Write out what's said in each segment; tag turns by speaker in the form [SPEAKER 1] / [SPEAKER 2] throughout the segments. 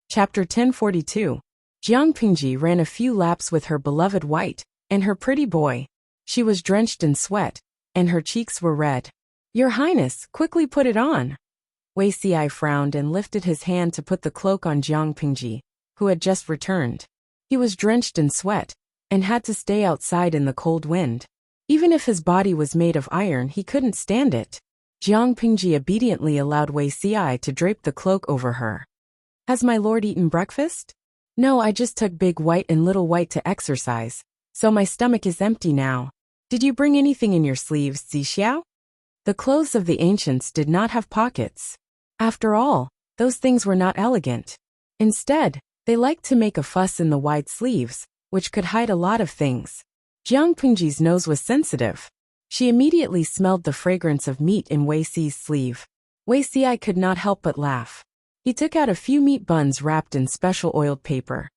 [SPEAKER 1] Chapter 1042. Jiang Pingji ran a few laps with her beloved White and her pretty boy. She was drenched in sweat, and her cheeks were red. "Your Highness, quickly put it on." Wei Xi frowned and lifted his hand to put the cloak on Jiang Pingji, who had just returned. He was drenched in sweat and had to stay outside in the cold wind. Even if his body was made of iron, he couldn't stand it. Jiang Pingji obediently allowed Wei Xi to drape the cloak over her. "Has my lord eaten breakfast?" "No, I just took Big White and Little White to exercise, so my stomach is empty now." "Did you bring anything in your sleeves, Zixiao?" The clothes of the ancients did not have pockets. After all, those things were not elegant. Instead, they liked to make a fuss in the wide sleeves, which could hide a lot of things. Jiang Pingji's nose was sensitive. She immediately smelled the fragrance of meat in Wei Xi's sleeve. Wei Xi could not help but laugh. He took out a few meat buns wrapped in special oiled paper.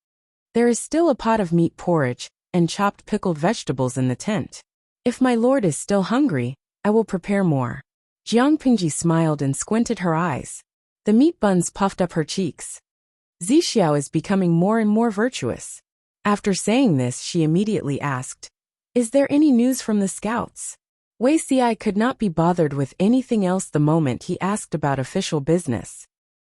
[SPEAKER 1] "There is still a pot of meat porridge and chopped pickled vegetables in the tent. If my lord is still hungry, I will prepare more." Jiang Pingji smiled and squinted her eyes. The meat buns puffed up her cheeks. "Zixiao is becoming more and more virtuous." After saying this, she immediately asked, "Is there any news from the scouts?" Wei Xi could not be bothered with anything else the moment he asked about official business.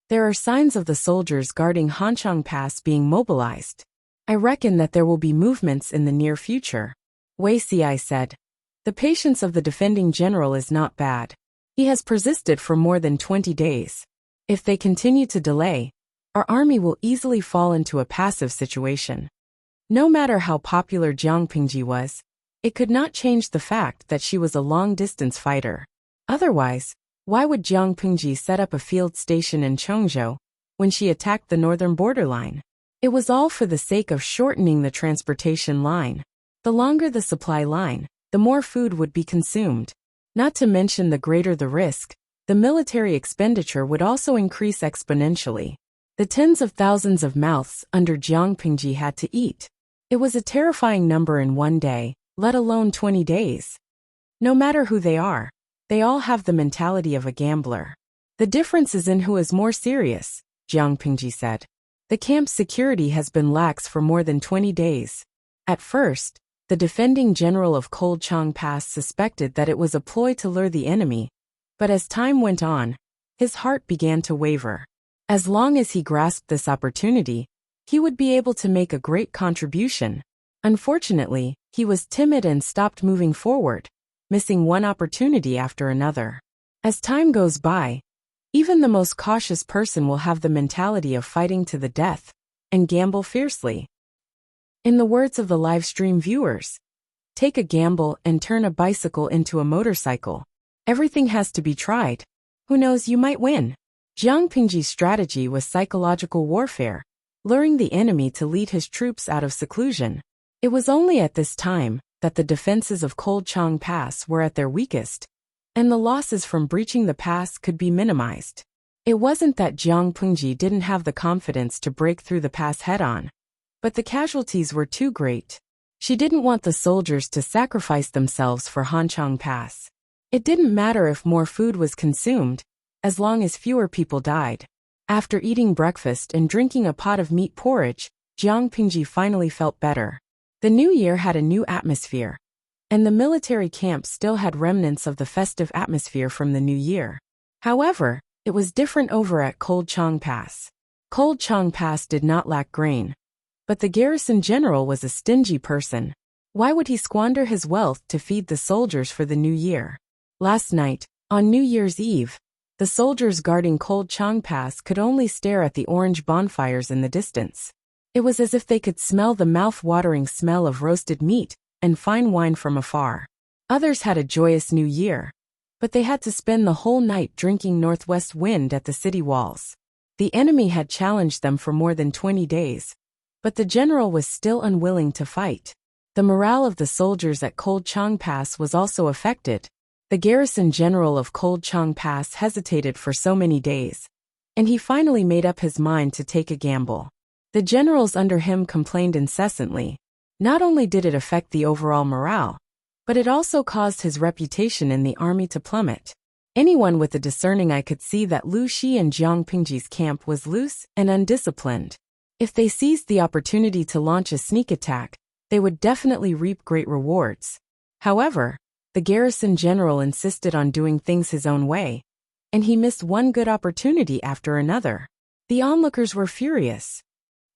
[SPEAKER 1] "There are signs of the soldiers guarding Hanchang Pass being mobilized. I reckon that there will be movements in the near future," Wei Xi said. "The patience of the defending general is not bad. He has persisted for more than 20 days. If they continue to delay, our army will easily fall into a passive situation." No matter how popular Jiang Pingji was, it could not change the fact that she was a long-distance fighter. Otherwise, why would Jiang Pingji set up a field station in Chongzhou when she attacked the northern borderline? It was all for the sake of shortening the transportation line. The longer the supply line, the more food would be consumed. Not to mention the greater the risk, the military expenditure would also increase exponentially. The tens of thousands of mouths under Jiang Pingji had to eat. It was a terrifying number in one day, let alone 20 days. No matter who they are, they all have the mentality of a gambler. "The difference is in who is more serious," Jiang Pingji said. "The camp's security has been lax for more than 20 days. At first, the defending general of Chang Pass suspected that it was a ploy to lure the enemy, but as time went on, his heart began to waver. As long as he grasped this opportunity, he would be able to make a great contribution. Unfortunately, he was timid and stopped moving forward, missing one opportunity after another. As time goes by, even the most cautious person will have the mentality of fighting to the death and gamble fiercely. In the words of the live stream viewers, take a gamble and turn a bicycle into a motorcycle. Everything has to be tried. Who knows, you might win. Jiang Pingji's strategy was psychological warfare, luring the enemy to lead his troops out of seclusion. It was only at this time that the defenses of Chang Pass were at their weakest, and the losses from breaching the pass could be minimized. It wasn't that Jiang Pingji didn't have the confidence to break through the pass head-on, but the casualties were too great. She didn't want the soldiers to sacrifice themselves for Hanchang Pass. It didn't matter if more food was consumed, as long as fewer people died. After eating breakfast and drinking a pot of meat porridge, Jiang Pingji finally felt better. The new year had a new atmosphere, and the military camp still had remnants of the festive atmosphere from the new year. However, it was different over at Chang Pass. Chang Pass did not lack grain, but the garrison general was a stingy person. Why would he squander his wealth to feed the soldiers for the new year? Last night, on New Year's Eve, the soldiers guarding Chang Pass could only stare at the orange bonfires in the distance. It was as if they could smell the mouth-watering smell of roasted meat and fine wine from afar. Others had a joyous new year, but they had to spend the whole night drinking northwest wind at the city walls. The enemy had challenged them for more than 20 days, but the general was still unwilling to fight. The morale of the soldiers at Chang Pass was also affected. The garrison general of Chang Pass hesitated for so many days, and he finally made up his mind to take a gamble. The generals under him complained incessantly. Not only did it affect the overall morale, but it also caused his reputation in the army to plummet. Anyone with a discerning eye could see that Lu Shi and Jiang Pingji's camp was loose and undisciplined. If they seized the opportunity to launch a sneak attack, they would definitely reap great rewards. However, the garrison general insisted on doing things his own way, and he missed one good opportunity after another. The onlookers were furious.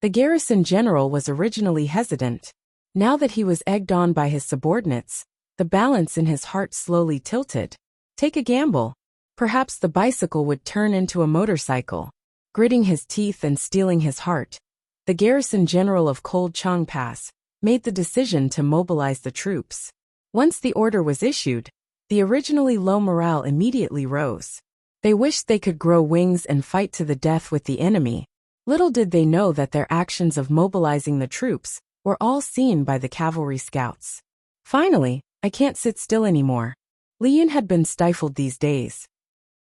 [SPEAKER 1] The garrison general was originally hesitant. Now that he was egged on by his subordinates, the balance in his heart slowly tilted. Take a gamble. Perhaps the bicycle would turn into a motorcycle. Gritting his teeth and steeling his heart, the garrison general of Cold Chang Pass made the decision to mobilize the troops. Once the order was issued, the originally low morale immediately rose. They wished they could grow wings and fight to the death with the enemy. Little did they know that their actions of mobilizing the troops were all seen by the cavalry scouts. Finally, I can't sit still anymore. Li Yun had been stifled these days.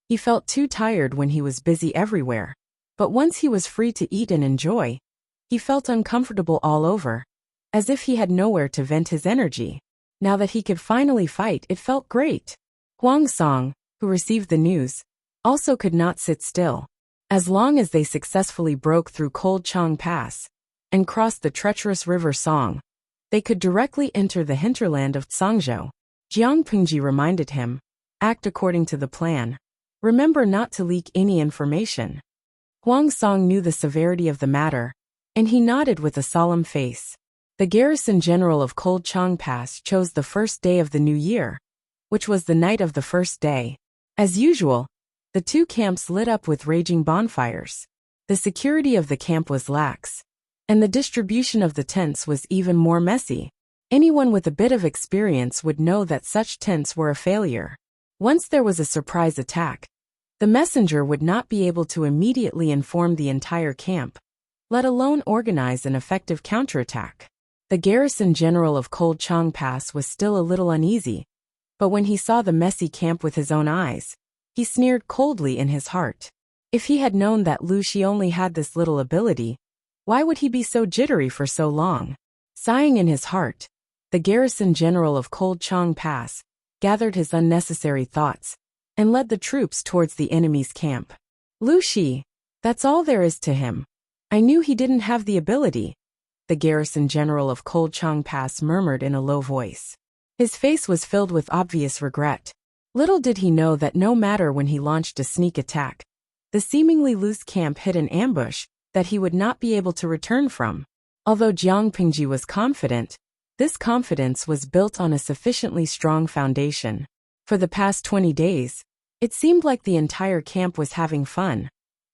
[SPEAKER 1] He felt too tired when he was busy everywhere, but once he was free to eat and enjoy, he felt uncomfortable all over, as if he had nowhere to vent his energy. Now that he could finally fight, it felt great. Huang Song, who received the news, also could not sit still. As long as they successfully broke through Cold Chang Pass and crossed the treacherous river Song, they could directly enter the hinterland of Tsangzhou. Jiang Pingji reminded him, act according to the plan. Remember not to leak any information. Huang Song knew the severity of the matter, and he nodded with a solemn face. The garrison general of Cold Chang Pass chose the first day of the new year, which was the night of the first day. As usual, the two camps lit up with raging bonfires. The security of the camp was lax, and the distribution of the tents was even more messy. Anyone with a bit of experience would know that such tents were a failure. Once there was a surprise attack, the messenger would not be able to immediately inform the entire camp, let alone organize an effective counterattack. The garrison general of Cold Chang Pass was still a little uneasy, but when he saw the messy camp with his own eyes, he sneered coldly in his heart. If he had known that Lu Shi only had this little ability, why would he be so jittery for so long? Sighing in his heart, the garrison general of Cold Chang Pass gathered his unnecessary thoughts and led the troops towards the enemy's camp. Lu Shi, that's all there is to him. I knew he didn't have the ability, the garrison general of Cold Chang Pass murmured in a low voice. His face was filled with obvious regret. Little did he know that no matter when he launched a sneak attack, the seemingly loose camp hid an ambush that he would not be able to return from. Although Jiang Pingji was confident, this confidence was built on a sufficiently strong foundation. For the past 20 days, it seemed like the entire camp was having fun.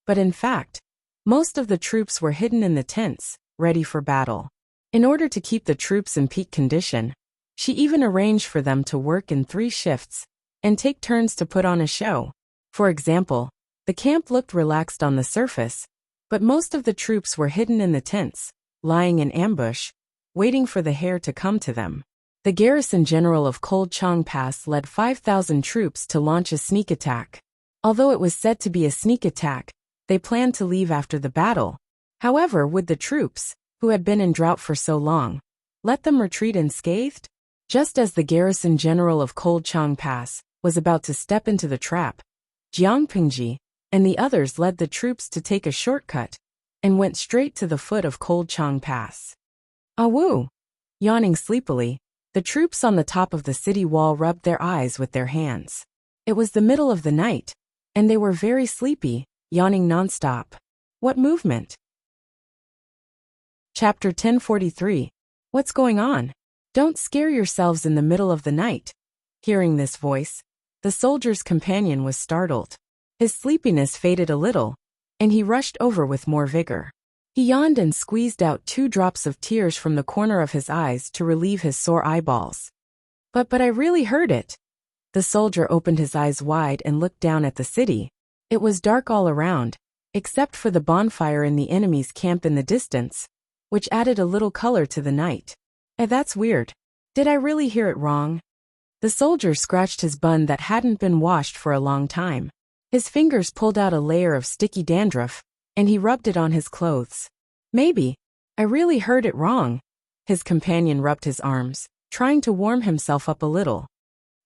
[SPEAKER 1] But in fact, most of the troops were hidden in the tents, ready for battle. In order to keep the troops in peak condition, she even arranged for them to work in 3 shifts and take turns to put on a show. For example, the camp looked relaxed on the surface, but most of the troops were hidden in the tents, lying in ambush, waiting for the heir to come to them. The garrison general of Cold Chang Pass led 5,000 troops to launch a sneak attack. Although it was said to be a sneak attack, they planned to leave after the battle. However, would the troops, who had been in drought for so long, let them retreat unscathed? Just as the garrison general of Cold Chang Pass was about to step into the trap, Jiang Pingji and the others led the troops to take a shortcut and went straight to the foot of Cold Chang Pass. Awoo! Yawning sleepily, the troops on the top of the city wall rubbed their eyes with their hands. It was the middle of the night, and they were very sleepy, yawning nonstop. What movement? Chapter 1043. What's going on? Don't scare yourselves in the middle of the night. Hearing this voice, the soldier's companion was startled. His sleepiness faded a little, and he rushed over with more vigor. He yawned and squeezed out 2 drops of tears from the corner of his eyes to relieve his sore eyeballs. But I really heard it. The soldier opened his eyes wide and looked down at the city. It was dark all around, except for the bonfire in the enemy's camp in the distance, which added a little color to the night. That's weird. Did I really hear it wrong? The soldier scratched his bun that hadn't been washed for a long time. His fingers pulled out a layer of sticky dandruff, and he rubbed it on his clothes. Maybe I really heard it wrong. His companion rubbed his arms, trying to warm himself up a little.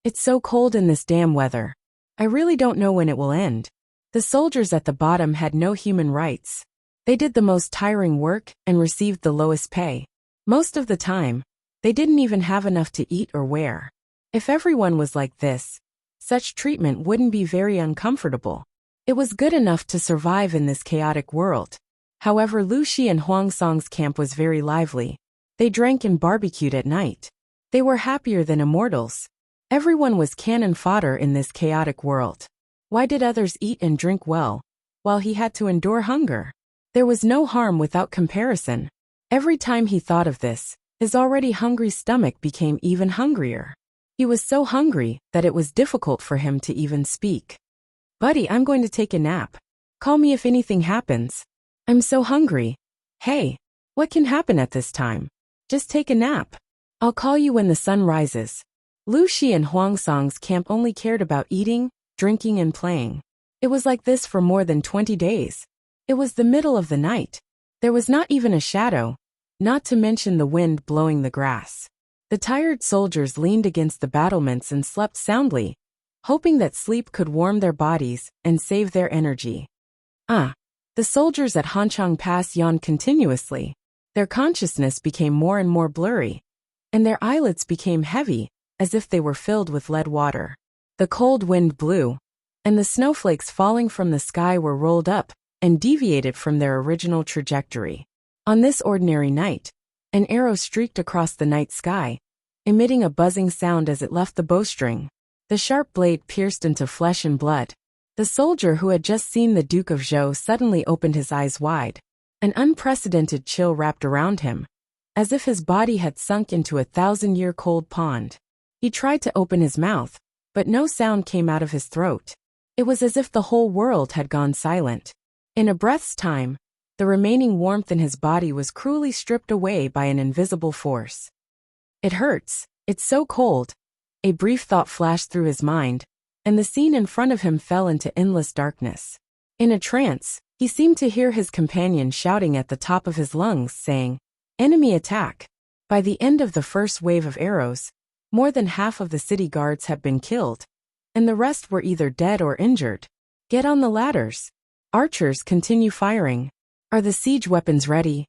[SPEAKER 1] It's so cold in this damn weather. I really don't know when it will end. The soldiers at the bottom had no human rights. They did the most tiring work and received the lowest pay. Most of the time, they didn't even have enough to eat or wear. If everyone was like this, such treatment wouldn't be very uncomfortable. It was good enough to survive in this chaotic world. However, Lu Shi and Huang Song's camp was very lively. They drank and barbecued at night. They were happier than immortals. Everyone was cannon fodder in this chaotic world. Why did others eat and drink well, while he had to endure hunger? There was no harm without comparison. Every time he thought of this, his already hungry stomach became even hungrier. He was so hungry that it was difficult for him to even speak. Buddy, I'm going to take a nap. Call me if anything happens. I'm so hungry. Hey, what can happen at this time? Just take a nap. I'll call you when the sun rises. Lu Shi and Huang Song's camp only cared about eating, drinking and playing. It was like this for more than 20 days. It was the middle of the night. There was not even a shadow, not to mention the wind blowing the grass. The tired soldiers leaned against the battlements and slept soundly, hoping that sleep could warm their bodies and save their energy. The soldiers at Hanchang Pass yawned continuously. Their consciousness became more and more blurry, and their eyelids became heavy, as if they were filled with lead water. The cold wind blew, and the snowflakes falling from the sky were rolled up and deviated from their original trajectory. On this ordinary night, an arrow streaked across the night sky, emitting a buzzing sound as it left the bowstring. The sharp blade pierced into flesh and blood. The soldier who had just seen the Duke of Zhou suddenly opened his eyes wide. An unprecedented chill wrapped around him, as if his body had sunk into a 1,000-year cold pond. He tried to open his mouth, but no sound came out of his throat. It was as if the whole world had gone silent. In a breath's time, the remaining warmth in his body was cruelly stripped away by an invisible force. It hurts. It's so cold. A brief thought flashed through his mind, and the scene in front of him fell into endless darkness. In a trance, he seemed to hear his companion shouting at the top of his lungs, saying, "Enemy attack!" By the end of the first wave of arrows, more than half of the city guards had been killed, and the rest were either dead or injured. Get on the ladders. Archers, continue firing. Are the siege weapons ready?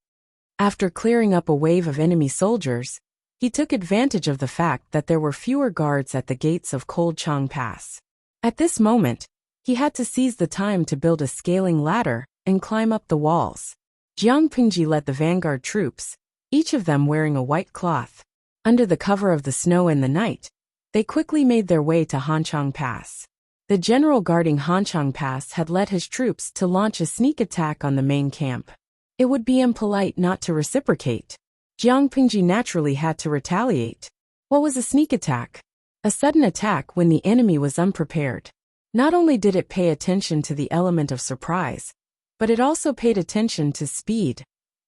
[SPEAKER 1] After clearing up a wave of enemy soldiers, he took advantage of the fact that there were fewer guards at the gates of Cold Chang Pass. At this moment, he had to seize the time to build a scaling ladder and climb up the walls. Jiang Pingji led the vanguard troops, each of them wearing a white cloth. Under the cover of the snow and the night, they quickly made their way to Hanchang Pass. The general guarding Hanchang Pass had led his troops to launch a sneak attack on the main camp. It would be impolite not to reciprocate. Jiang Pingji naturally had to retaliate. What was a sneak attack? A sudden attack when the enemy was unprepared. Not only did it pay attention to the element of surprise, but it also paid attention to speed,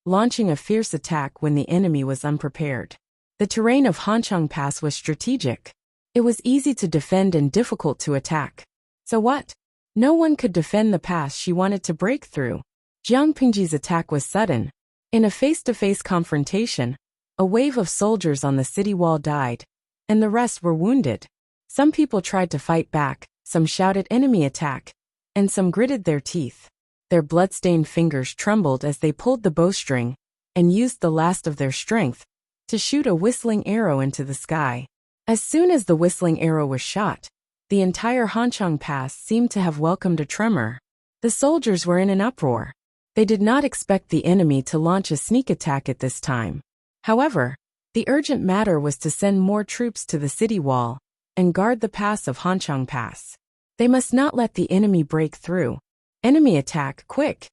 [SPEAKER 1] launching a fierce attack when the enemy was unprepared. The terrain of Hanchang Pass was strategic. It was easy to defend and difficult to attack. So what? No one could defend the pass she wanted to break through. Jiang Pingji's attack was sudden. In a face-to-face confrontation, a wave of soldiers on the city wall died, and the rest were wounded. Some people tried to fight back, some shouted enemy attack, and some gritted their teeth. Their blood-stained fingers trembled as they pulled the bowstring and used the last of their strength to shoot a whistling arrow into the sky. As soon as the whistling arrow was shot, the entire Hanchang Pass seemed to have welcomed a tremor. The soldiers were in an uproar. They did not expect the enemy to launch a sneak attack at this time. However, the urgent matter was to send more troops to the city wall and guard the pass of Hanchang Pass. They must not let the enemy break through. Enemy attack, quick!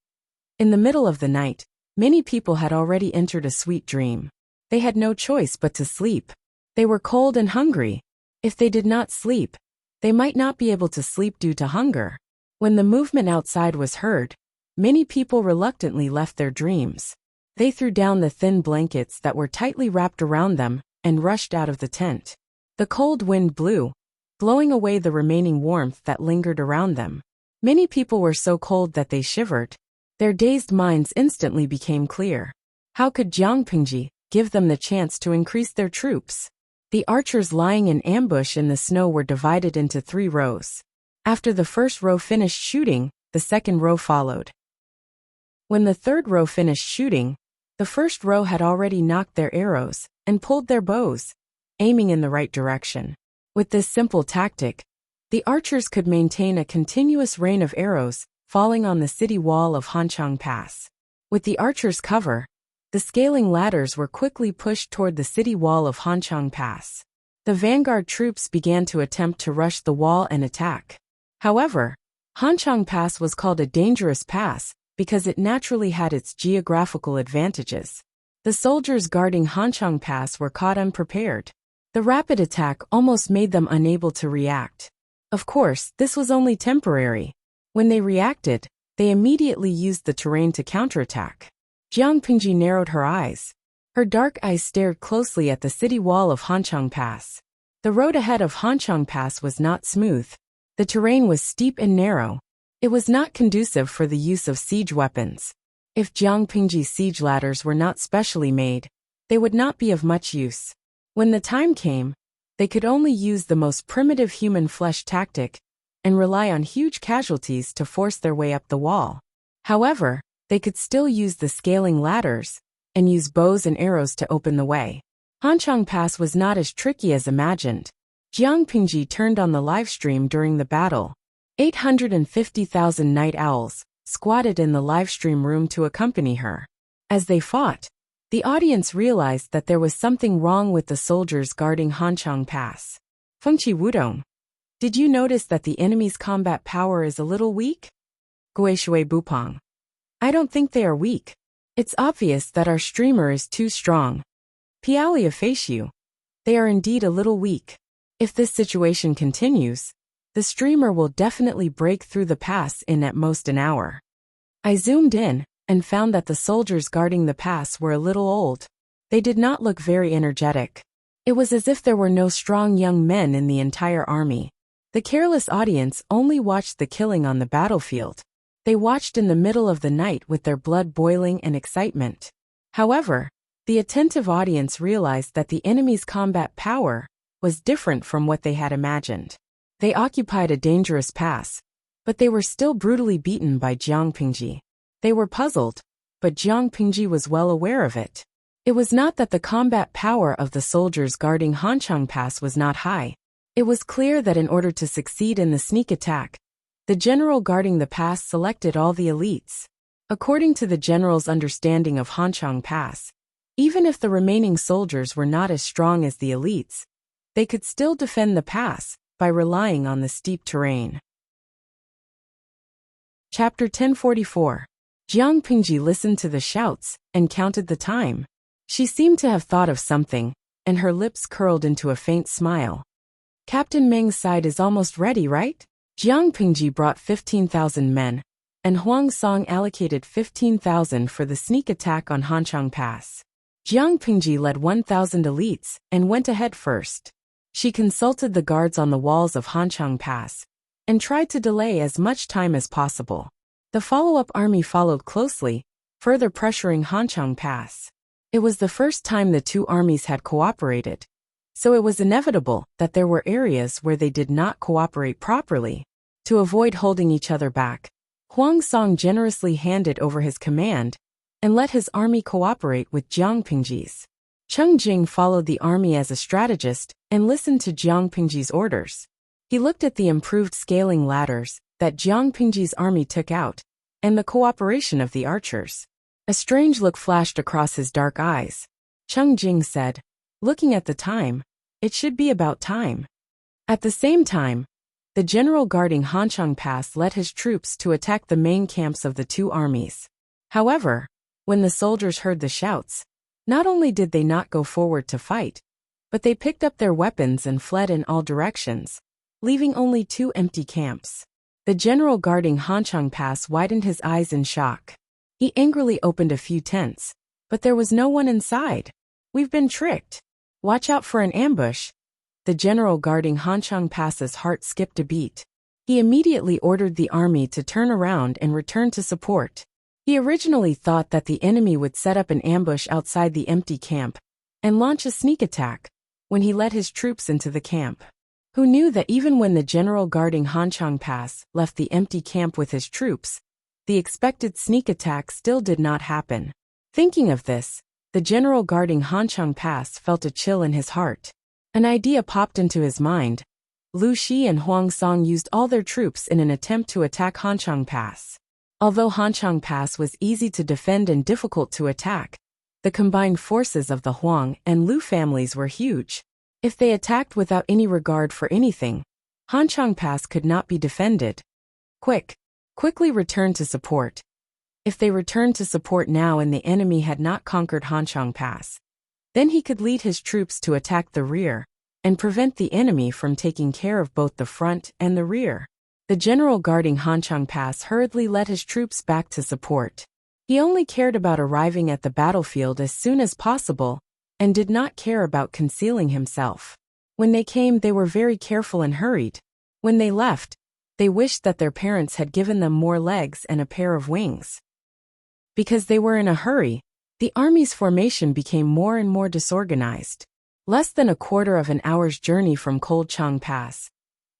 [SPEAKER 1] In the middle of the night, many people had already entered a sweet dream. They had no choice but to sleep. They were cold and hungry. If they did not sleep, they might not be able to sleep due to hunger. When the movement outside was heard, many people reluctantly left their dreams. They threw down the thin blankets that were tightly wrapped around them and rushed out of the tent. The cold wind blew, blowing away the remaining warmth that lingered around them. Many people were so cold that they shivered. Their dazed minds instantly became clear. How could Jiang Pingji give them the chance to increase their troops? The archers lying in ambush in the snow were divided into 3 rows. After the first row finished shooting, the second row followed. When the third row finished shooting, the first row had already knocked their arrows and pulled their bows, aiming in the right direction. With this simple tactic, the archers could maintain a continuous rain of arrows falling on the city wall of Hanchang Pass. With the archers' cover, the scaling ladders were quickly pushed toward the city wall of Hanchang Pass. The vanguard troops began to attempt to rush the wall and attack. However, Hanchang Pass was called a dangerous pass because it naturally had its geographical advantages. The soldiers guarding Hanchang Pass were caught unprepared. The rapid attack almost made them unable to react. Of course, this was only temporary. When they reacted, they immediately used the terrain to counterattack. Jiang Pingji narrowed her eyes. Her dark eyes stared closely at the city wall of Hanchang Pass. The road ahead of Hanchang Pass was not smooth. The terrain was steep and narrow. It was not conducive for the use of siege weapons. If Jiang Pingji's siege ladders were not specially made, they would not be of much use. When the time came, they could only use the most primitive human flesh tactic and rely on huge casualties to force their way up the wall. However, they could still use the scaling ladders and use bows and arrows to open the way. Hanchang Pass was not as tricky as imagined. Jiang Pingji turned on the live stream during the battle. 850,000 night owls squatted in the live stream room to accompany her. As they fought, the audience realized that there was something wrong with the soldiers guarding Hanchang Pass. Fengqi Wudong, did you notice that the enemy's combat power is a little weak? Guishui Bupong, I don't think they are weak. It's obvious that our streamer is too strong. Pialia Faciu, they are indeed a little weak. If this situation continues, the streamer will definitely break through the pass in at most an hour. I zoomed in and found that the soldiers guarding the pass were a little old. They did not look very energetic. It was as if there were no strong young men in the entire army. The careless audience only watched the killing on the battlefield. They watched in the middle of the night with their blood boiling and excitement. However, the attentive audience realized that the enemy's combat power was different from what they had imagined. They occupied a dangerous pass, but they were still brutally beaten by Jiang Pingji. They were puzzled, but Jiang Pingji was well aware of it. It was not that the combat power of the soldiers guarding Hanchang Pass was not high. It was clear that in order to succeed in the sneak attack, the general guarding the pass selected all the elites. According to the general's understanding of Hanchang Pass, even if the remaining soldiers were not as strong as the elites, they could still defend the pass by relying on the steep terrain. Chapter 1044. Jiang Pingji listened to the shouts and counted the time. She seemed to have thought of something, and her lips curled into a faint smile. Captain Meng's side is almost ready, right? Jiang Pingji brought 15,000 men, and Huang Song allocated 15,000 for the sneak attack on Hanchang Pass. Jiang Pingji led 1,000 elites and went ahead first. She consulted the guards on the walls of Hanchang Pass and tried to delay as much time as possible. The follow-up army followed closely, further pressuring Hanchang Pass. It was the first time the two armies had cooperated, so it was inevitable that there were areas where they did not cooperate properly. To avoid holding each other back, Huang Song generously handed over his command and let his army cooperate with Jiang Pingji's. Cheng Jing followed the army as a strategist and listened to Jiang Pingji's orders. He looked at the improved scaling ladders that Jiang Pingji's army took out and the cooperation of the archers. A strange look flashed across his dark eyes. Cheng Jing said, looking at the time, it should be about time. At the same time, the general guarding Hanchang Pass led his troops to attack the main camps of the two armies. However, when the soldiers heard the shouts, not only did they not go forward to fight, but they picked up their weapons and fled in all directions, leaving only two empty camps. The general guarding Hanchang Pass widened his eyes in shock. He angrily opened a few tents, but there was no one inside. We've been tricked. Watch out for an ambush. The general guarding Hanchang Pass's heart skipped a beat. He immediately ordered the army to turn around and return to support. He originally thought that the enemy would set up an ambush outside the empty camp and launch a sneak attack when he led his troops into the camp. who knew that even when the general guarding Hanchang Pass left the empty camp with his troops, the expected sneak attack still did not happen. Thinking of this, the general guarding Hanchang Pass felt a chill in his heart. An idea popped into his mind. Lu Shi and Huang Song used all their troops in an attempt to attack Hanchang Pass. Although Hanchang Pass was easy to defend and difficult to attack, the combined forces of the Huang and Lu families were huge. If they attacked without any regard for anything, Hanchang Pass could not be defended. Quickly return to support. If they returned to support now and the enemy had not conquered Hanchang Pass, then he could lead his troops to attack the rear and prevent the enemy from taking care of both the front and the rear. The general guarding Hanchang Pass hurriedly led his troops back to support. He only cared about arriving at the battlefield as soon as possible and did not care about concealing himself. When they came, they were very careful and hurried. When they left, they wished that their parents had given them more legs and a pair of wings. Because they were in a hurry, the army's formation became more and more disorganized. Less than a quarter of an hour's journey from Chang Pass,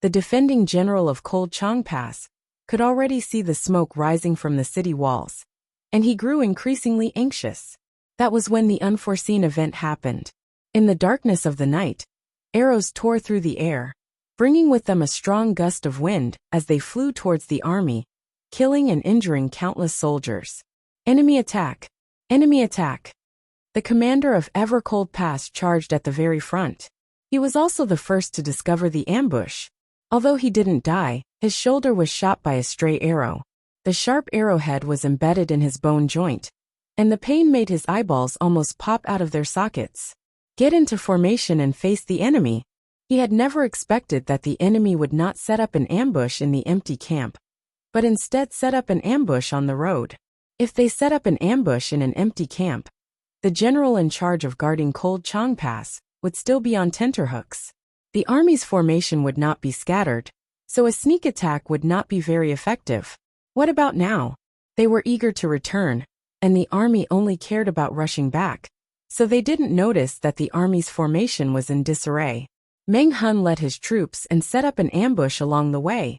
[SPEAKER 1] the defending general of Chang Pass could already see the smoke rising from the city walls, and he grew increasingly anxious. That was when the unforeseen event happened. In the darkness of the night, arrows tore through the air, bringing with them a strong gust of wind as they flew towards the army, killing and injuring countless soldiers. Enemy attack! Enemy attack! The commander of Evercold Pass charged at the very front. He was also the first to discover the ambush. Although he didn't die, his shoulder was shot by a stray arrow. The sharp arrowhead was embedded in his bone joint, and the pain made his eyeballs almost pop out of their sockets. Get into formation and face the enemy. He had never expected that the enemy would not set up an ambush in the empty camp, but instead set up an ambush on the road. If they set up an ambush in an empty camp, the general in charge of guarding Chang Pass would still be on tenterhooks. The army's formation would not be scattered, so a sneak attack would not be very effective. What about now? They were eager to return, and the army only cared about rushing back, so they didn't notice that the army's formation was in disarray. Meng Hun led his troops and set up an ambush along the way,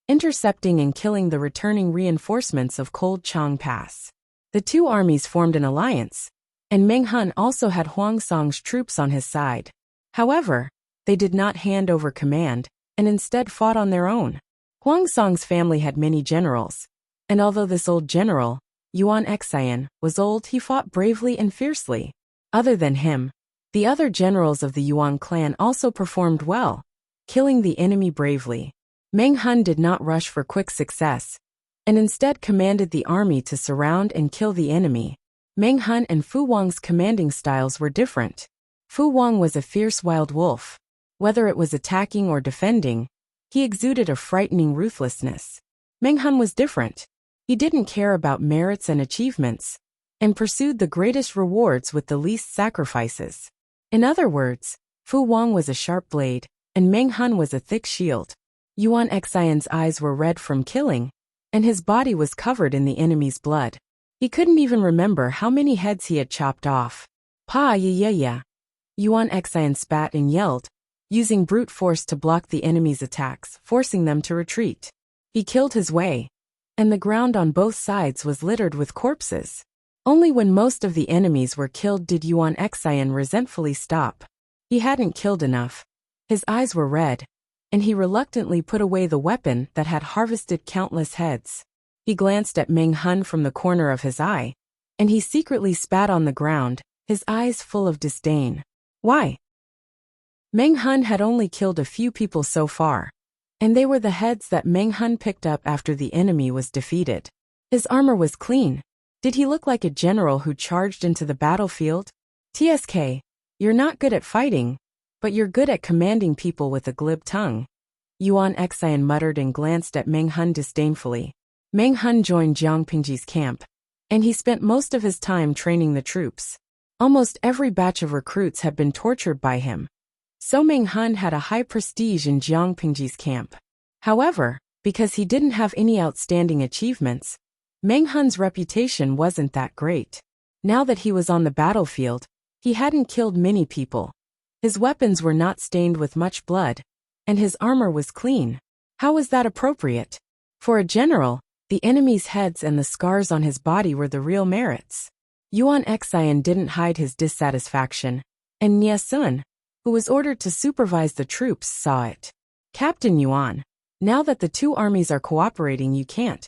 [SPEAKER 1] intercepting and killing the returning reinforcements of Chang Pass. The two armies formed an alliance, and Meng Hun also had Huang Song's troops on his side. However, they did not hand over command, and instead fought on their own. Huang Song's family had many generals, and although this old general, Yuan Xian, was old, he fought bravely and fiercely. Other than him, the other generals of the Yuan clan also performed well, killing the enemy bravely. Meng Hun did not rush for quick success, and instead commanded the army to surround and kill the enemy. Meng Hun and Fu Wang's commanding styles were different. Fu Wang was a fierce wild wolf. Whether it was attacking or defending, he exuded a frightening ruthlessness. Meng Hun was different. He didn't care about merits and achievements, and pursued the greatest rewards with the least sacrifices. In other words, Fu Wang was a sharp blade, and Meng Hun was a thick shield. Yuan Xian's eyes were red from killing, and his body was covered in the enemy's blood. He couldn't even remember how many heads he had chopped off. Pa ya. Yuan Xian spat and yelled, using brute force to block the enemy's attacks, forcing them to retreat. He killed his way, and the ground on both sides was littered with corpses. Only when most of the enemies were killed did Yuan Xian resentfully stop. He hadn't killed enough. His eyes were red, and he reluctantly put away the weapon that had harvested countless heads. He glanced at Meng Hun from the corner of his eye, and he secretly spat on the ground, his eyes full of disdain. Why? Meng Hun had only killed a few people so far, and they were the heads that Meng Hun picked up after the enemy was defeated. His armor was clean. Did he look like a general who charged into the battlefield? TSK, you're not good at fighting, but you're good at commanding people with a glib tongue. Yuan Xian muttered and glanced at Meng Hun disdainfully. Meng Hun joined Jiang Pingji's camp, and he spent most of his time training the troops. Almost every batch of recruits had been tortured by him, so Meng Hun had a high prestige in Jiang Pingji's camp. However, because he didn't have any outstanding achievements, Meng Hun's reputation wasn't that great. Now that he was on the battlefield, he hadn't killed many people. His weapons were not stained with much blood, and his armor was clean. How was that appropriate? For a general, the enemy's heads and the scars on his body were the real merits. Yuan Xian didn't hide his dissatisfaction, and Nie Sun, who was ordered to supervise the troops, saw it. Captain Yuan, now that the two armies are cooperating, you can't.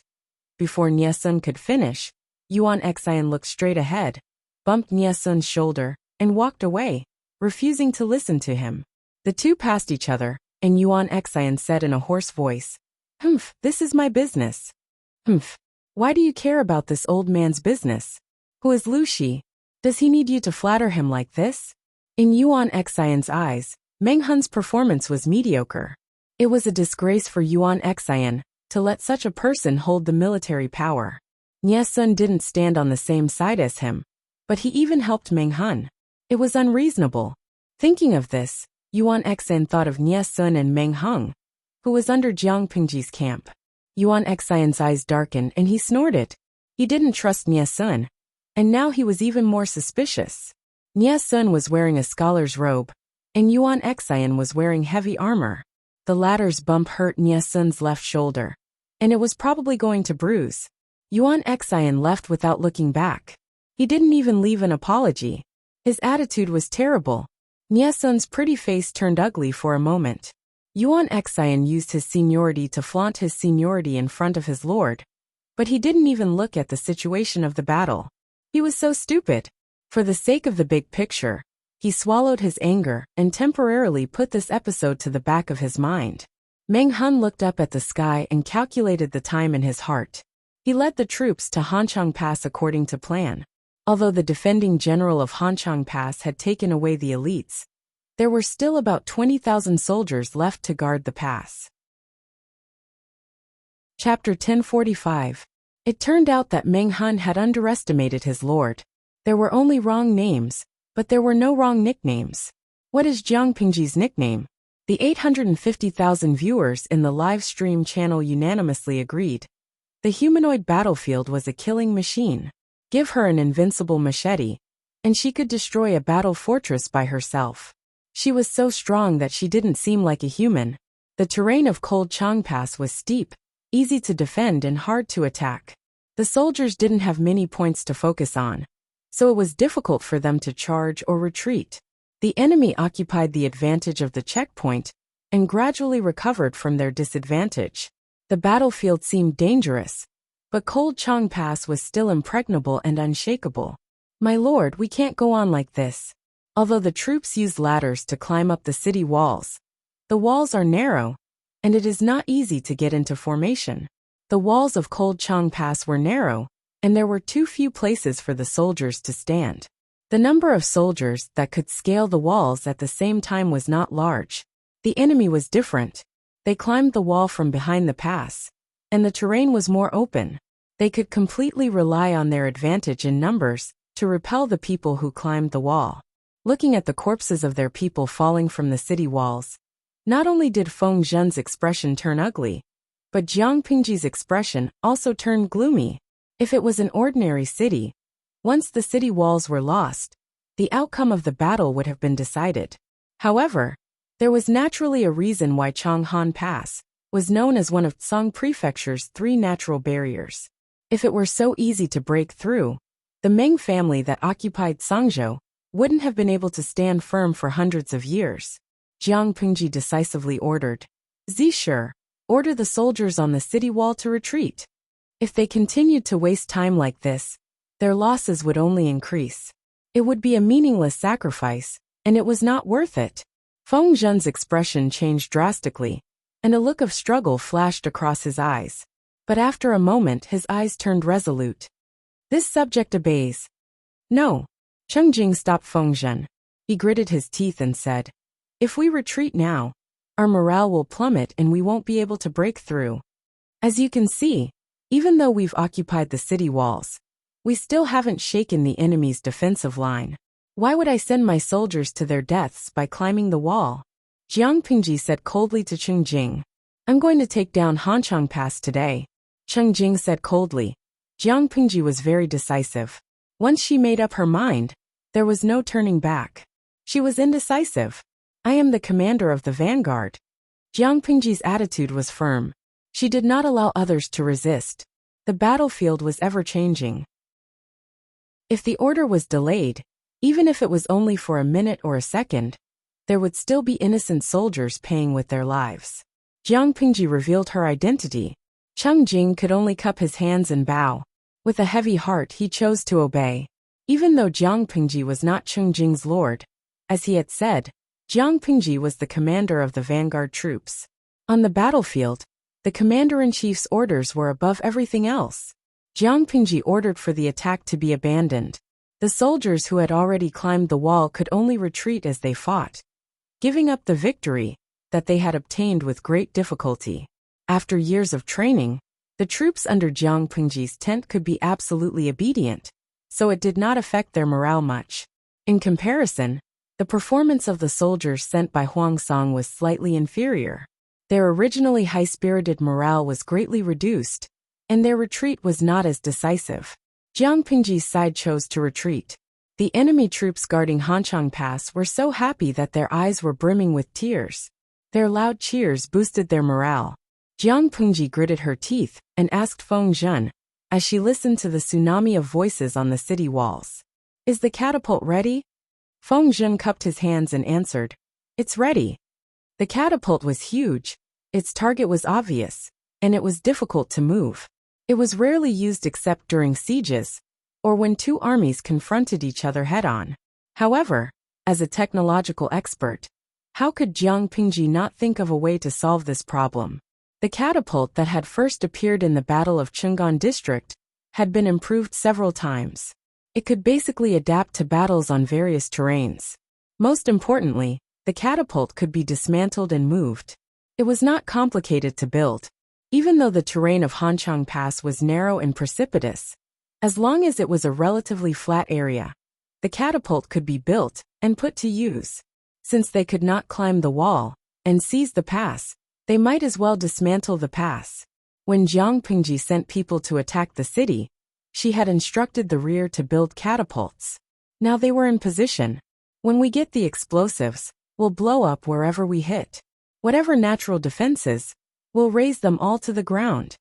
[SPEAKER 1] Before Nie Sun could finish, Yuan Xian looked straight ahead, bumped Nie Sun's shoulder, and walked away, refusing to listen to him. The two passed each other, and Yuan Xian said in a hoarse voice, "Humph, this is my business." "Humph, why do you care about this old man's business? Who is Lu Shi? Does he need you to flatter him like this?" In Yuan Xian's eyes, Meng Hun's performance was mediocre. It was a disgrace for Yuan Xian to let such a person hold the military power. Nie Sun didn't stand on the same side as him, but he even helped Meng Hun. It was unreasonable. Thinking of this, Yuan Xian thought of Nie Sun and Meng Hun, who was under Jiang Pingji's camp. Yuan Xian's eyes darkened and he snorted. He didn't trust Nie Sun, and now he was even more suspicious. Nie Sun was wearing a scholar's robe, and Yuan Xian was wearing heavy armor. The latter's bump hurt Nie Sun's left shoulder, and it was probably going to bruise. Yuan Xian left without looking back. He didn't even leave an apology. His attitude was terrible. Nie Sun's pretty face turned ugly for a moment. Yuan Xian used his seniority to flaunt his seniority in front of his lord, but he didn't even look at the situation of the battle. He was so stupid. For the sake of the big picture, he swallowed his anger and temporarily put this episode to the back of his mind. Meng Hun looked up at the sky and calculated the time in his heart. He led the troops to Hanchang Pass according to plan. Although the defending general of Hanchang Pass had taken away the elites, there were still about 20,000 soldiers left to guard the pass. Chapter 1045. It turned out that Meng Hun had underestimated his lord. There were only wrong names, but there were no wrong nicknames. What is Jiang Pingji's nickname? The 850,000 viewers in the live stream channel unanimously agreed. The humanoid battlefield was a killing machine. Give her an invincible machete, and she could destroy a battle fortress by herself. She was so strong that she didn't seem like a human. The terrain of Cold Chang Pass was steep, easy to defend and hard to attack. The soldiers didn't have many points to focus on, so it was difficult for them to charge or retreat. The enemy occupied the advantage of the checkpoint and gradually recovered from their disadvantage. The battlefield seemed dangerous, but Cold Chang Pass was still impregnable and unshakable. "My lord, we can't go on like this." Although the troops used ladders to climb up the city walls, the walls are narrow, and it is not easy to get into formation. The walls of Cold Chang Pass were narrow, and there were too few places for the soldiers to stand. The number of soldiers that could scale the walls at the same time was not large. The enemy was different. They climbed the wall from behind the pass, and the terrain was more open. They could completely rely on their advantage in numbers to repel the people who climbed the wall. Looking at the corpses of their people falling from the city walls, not only did Feng Zhen's expression turn ugly, but Jiang Pingji's expression also turned gloomy. If it was an ordinary city, once the city walls were lost, the outcome of the battle would have been decided. However, there was naturally a reason why Changhan Pass was known as one of Tsang Prefecture's 3 natural barriers. If it were so easy to break through, the Ming family that occupied Sangzhou wouldn't have been able to stand firm for hundreds of years. Jiang Pingji decisively ordered, "Zishur, order the soldiers on the city wall to retreat." If they continued to waste time like this, their losses would only increase. It would be a meaningless sacrifice, and it was not worth it. Feng Zhen's expression changed drastically, and a look of struggle flashed across his eyes. But after a moment his eyes turned resolute. "This subject obeys." "No." Cheng Jing stopped Feng Zhen. He gritted his teeth and said, "If we retreat now, our morale will plummet and we won't be able to break through. As you can see, even though we've occupied the city walls, we still haven't shaken the enemy's defensive line. Why would I send my soldiers to their deaths by climbing the wall?" Jiang Pingji said coldly to Cheng Jing, "I'm going to take down Hanchang Pass today." Cheng Jing said coldly. Jiang Pingji was very decisive. Once she made up her mind, there was no turning back. She was indecisive. "I am the commander of the vanguard." Jiang Pingji's attitude was firm. She did not allow others to resist. The battlefield was ever-changing. If the order was delayed, even if it was only for a minute or a second, there would still be innocent soldiers paying with their lives. Jiang Pingji revealed her identity. Cheng Jing could only cup his hands and bow. With a heavy heart he chose to obey. Even though Jiang Pingji was not Cheng Jing's lord, as he had said, Jiang Pingji was the commander of the vanguard troops. On the battlefield, the commander-in-chief's orders were above everything else. Jiang Pingji ordered for the attack to be abandoned. The soldiers who had already climbed the wall could only retreat as they fought, giving up the victory that they had obtained with great difficulty. After years of training, the troops under Jiang Pingji's tent could be absolutely obedient, so it did not affect their morale much. In comparison, the performance of the soldiers sent by Huang Song was slightly inferior. Their originally high-spirited morale was greatly reduced, and their retreat was not as decisive. Jiang Pingji's side chose to retreat. The enemy troops guarding Hanchang Pass were so happy that their eyes were brimming with tears. Their loud cheers boosted their morale. Jiang Pingji gritted her teeth and asked Feng Zhen, as she listened to the tsunami of voices on the city walls. "Is the catapult ready?" Feng Zhen cupped his hands and answered, "It's ready." The catapult was huge, its target was obvious, and it was difficult to move. It was rarely used except during sieges, or when two armies confronted each other head-on. However, as a technological expert, how could Jiang Pingji not think of a way to solve this problem? The catapult that had first appeared in the Battle of Chang'an District had been improved several times. It could basically adapt to battles on various terrains. Most importantly, the catapult could be dismantled and moved. It was not complicated to build. Even though the terrain of Hanchang Pass was narrow and precipitous, as long as it was a relatively flat area, the catapult could be built and put to use. Since they could not climb the wall and seize the pass, they might as well dismantle the pass. When Jiang Pingji sent people to attack the city, she had instructed the rear to build catapults. Now they were in position. When we get the explosives, we'll blow up wherever we hit. Whatever natural defenses, we'll raze them all to the ground.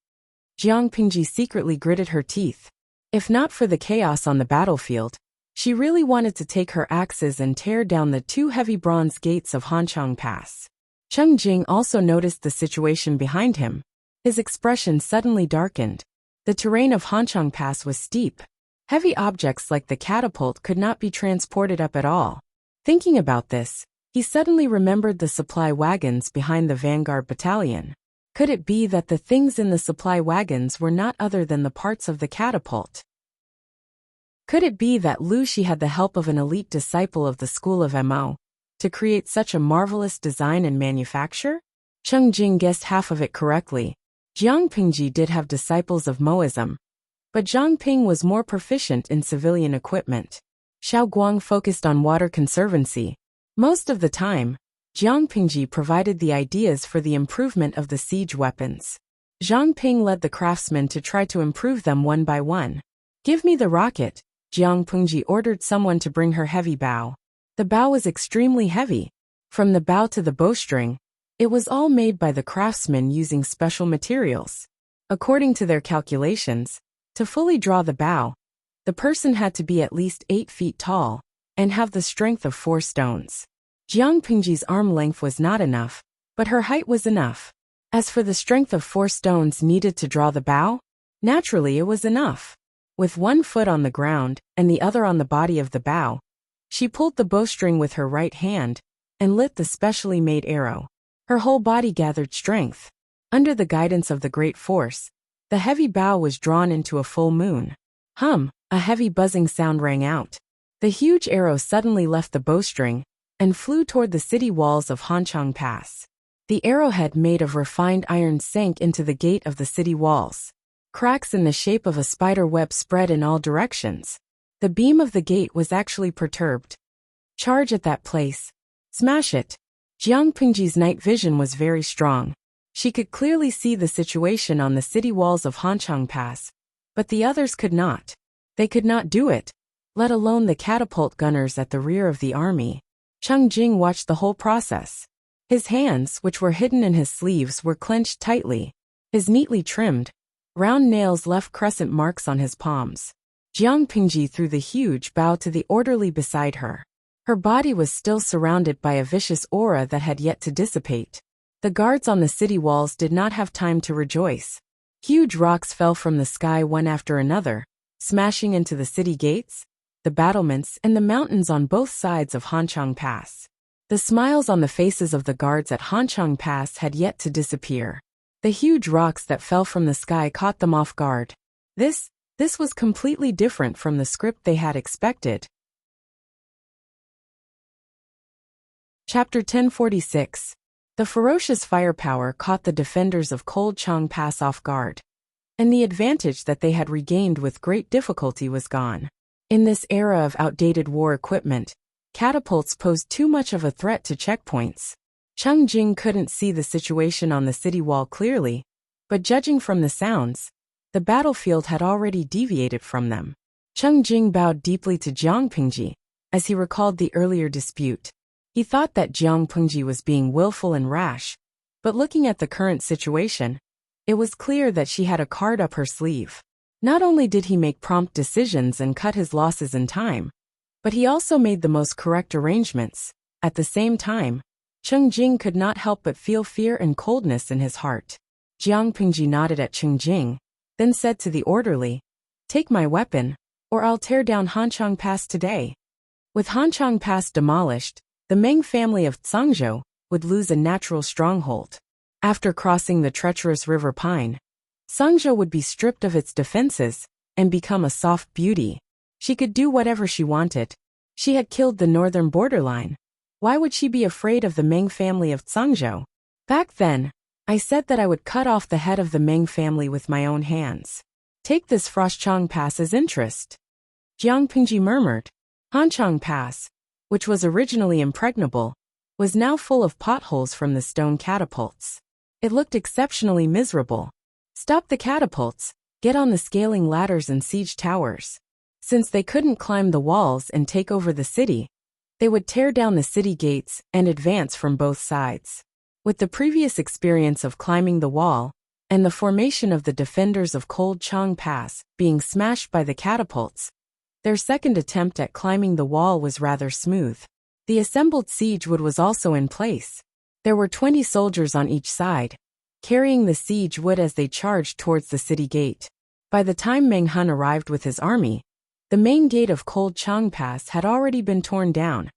[SPEAKER 1] Jiang Pingji secretly gritted her teeth. If not for the chaos on the battlefield, she really wanted to take her axes and tear down the two heavy bronze gates of Hanchang Pass. Cheng Jing also noticed the situation behind him. His expression suddenly darkened. The terrain of Hanchang Pass was steep. Heavy objects like the catapult could not be transported up at all. Thinking about this, he suddenly remembered the supply wagons behind the vanguard battalion. Could it be that the things in the supply wagons were not other than the parts of the catapult? Could it be that Lu Shi had the help of an elite disciple of the school of Mo to create such a marvelous design and manufacture? Cheng Jing guessed half of it correctly. Jiang Pingji did have disciples of Moism, but Zhang Ping was more proficient in civilian equipment. Xiao Guang focused on water conservancy. Most of the time, Jiang Pingji provided the ideas for the improvement of the siege weapons. Zhang Ping led the craftsmen to try to improve them one by one. "Give me the rocket," Jiang Pingji ordered someone to bring her heavy bow. The bow was extremely heavy. From the bow to the bowstring, it was all made by the craftsmen using special materials. According to their calculations, to fully draw the bow, the person had to be at least 8 feet tall and have the strength of 4 stones. Jiang Pingji's arm length was not enough, but her height was enough. As for the strength of 4 stones needed to draw the bow, naturally it was enough. With one foot on the ground and the other on the body of the bow, she pulled the bowstring with her right hand and lit the specially made arrow. Her whole body gathered strength. Under the guidance of the great force, the heavy bow was drawn into a full moon. A heavy buzzing sound rang out. The huge arrow suddenly left the bowstring and flew toward the city walls of Hanchang Pass. The arrowhead made of refined iron sank into the gate of the city walls. Cracks in the shape of a spider web spread in all directions. The beam of the gate was actually perturbed. "Charge at that place. Smash it." Jiang Pingji's night vision was very strong. She could clearly see the situation on the city walls of Hanchang Pass, but the others could not. They could not do it, let alone the catapult gunners at the rear of the army. Cheng Jing watched the whole process. His hands, which were hidden in his sleeves, were clenched tightly. His neatly trimmed, round nails left crescent marks on his palms. Jiang Pingji threw the huge bow to the orderly beside her. Her body was still surrounded by a vicious aura that had yet to dissipate. The guards on the city walls did not have time to rejoice. Huge rocks fell from the sky one after another, smashing into the city gates, the battlements, and the mountains on both sides of Hanchang Pass. The smiles on the faces of the guards at Hanchang Pass had yet to disappear. The huge rocks that fell from the sky caught them off guard. This was completely different from the script they had expected. Chapter 1046. The ferocious firepower caught the defenders of Cold Chang Pass off guard, and the advantage that they had regained with great difficulty was gone. In this era of outdated war equipment, catapults posed too much of a threat to checkpoints. Cheng Jing couldn't see the situation on the city wall clearly, but judging from the sounds, the battlefield had already deviated from them. Cheng Jing bowed deeply to Jiang Pingji as he recalled the earlier dispute. He thought that Jiang Pingji was being willful and rash, but looking at the current situation, it was clear that she had a card up her sleeve. Not only did he make prompt decisions and cut his losses in time, but he also made the most correct arrangements. At the same time, Cheng Jing could not help but feel fear and coldness in his heart. Jiang Pingji nodded at Cheng Jing, then said to the orderly, "Take my weapon, or I'll tear down Hanchang Pass today." With Hanchang Pass demolished, the Meng family of Zhangzhou would lose a natural stronghold. After crossing the treacherous River Pine, Zhangzhou would be stripped of its defenses and become a soft beauty. She could do whatever she wanted. She had killed the northern borderline. Why would she be afraid of the Meng family of Zhangzhou? Back then, I said that I would cut off the head of the Meng family with my own hands. Take this Froshchang Pass as interest. Jiang Pingji murmured. Hanchang Pass, which was originally impregnable, was now full of potholes from the stone catapults. It looked exceptionally miserable. Stop the catapults, get on the scaling ladders and siege towers. Since they couldn't climb the walls and take over the city, they would tear down the city gates and advance from both sides. With the previous experience of climbing the wall, and the formation of the defenders of Cold Chang Pass being smashed by the catapults, their second attempt at climbing the wall was rather smooth. The assembled siege wood was also in place. There were 20 soldiers on each side, carrying the siege wood as they charged towards the city gate. By the time Meng Hun arrived with his army, the main gate of Cold Chang Pass had already been torn down,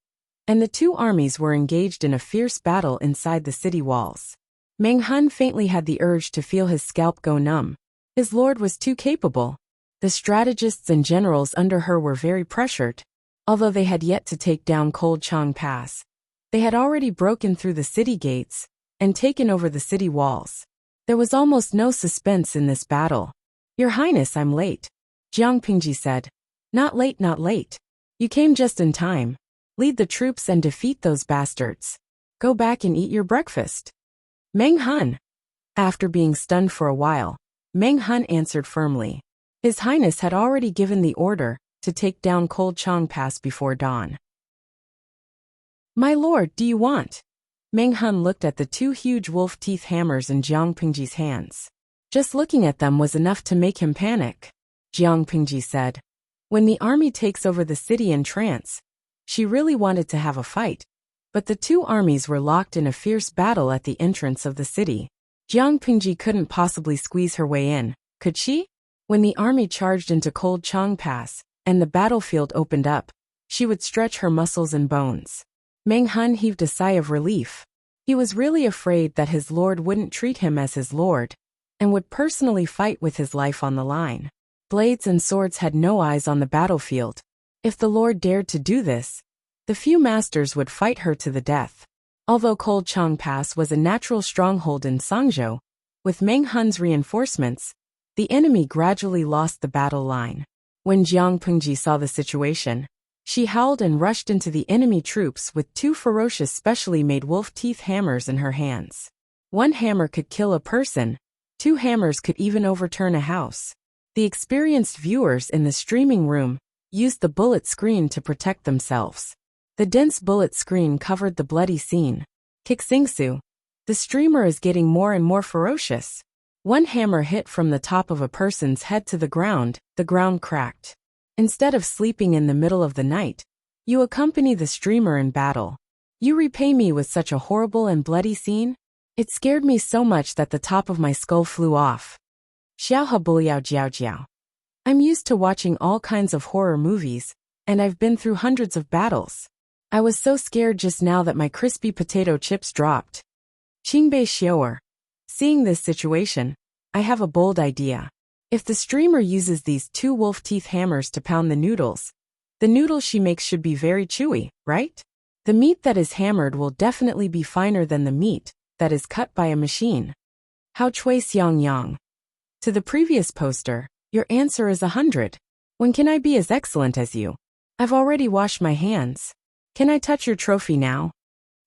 [SPEAKER 1] and the two armies were engaged in a fierce battle inside the city walls. Meng Hun faintly had the urge to feel his scalp go numb. His lord was too capable. The strategists and generals under her were very pressured. Although they had yet to take down Cold Chang Pass, they had already broken through the city gates and taken over the city walls. There was almost no suspense in this battle. "Your Highness, I'm late," Jiang Pingji said. "Not late, not late. You came just in time. Lead the troops and defeat those bastards. Go back and eat your breakfast." Meng Hun. After being stunned for a while, Meng Hun answered firmly. His Highness had already given the order to take down Cold Chang Pass before dawn. "My lord, do you want?" Meng Hun looked at the two huge wolf teeth hammers in Jiang Pingji's hands. Just looking at them was enough to make him panic. Jiang Pingji said, "When the army takes over the city in trance," she really wanted to have a fight, but the two armies were locked in a fierce battle at the entrance of the city. Jiang Pingji couldn't possibly squeeze her way in, could she? When the army charged into Cold Chang Pass and the battlefield opened up, she would stretch her muscles and bones. Meng Hun heaved a sigh of relief. He was really afraid that his lord wouldn't treat him as his lord, and would personally fight with his life on the line. Blades and swords had no eyes on the battlefield. If the lord dared to do this, the few masters would fight her to the death. Although Cold Chang Pass was a natural stronghold in Zhangzhou, with Meng Hun's reinforcements, the enemy gradually lost the battle line. When Jiang Pingji saw the situation, she howled and rushed into the enemy troops with two ferocious specially made wolf teeth hammers in her hands. One hammer could kill a person, two hammers could even overturn a house. The experienced viewers in the streaming room used the bullet screen to protect themselves. The dense bullet screen covered the bloody scene, Kixingsu. The streamer is getting more and more ferocious. One hammer hit from the top of a person's head to the ground cracked. Instead of sleeping in the middle of the night, you accompany the streamer in battle. You repay me with such a horrible and bloody scene? It scared me so much that the top of my skull flew off. Xiaohabuliao. I'm used to watching all kinds of horror movies, and I've been through hundreds of battles. I was so scared just now that my crispy potato chips dropped. Qingbei Xiaoer. Seeing this situation, I have a bold idea. If the streamer uses these 2 wolf teeth hammers to pound the noodles she makes should be very chewy, right? The meat that is hammered will definitely be finer than the meat that is cut by a machine. How Chui Xiang Yang. To the previous poster, your answer is 100. When can I be as excellent as you? I've already washed my hands. Can I touch your trophy now?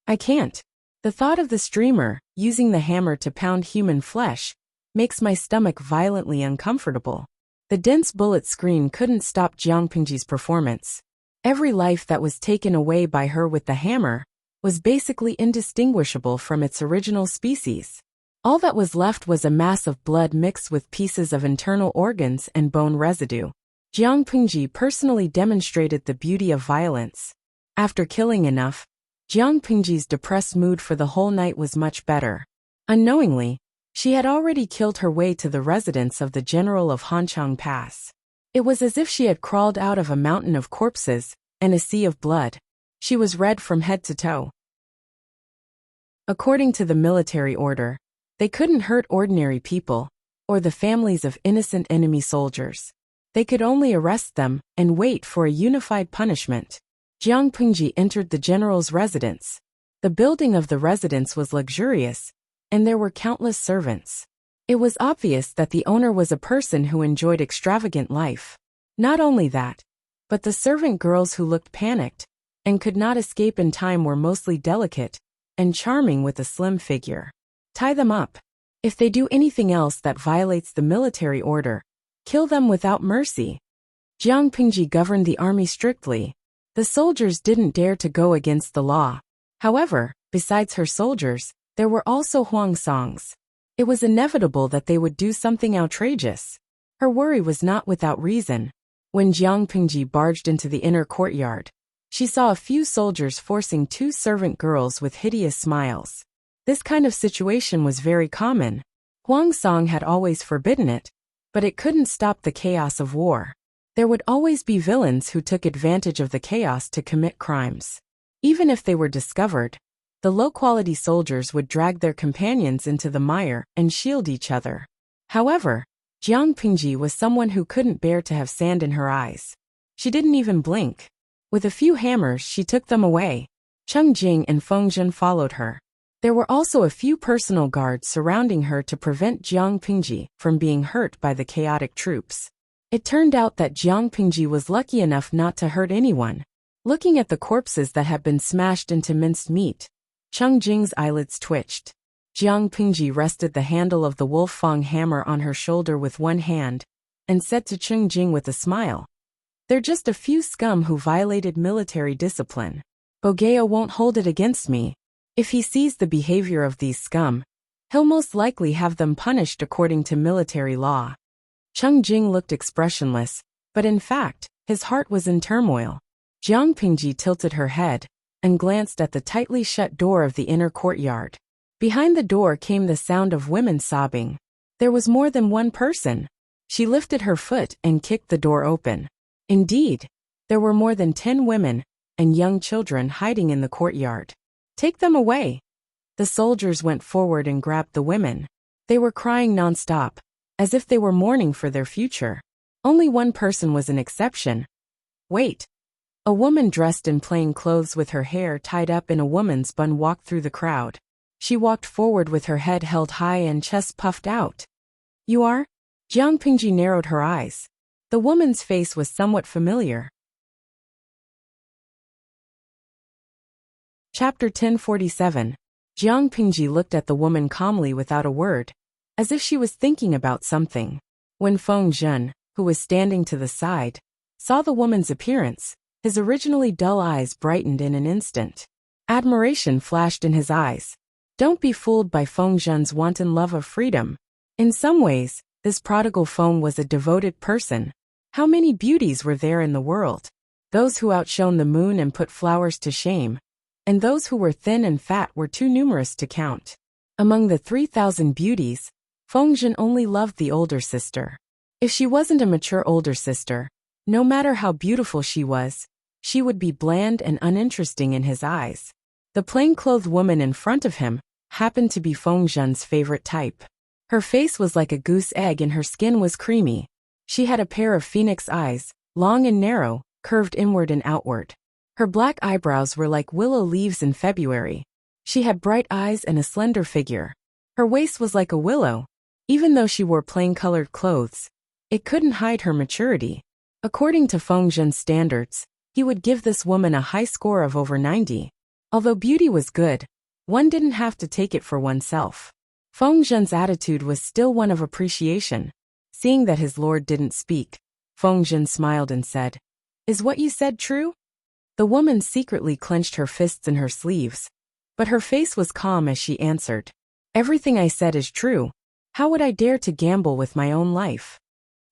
[SPEAKER 1] I can't. The thought of the streamer using the hammer to pound human flesh makes my stomach violently uncomfortable. The dense bullet screen couldn't stop Jiang Pingji's performance. Every life that was taken away by her with the hammer was basically indistinguishable from its original species. All that was left was a mass of blood mixed with pieces of internal organs and bone residue. Jiang Pingji personally demonstrated the beauty of violence. After killing enough, Jiang Pingji's depressed mood for the whole night was much better. Unknowingly, she had already killed her way to the residence of the general of Hanchang Pass. It was as if she had crawled out of a mountain of corpses and a sea of blood. She was red from head to toe. According to the military order, they couldn't hurt ordinary people or the families of innocent enemy soldiers. They could only arrest them and wait for a unified punishment. Jiang Pingji entered the general's residence. The building of the residence was luxurious, and there were countless servants. It was obvious that the owner was a person who enjoyed extravagant life. Not only that, but the servant girls who looked panicked and could not escape in time were mostly delicate and charming with a slim figure. Tie them up. If they do anything else that violates the military order, kill them without mercy. Jiang Pingji governed the army strictly. The soldiers didn't dare to go against the law. However, besides her soldiers, there were also Huangsongs. It was inevitable that they would do something outrageous. Her worry was not without reason. When Jiang Pingji barged into the inner courtyard, she saw a few soldiers forcing 2 servant girls with hideous smiles. This kind of situation was very common. Huangsong had always forbidden it, but it couldn't stop the chaos of war. There would always be villains who took advantage of the chaos to commit crimes. Even if they were discovered, the low-quality soldiers would drag their companions into the mire and shield each other. However, Jiang Pingji was someone who couldn't bear to have sand in her eyes. She didn't even blink. With a few hammers she took them away. Cheng Jing and Feng Zhen followed her. There were also a few personal guards surrounding her to prevent Jiang Pingji from being hurt by the chaotic troops. It turned out that Jiang Pingji was lucky enough not to hurt anyone. Looking at the corpses that had been smashed into minced meat, Cheng Jing's eyelids twitched. Jiang Pingji rested the handle of the Wolf Fang hammer on her shoulder with one hand, and said to Cheng Jing with a smile, "They're just a few scum who violated military discipline. Bogeo won't hold it against me. If he sees the behavior of these scum, he'll most likely have them punished according to military law." Cheng Jing looked expressionless, but in fact, his heart was in turmoil. Jiang Pingji tilted her head and glanced at the tightly shut door of the inner courtyard. Behind the door came the sound of women sobbing. There was more than one person. She lifted her foot and kicked the door open. Indeed, there were more than 10 women and young children hiding in the courtyard. "Take them away." The soldiers went forward and grabbed the women. They were crying nonstop, as if they were mourning for their future. Only one person was an exception. "Wait." A woman dressed in plain clothes with her hair tied up in a woman's bun walked through the crowd. She walked forward with her head held high and chest puffed out. "You are?" Jiang Pingji narrowed her eyes. The woman's face was somewhat familiar. Chapter 1047. Jiang Pingji looked at the woman calmly without a word, as if she was thinking about something. When Feng Zhen, who was standing to the side, saw the woman's appearance, his originally dull eyes brightened in an instant. Admiration flashed in his eyes. Don't be fooled by Feng Zhen's wanton love of freedom. In some ways, this prodigal Feng was a devoted person. How many beauties were there in the world? Those who outshone the moon and put flowers to shame, and those who were thin and fat were too numerous to count. Among the 3,000 beauties, Feng Zhen only loved the older sister. If she wasn't a mature older sister, no matter how beautiful she was, she would be bland and uninteresting in his eyes. The plain-clothed woman in front of him happened to be Feng Zhen's favorite type. Her face was like a goose egg and her skin was creamy. She had a pair of phoenix eyes, long and narrow, curved inward and outward. Her black eyebrows were like willow leaves in February. She had bright eyes and a slender figure. Her waist was like a willow. Even though she wore plain-colored clothes, it couldn't hide her maturity. According to Feng Zhen's standards, he would give this woman a high score of over 90. Although beauty was good, one didn't have to take it for oneself. Feng Zhen's attitude was still one of appreciation. Seeing that his lord didn't speak, Feng Zhen smiled and said, "Is what you said true?" The woman secretly clenched her fists in her sleeves, but her face was calm as she answered, "Everything I said is true. How would I dare to gamble with my own life?"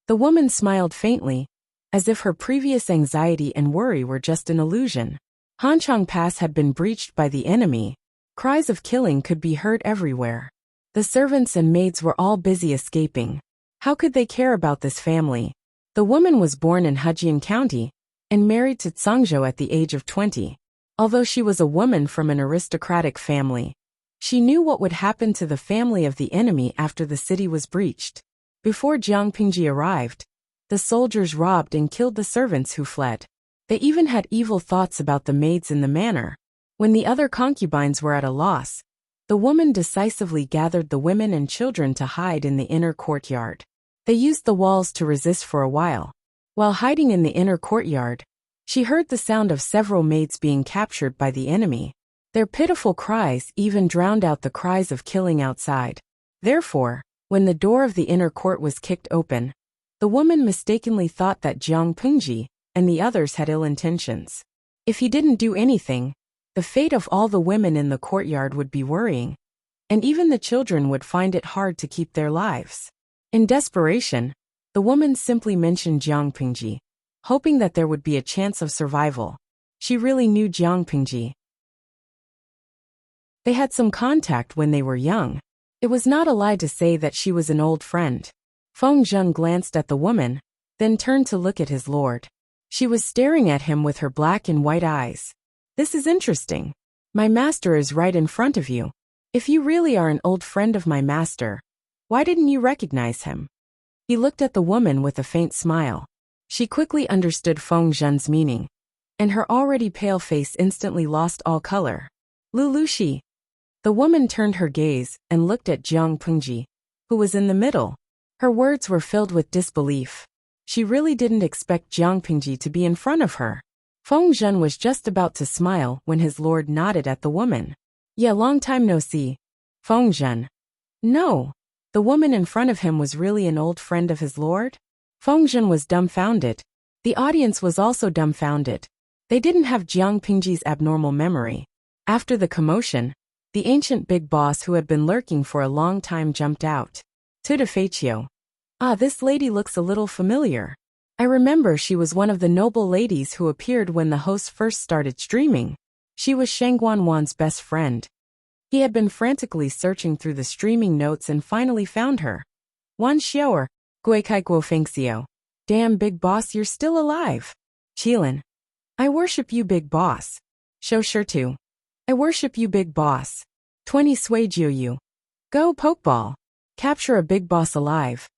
[SPEAKER 1] The woman smiled faintly, as if her previous anxiety and worry were just an illusion. Hanchang Pass had been breached by the enemy. Cries of killing could be heard everywhere. The servants and maids were all busy escaping. How could they care about this family? The woman was born in Hejian County and married to Zhangzhou at the age of 20. Although she was a woman from an aristocratic family, she knew what would happen to the family of the enemy after the city was breached. Before Jiang Pingji arrived, the soldiers robbed and killed the servants who fled. They even had evil thoughts about the maids in the manor. When the other concubines were at a loss, the woman decisively gathered the women and children to hide in the inner courtyard. They used the walls to resist for a while. While hiding in the inner courtyard, she heard the sound of several maids being captured by the enemy. Their pitiful cries even drowned out the cries of killing outside. Therefore, when the door of the inner court was kicked open, the woman mistakenly thought that Jiang Pingji and the others had ill intentions. If he didn't do anything, the fate of all the women in the courtyard would be worrying, and even the children would find it hard to keep their lives. In desperation, the woman simply mentioned Jiang Pingji, hoping that there would be a chance of survival. She really knew Jiang Pingji. They had some contact when they were young. It was not a lie to say that she was an old friend. Feng Zhen glanced at the woman, then turned to look at his lord. She was staring at him with her black and white eyes. "This is interesting. My master is right in front of you. If you really are an old friend of my master, why didn't you recognize him?" He looked at the woman with a faint smile. She quickly understood Feng Zhen's meaning, and her already pale face instantly lost all color. "Lulushi." The woman turned her gaze and looked at Jiang Pingji, who was in the middle. Her words were filled with disbelief. She really didn't expect Jiang Pingji to be in front of her. Feng Zhen was just about to smile when his lord nodded at the woman. "Yeah, long time no see." Feng Zhen. No. The woman in front of him was really an old friend of his lord? Feng Zhen was dumbfounded. The audience was also dumbfounded. They didn't have Jiang Pingji's abnormal memory. After the commotion, the ancient big boss who had been lurking for a long time jumped out. "Tuda Feiqiu. Ah, this lady looks a little familiar. I remember she was one of the noble ladies who appeared when the host first started streaming. She was Shangguan Wan's best friend." He had been frantically searching through the streaming notes and finally found her. "Wan Xiaoer, Guikai Guo Fengxiu. Damn, big boss, you're still alive." "Qilin. I worship you, big boss." "Shou Shirtu. I worship you, big boss." 20 Sui Jiu. Go Pokeball. Capture a big boss alive.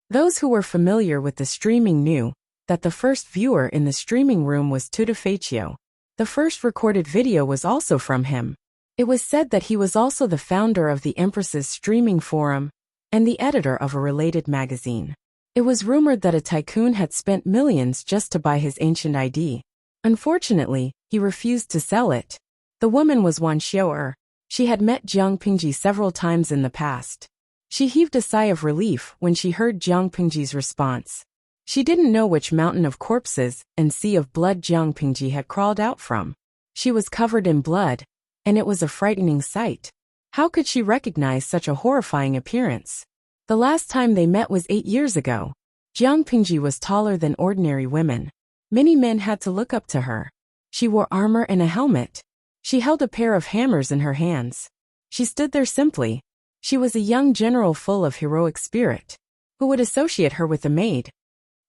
[SPEAKER 1] Those who were familiar with the streaming knew that the first viewer in the streaming room was Tuda Feiqiu. The first recorded video was also from him. It was said that he was also the founder of the Empress's streaming forum and the editor of a related magazine. It was rumored that a tycoon had spent millions just to buy his ancient ID. Unfortunately, he refused to sell it. The woman was Wan Xiaoer. She had met Jiang Pingji several times in the past. She heaved a sigh of relief when she heard Jiang Pingji's response. She didn't know which mountain of corpses and sea of blood Jiang Pingji had crawled out from. She was covered in blood, and it was a frightening sight. How could she recognize such a horrifying appearance? The last time they met was 8 years ago. Jiang Pingji was taller than ordinary women. Many men had to look up to her. She wore armor and a helmet. She held a pair of hammers in her hands. She stood there simply. She was a young general full of heroic spirit. Who would associate her with a maid?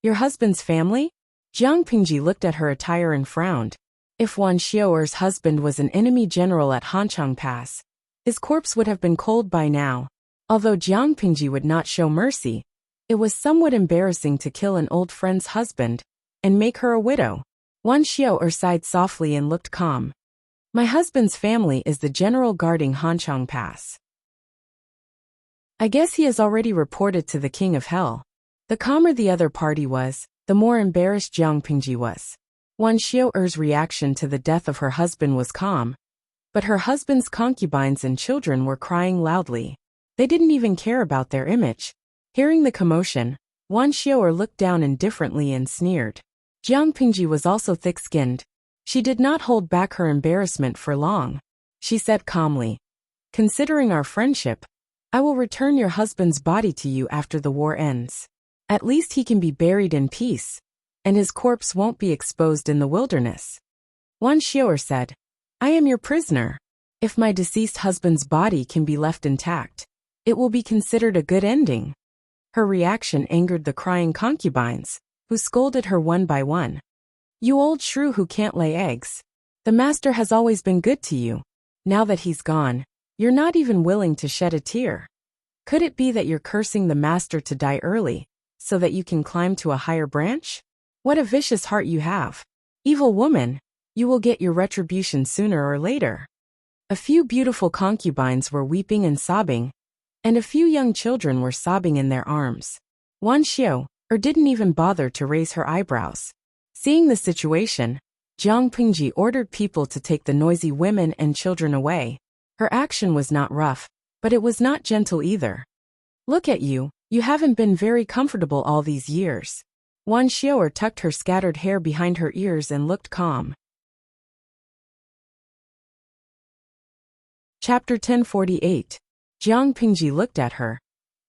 [SPEAKER 1] Your husband's family? Jiang Pingji looked at her attire and frowned. If Wan Xiaoer's husband was an enemy general at Hanchang Pass, his corpse would have been cold by now. Although Jiang Pingji would not show mercy, it was somewhat embarrassing to kill an old friend's husband and make her a widow. Wan Xiaoer sighed softly and looked calm. My husband's family is the general guarding Hanchang Pass. I guess he has already reported to the King of Hell. The calmer the other party was, the more embarrassed Jiang Pingji was. Wan Xiaoer's reaction to the death of her husband was calm, but her husband's concubines and children were crying loudly. They didn't even care about their image. Hearing the commotion, Wan Xiaoer looked down indifferently and sneered. Jiang Pingji was also thick-skinned. She did not hold back her embarrassment for long. She said calmly, considering our friendship, I will return your husband's body to you after the war ends. At least he can be buried in peace, and his corpse won't be exposed in the wilderness. Wan Xiaoer said, I am your prisoner. If my deceased husband's body can be left intact, it will be considered a good ending. Her reaction angered the crying concubines, who scolded her one by one. You old shrew who can't lay eggs. The master has always been good to you. Now that he's gone, you're not even willing to shed a tear. Could it be that you're cursing the master to die early, so that you can climb to a higher branch? What a vicious heart you have. Evil woman, you will get your retribution sooner or later. A few beautiful concubines were weeping and sobbing, and a few young children were sobbing in their arms. Wan Xiaoer didn't even bother to raise her eyebrows. Seeing the situation, Jiang Pingji ordered people to take the noisy women and children away. Her action was not rough, but it was not gentle either. Look at you, you haven't been very comfortable all these years. Wan Xiaoer tucked her scattered hair behind her ears and looked calm. Chapter 1048. Jiang Pingji looked at her,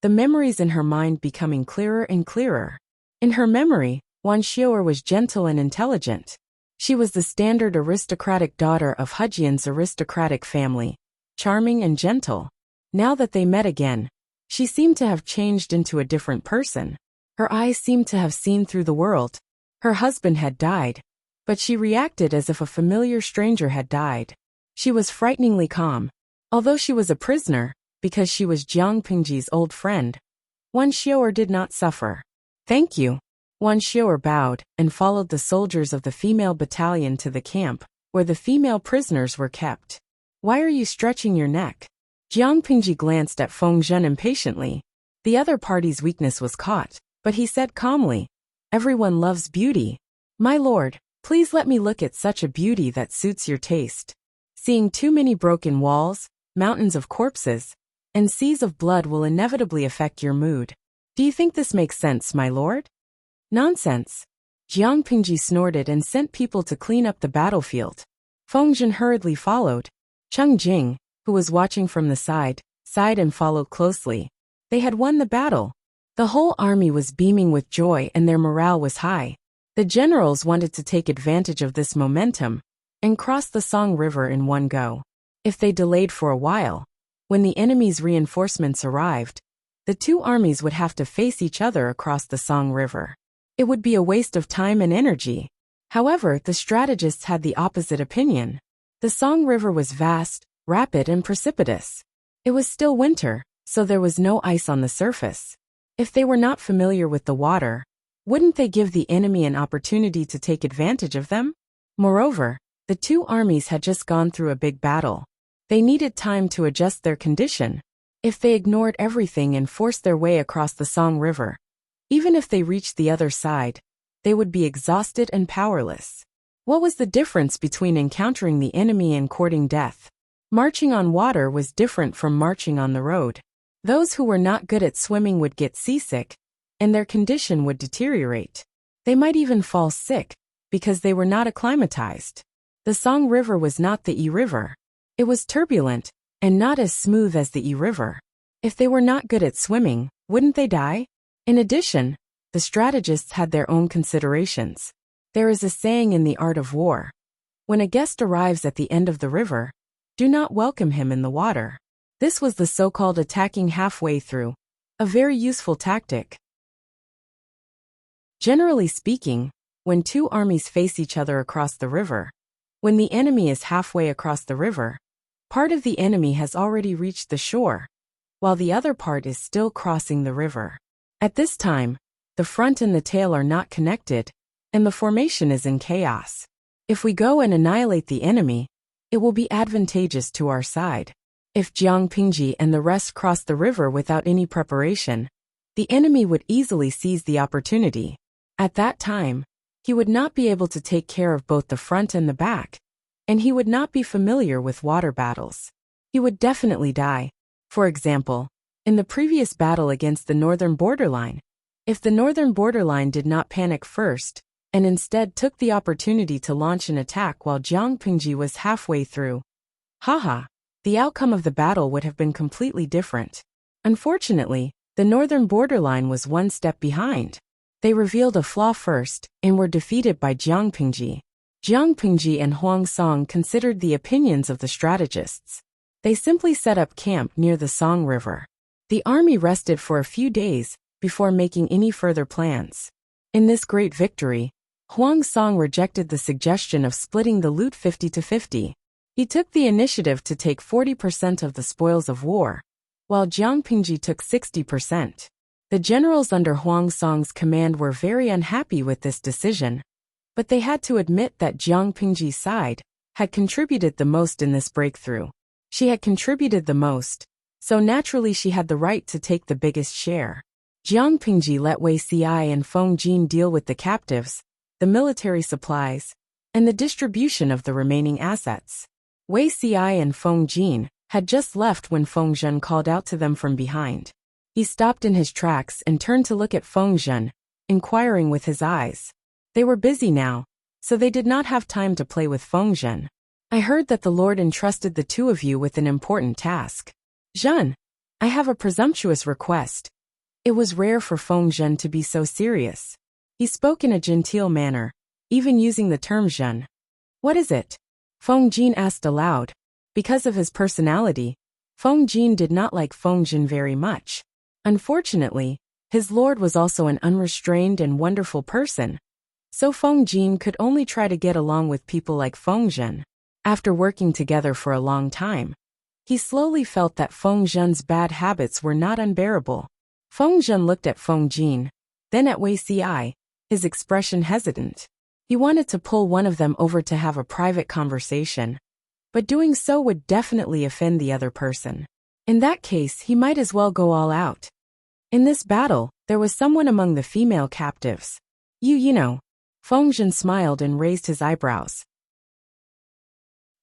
[SPEAKER 1] the memories in her mind becoming clearer and clearer. In her memory, Wan Xiaoer was gentle and intelligent. She was the standard aristocratic daughter of Hejian's aristocratic family, charming and gentle. Now that they met again, she seemed to have changed into a different person. Her eyes seemed to have seen through the world. Her husband had died, but she reacted as if a familiar stranger had died. She was frighteningly calm. Although she was a prisoner, because she was Jiang Pingji's old friend, Wan Xiaoer did not suffer. Thank you. Wan Xiaoer bowed and followed the soldiers of the female battalion to the camp, where the female prisoners were kept. Why are you stretching your neck? Jiang Pingji glanced at Feng Zhen impatiently. The other party's weakness was caught, but he said calmly, everyone loves beauty. My lord, please let me look at such a beauty that suits your taste. Seeing too many broken walls, mountains of corpses, and seas of blood will inevitably affect your mood. Do you think this makes sense, my lord? Nonsense. Jiang Pingji snorted and sent people to clean up the battlefield. Feng Zhen hurriedly followed. Cheng Jing, who was watching from the side, sighed and followed closely. They had won the battle. The whole army was beaming with joy and their morale was high. The generals wanted to take advantage of this momentum and cross the Song River in one go. If they delayed for a while, when the enemy's reinforcements arrived, the two armies would have to face each other across the Song River. It would be a waste of time and energy. However, the strategists had the opposite opinion. The Song River was vast, rapid, and precipitous. It was still winter, so there was no ice on the surface. If they were not familiar with the water, wouldn't they give the enemy an opportunity to take advantage of them? Moreover, the two armies had just gone through a big battle. They needed time to adjust their condition. If they ignored everything and forced their way across the Song River, even if they reached the other side, they would be exhausted and powerless. What was the difference between encountering the enemy and courting death? Marching on water was different from marching on the road. Those who were not good at swimming would get seasick, and their condition would deteriorate. They might even fall sick, because they were not acclimatized. The Song River was not the Yi River. It was turbulent, and not as smooth as the River. If they were not good at swimming, wouldn't they die? In addition, the strategists had their own considerations. There is a saying in the art of war: when a guest arrives at the end of the river, do not welcome him in the water. This was the so-called attacking halfway through, a very useful tactic. Generally speaking, when two armies face each other across the river, when the enemy is halfway across the river, part of the enemy has already reached the shore, while the other part is still crossing the river. At this time, the front and the tail are not connected, and the formation is in chaos. If we go and annihilate the enemy, it will be advantageous to our side. If Jiang Pingji and the rest cross the river without any preparation, the enemy would easily seize the opportunity. At that time, he would not be able to take care of both the front and the back, and he would not be familiar with water battles. He would definitely die. For example, in the previous battle against the northern borderline, if the northern borderline did not panic first, and instead took the opportunity to launch an attack while Jiang Pingji was halfway through, the outcome of the battle would have been completely different. Unfortunately, the northern borderline was one step behind. They revealed a flaw first, and were defeated by Jiang Pingji. Jiang Pingji and Huang Song considered the opinions of the strategists. They simply set up camp near the Song River. The army rested for a few days before making any further plans. In this great victory, Huang Song rejected the suggestion of splitting the loot 50-50. He took the initiative to take 40% of the spoils of war, while Jiang Pingji took 60%. The generals under Huang Song's command were very unhappy with this decision, but they had to admit that Jiang Pingji's side had contributed the most in this breakthrough. She had contributed the most, so naturally she had the right to take the biggest share. Jiang Pingji let Wei Xiai and Feng Jin deal with the captives, the military supplies, and the distribution of the remaining assets. Wei Xiai and Feng Jin had just left when Feng Zhen called out to them from behind. He stopped in his tracks and turned to look at Feng Zhen, inquiring with his eyes. They were busy now, so they did not have time to play with Feng Zhen. I heard that the Lord entrusted the two of you with an important task. Zhen, I have a presumptuous request. It was rare for Feng Zhen to be so serious. He spoke in a genteel manner, even using the term Zhen. What is it? Feng Jin asked aloud. Because of his personality, Feng Jin did not like Feng Zhen very much. Unfortunately, his lord was also an unrestrained and wonderful person, so Feng Jin could only try to get along with people like Feng Zhen. After working together for a long time, he slowly felt that Feng Zhen's bad habits were not unbearable. Feng Zhen looked at Feng Jin, then at Wei Xiai, his expression hesitant. He wanted to pull one of them over to have a private conversation, but doing so would definitely offend the other person. In that case, he might as well go all out. In this battle, there was someone among the female captives. You know. Feng Zhen smiled and raised his eyebrows.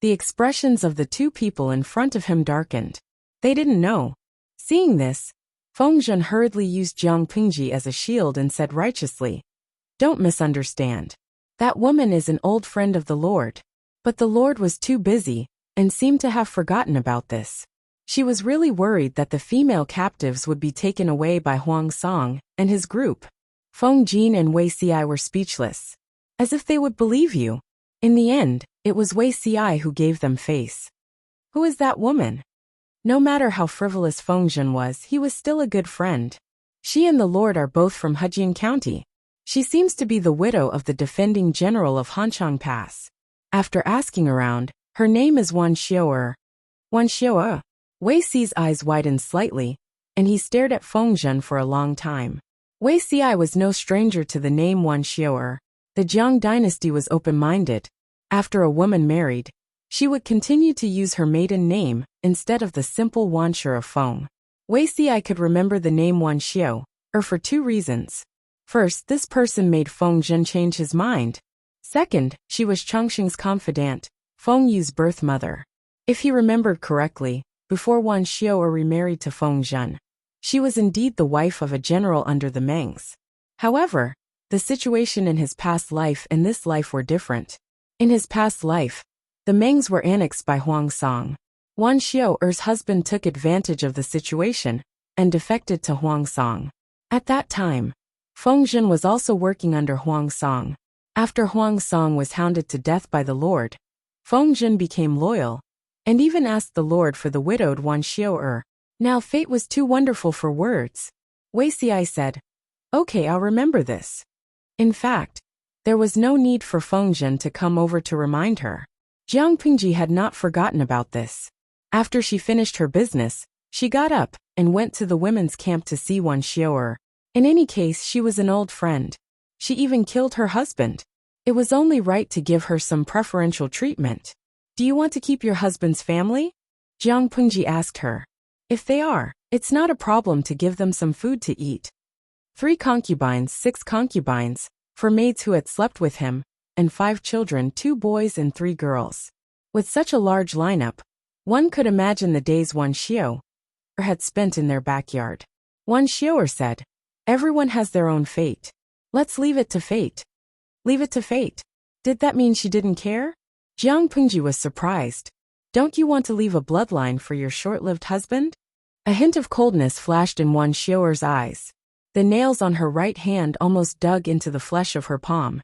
[SPEAKER 1] The expressions of the two people in front of him darkened. They didn't know. Seeing this, Feng Zhen hurriedly used Jiang Pingji as a shield and said righteously, "Don't misunderstand. That woman is an old friend of the Lord." But the Lord was too busy, and seemed to have forgotten about this. She was really worried that the female captives would be taken away by Huang Song and his group. Feng Jin and Wei Xiai were speechless. As if they would believe you. In the end, it was Wei Xiai who gave them face. Who is that woman? No matter how frivolous Feng Zhen was, he was still a good friend. She and the Lord are both from Hejian County. She seems to be the widow of the defending general of Hanchang Pass. After asking around, her name is Wan Xiu'er. Wan Xiu'er? Wei Xi's eyes widened slightly, and he stared at Feng Zhen for a long time. Wei Xiai was no stranger to the name Wan Xiu'er. The Jiang dynasty was open-minded. After a woman married, she would continue to use her maiden name instead of the simple Wan Shi of Feng. Wei Xiai could remember the name Wan Xiu, for two reasons. First, this person made Feng Zhen change his mind. Second, she was Changxing's confidant, Feng Yu's birth mother. If he remembered correctly, before Wan Xiu'er remarried to Feng Zhen, she was indeed the wife of a general under the Mengs. However, the situation in his past life and this life were different. In his past life, The Mengs were annexed by Huang Song. Wan Xiao'er's husband took advantage of the situation and defected to Huang Song. At that time, Feng Zhen was also working under Huang Song. After Huang Song was hounded to death by the Lord, Feng Zhen became loyal and even asked the Lord for the widowed Wan Xiao'er. Now fate was too wonderful for words. Wei Xiai said, "Okay, I'll remember this." In fact, there was no need for Feng Zhen to come over to remind her. Jiang Pingji had not forgotten about this. After she finished her business, she got up and went to the women's camp to see Wan Xiao'er. In any case, she was an old friend. She even killed her husband. It was only right to give her some preferential treatment. "Do you want to keep your husband's family?" Jiang Pingji asked her. "If they are, it's not a problem to give them some food to eat." 3 concubines, 6 concubines, for maids who had slept with him, and 5 children, 2 boys and 3 girls. With such a large lineup, one could imagine the days Wan Xiao'er had spent in their backyard. Wan Xiao'er said, "Everyone has their own fate. Let's leave it to fate." Leave it to fate? Did that mean she didn't care? Jiang Pingji was surprised. "Don't you want to leave a bloodline for your short-lived husband?" A hint of coldness flashed in Wan Xiao'er's eyes. The nails on her right hand almost dug into the flesh of her palm.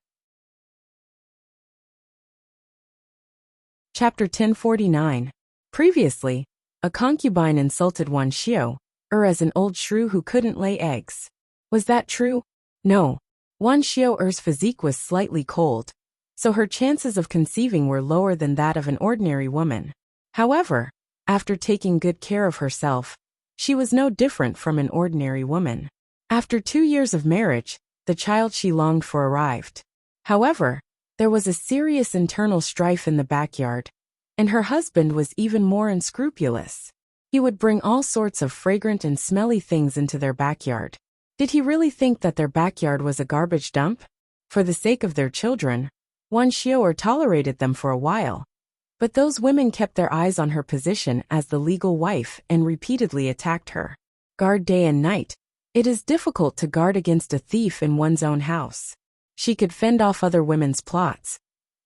[SPEAKER 1] Chapter 1049. Previously, a concubine insulted Wan Xiao'er as an old shrew who couldn't lay eggs. Was that true? No. Wan Xiao'er's physique was slightly cold, so her chances of conceiving were lower than that of an ordinary woman. However, after taking good care of herself, she was no different from an ordinary woman. After 2 years of marriage, the child she longed for arrived. However, there was a serious internal strife in the backyard, and her husband was even more unscrupulous. He would bring all sorts of fragrant and smelly things into their backyard. Did he really think that their backyard was a garbage dump? For the sake of their children, Wan Xiao'er tolerated them for a while. But those women kept their eyes on her position as the legal wife and repeatedly attacked her. Guard day and night. It is difficult to guard against a thief in one's own house. She could fend off other women's plots,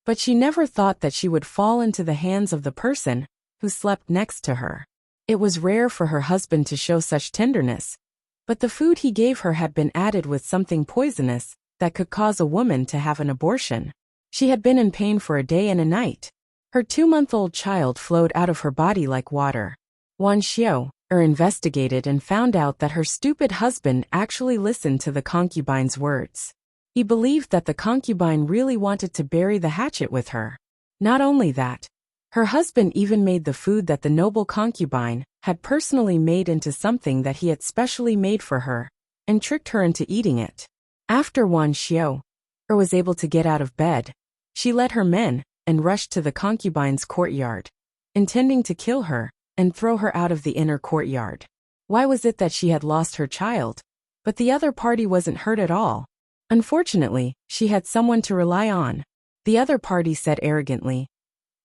[SPEAKER 1] but she never thought that she would fall into the hands of the person who slept next to her. It was rare for her husband to show such tenderness, but the food he gave her had been added with something poisonous that could cause a woman to have an abortion. She had been in pain for a day and a night. Her 2-month-old child flowed out of her body like water. Wan Xiao'er investigated and found out that her stupid husband actually listened to the concubine's words. He believed that the concubine really wanted to bury the hatchet with her. Not only that, her husband even made the food that the noble concubine had personally made into something that he had specially made for her, and tricked her into eating it. After Wan Xiao'er was able to get out of bed, she led her men and rushed to the concubine's courtyard, intending to kill her and throw her out of the inner courtyard. Why was it that she had lost her child, but the other party wasn't hurt at all? Unfortunately, she had someone to rely on. The other party said arrogantly,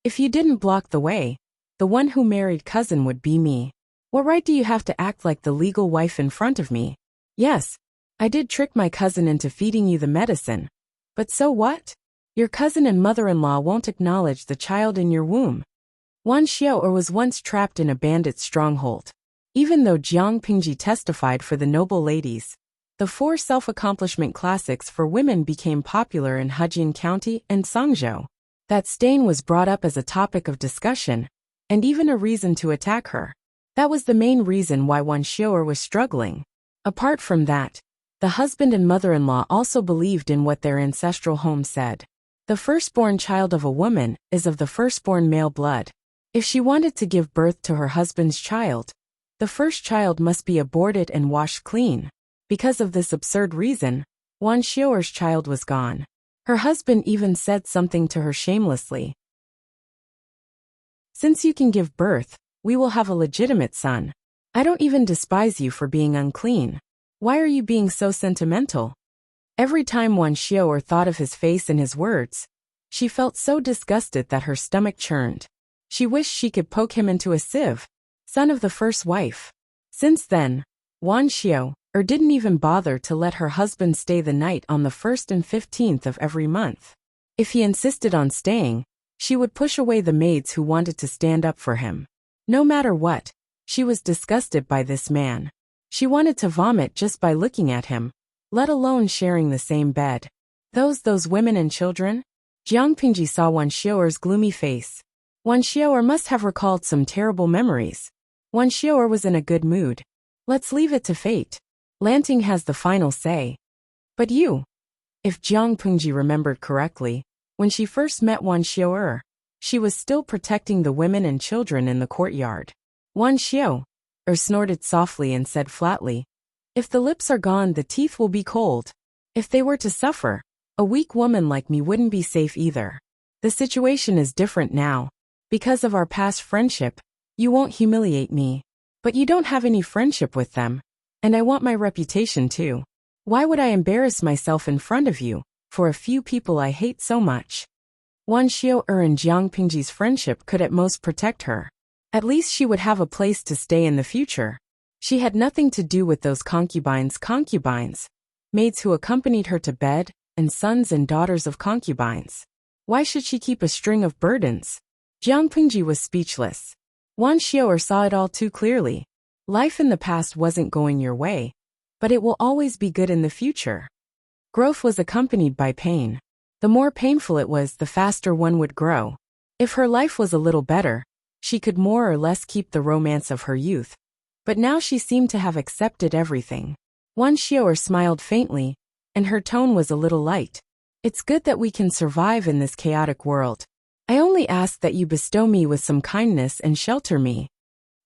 [SPEAKER 1] "If you didn't block the way, the one who married cousin would be me. What right do you have to act like the legal wife in front of me? Yes, I did trick my cousin into feeding you the medicine, but so what? Your cousin and mother-in-law won't acknowledge the child in your womb." Wan Xiao'er was once trapped in a bandit stronghold. Even though Jiang Pingji testified for the noble ladies, the 4 self-accomplishment classics for women became popular in Hejian County and Songzhou. That stain was brought up as a topic of discussion, and even a reason to attack her. That was the main reason why Wan Xiao'er was struggling. Apart from that, the husband and mother-in-law also believed in what their ancestral home said. The firstborn child of a woman is of the firstborn male blood. If she wanted to give birth to her husband's child, the first child must be aborted and washed clean. Because of this absurd reason, Wan Xiao'er's child was gone. Her husband even said something to her shamelessly. "Since you can give birth, we will have a legitimate son. I don't even despise you for being unclean. Why are you being so sentimental?" Every time Wan Xiao'er thought of his face and his words, she felt so disgusted that her stomach churned. She wished she could poke him into a sieve. Son of the first wife. Since then, Wan Xiao'er didn't even bother to let her husband stay the night on the 1st and 15th of every month. If he insisted on staying, She would push away the maids who wanted to stand up for him. No matter what, she was disgusted by this man. She wanted to vomit just by looking at him, let alone sharing the same bed. Those women and children? Jiang Pingji saw Wan Xiao'er's gloomy face. Wan Xiao'er must have recalled some terrible memories. Wan Xiao'er was in a good mood. Let's leave it to fate. Lanting has the final say. But you. If Jiang Pingji remembered correctly, when she first met Wan Xiao'er, she was still protecting the women and children in the courtyard. Wan Xiao'er snorted softly and said flatly, "If the lips are gone, the teeth will be cold. If they were to suffer, a weak woman like me wouldn't be safe either. The situation is different now. Because of our past friendship, you won't humiliate me. But you don't have any friendship with them. And I want my reputation too. Why would I embarrass myself in front of you, for a few people I hate so much?" Wan Xiao'er and Jiang Pingji's friendship could at most protect her. At least she would have a place to stay in the future. She had nothing to do with those concubines, maids who accompanied her to bed, and sons and daughters of concubines. Why should she keep a string of burdens? Jiang Pingji was speechless. Wan Xiao'er saw it all too clearly. Life in the past wasn't going your way, but it will always be good in the future. Growth was accompanied by pain. The more painful it was, the faster one would grow. If her life was a little better, she could more or less keep the romance of her youth. But now she seemed to have accepted everything. Wan Xiao'er smiled faintly, and her tone was a little light. "It's good that we can survive in this chaotic world. I only ask that you bestow me with some kindness and shelter me."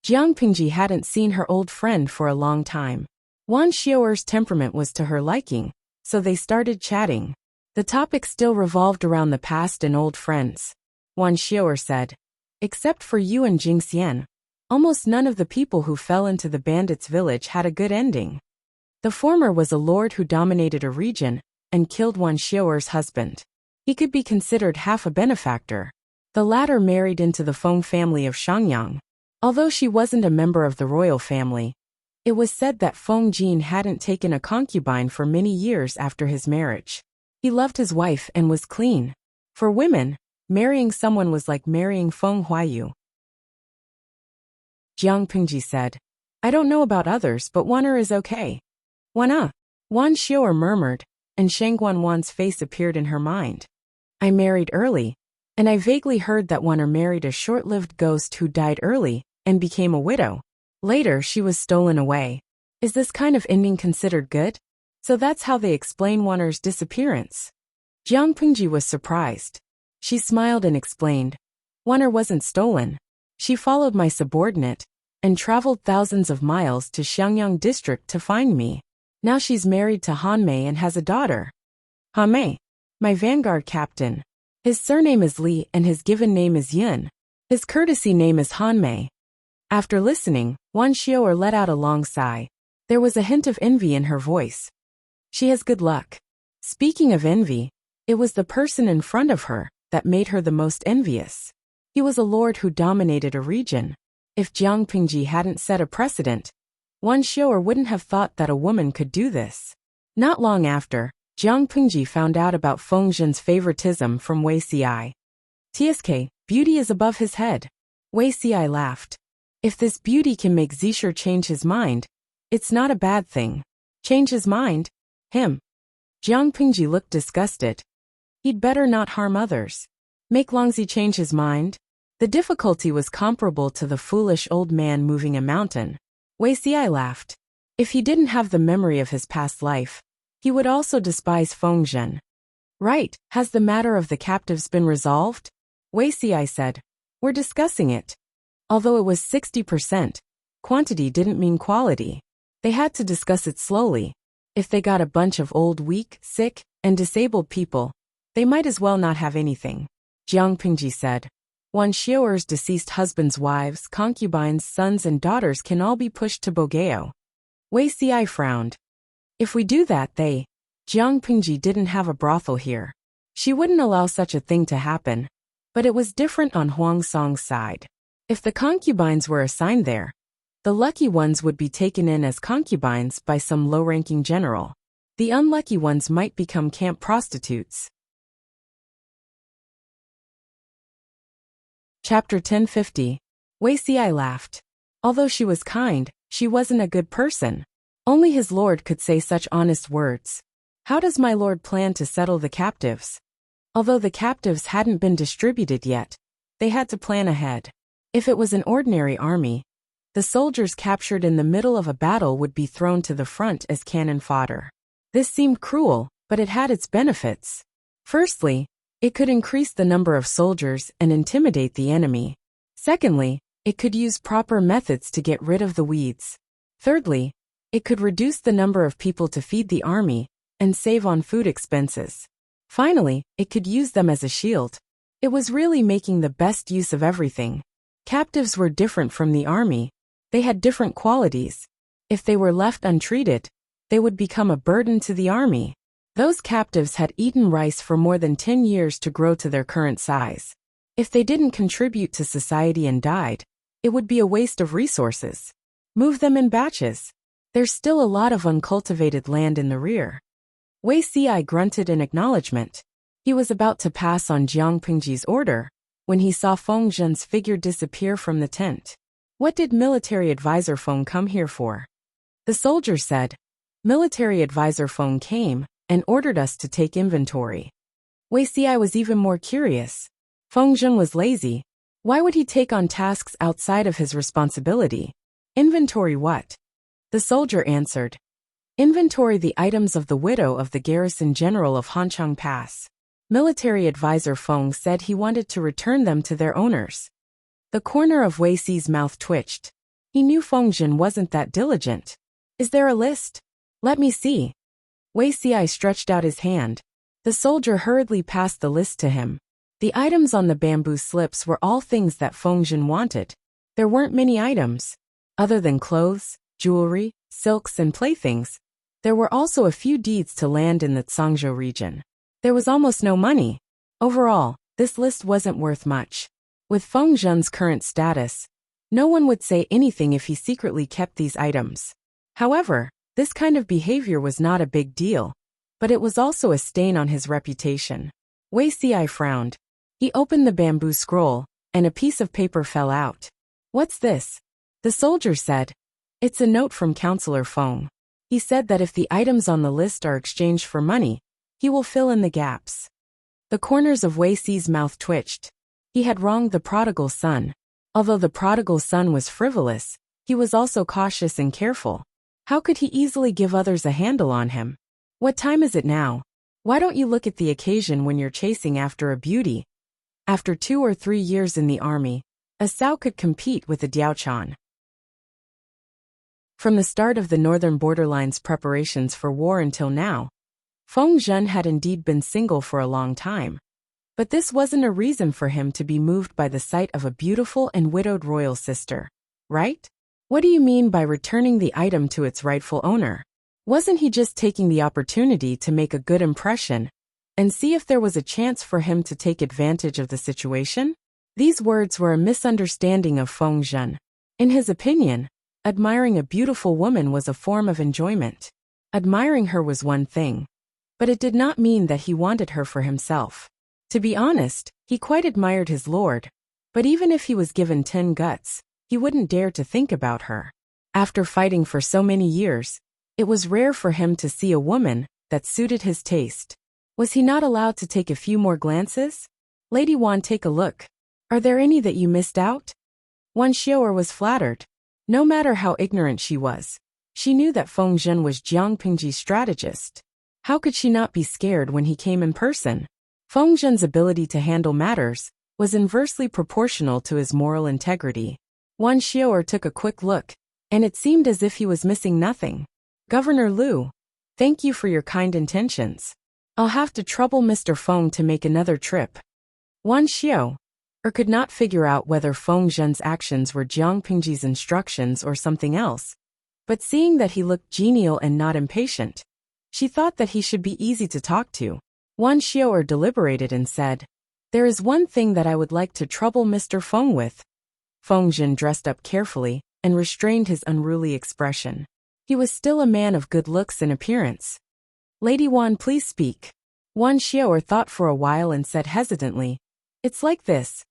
[SPEAKER 1] Jiang Pingji hadn't seen her old friend for a long time. Wan Xiao'er's temperament was to her liking, so they started chatting. The topic still revolved around the past and old friends. Wan Xiao'er said, "Except for you and Jing Xian, almost none of the people who fell into the bandits' village had a good ending. The former was a lord who dominated a region and killed Wan Xiao'er's husband. He could be considered half a benefactor. The latter married into the Feng family of Shangyang. Although she wasn't a member of the royal family, it was said that Feng Jin hadn't taken a concubine for many years after his marriage. He loved his wife and was clean. For women, marrying someone was like marrying Feng Huayu." Jiang Pingji said, "I don't know about others, but Waner is okay." "Wana?" Wan Xiao'er murmured, and Shang Guanwan's face appeared in her mind. "I married early, and I vaguely heard that Waner married a short-lived ghost who died early and became a widow. Later, she was stolen away. Is this kind of ending considered good? So that's how they explain Waner's disappearance." Jiang Pingji was surprised. She smiled and explained, "Waner wasn't stolen. She followed my subordinate and traveled thousands of miles to Xiangyang district to find me. Now she's married to Han Mei and has a daughter. Han Mei, my vanguard captain. His surname is Li and his given name is Yun. His courtesy name is Han Mei." After listening, Wan Xiao'er let out a long sigh. There was a hint of envy in her voice. She has good luck. Speaking of envy, it was the person in front of her that made her the most envious. He was a lord who dominated a region. If Jiang Pingji hadn't set a precedent, Wan Xiao'er wouldn't have thought that a woman could do this. Not long after, Jiang Pingji found out about Feng Zhen's favoritism from Wei Xi. "Tsk, beauty is above his head." Wei Xi laughed. "If this beauty can make Zisher change his mind, it's not a bad thing." "Change his mind? Him?" Jiang Pingji looked disgusted. "He'd better not harm others. Make Longzi change his mind?" The difficulty was comparable to the foolish old man moving a mountain. Wei Xi laughed. If he didn't have the memory of his past life, he would also despise Feng Zhen. "Right, has the matter of the captives been resolved?" Wei Xi said. "We're discussing it." Although it was 60%, quantity didn't mean quality. They had to discuss it slowly. If they got a bunch of old, weak, sick, and disabled people, they might as well not have anything. Jiang Pingji said, "Wan Xiao'er's deceased husband's wives, concubines, sons and daughters can all be pushed to Bogeo." Wei Xi frowned. "If we do that, Jiang Pingji didn't have a brothel here. She wouldn't allow such a thing to happen. But it was different on Huang Song's side. If the concubines were assigned there, the lucky ones would be taken in as concubines by some low-ranking general. The unlucky ones might become camp prostitutes. Chapter 1050. Wei Xi laughed. Although she was kind, she wasn't a good person. Only his lord could say such honest words. How does my lord plan to settle the captives? Although the captives hadn't been distributed yet, they had to plan ahead. If it was an ordinary army, the soldiers captured in the middle of a battle would be thrown to the front as cannon fodder. This seemed cruel, but it had its benefits. Firstly, it could increase the number of soldiers and intimidate the enemy. Secondly, it could use proper methods to get rid of the weeds. Thirdly, it could reduce the number of people to feed the army and save on food expenses. Finally, it could use them as a shield. It was really making the best use of everything. Captives were different from the army. They had different qualities. If they were left untreated, they would become a burden to the army. Those captives had eaten rice for more than 10 years to grow to their current size. If they didn't contribute to society and died, it would be a waste of resources. Move them in batches. There's still a lot of uncultivated land in the rear. Wei Xi grunted in acknowledgement. He was about to pass on Jiang Pingji's order when he saw Feng Zhen's figure disappear from the tent. What did military advisor Feng come here for? The soldier said. Military advisor Feng came and ordered us to take inventory. Wei Xi was even more curious. Feng Zhen was lazy. Why would he take on tasks outside of his responsibility? Inventory what? The soldier answered. Inventory the items of the widow of the garrison general of Hanchang Pass. Military advisor Feng said he wanted to return them to their owners. The corner of Wei Xi's mouth twitched. He knew Feng Zhen wasn't that diligent. Is there a list? Let me see. Wei Xi stretched out his hand. The soldier hurriedly passed the list to him. The items on the bamboo slips were all things that Feng Zhen wanted. There weren't many items. Other than clothes, jewelry, silks and playthings, there were also a few deeds to land in the Zhangzhou region. There was almost no money. Overall, this list wasn't worth much. With Feng Zhen's current status, no one would say anything if he secretly kept these items. However, this kind of behavior was not a big deal, but it was also a stain on his reputation. Wei Xi frowned. He opened the bamboo scroll, and a piece of paper fell out. What's this? The soldier said. It's a note from Counselor Feng. He said that if the items on the list are exchanged for money, he will fill in the gaps. The corners of Wei Xi's mouth twitched. He had wronged the prodigal son. Although the prodigal son was frivolous, he was also cautious and careful. How could he easily give others a handle on him? What time is it now? Why don't you look at the occasion when you're chasing after a beauty? After 2 or 3 years in the army, a Cao could compete with a Diaochan. From the start of the northern borderline's preparations for war until now, Feng Zhen had indeed been single for a long time. But this wasn't a reason for him to be moved by the sight of a beautiful and widowed royal sister, right? What do you mean by returning the item to its rightful owner? Wasn't he just taking the opportunity to make a good impression and see if there was a chance for him to take advantage of the situation? These words were a misunderstanding of Feng Zhen. In his opinion, admiring a beautiful woman was a form of enjoyment. Admiring her was one thing, but it did not mean that he wanted her for himself. To be honest, he quite admired his lord, but even if he was given 10 guts, he wouldn't dare to think about her. After fighting for so many years, it was rare for him to see a woman that suited his taste. Was he not allowed to take a few more glances? Lady Wan, take a look. Are there any that you missed out? Wan Xiaoer was flattered. No matter how ignorant she was, she knew that Feng Zhen was Jiang Pingji's strategist. How could she not be scared when he came in person? Feng Zhen's ability to handle matters was inversely proportional to his moral integrity. Wan Xiaoer took a quick look, and it seemed as if he was missing nothing. Governor Liu, thank you for your kind intentions. I'll have to trouble Mr. Feng to make another trip. Wan Xiaoer could not figure out whether Feng Zhen's actions were Jiang Pingji's instructions or something else, but seeing that he looked genial and not impatient, she thought that he should be easy to talk to. Wan Xiaoer deliberated and said, There is one thing that I would like to trouble Mr. Feng with. Feng Zhen dressed up carefully and restrained his unruly expression. He was still a man of good looks and appearance. Lady Wan, please speak. Wan Xiaoer thought for a while and said hesitantly, It's like this.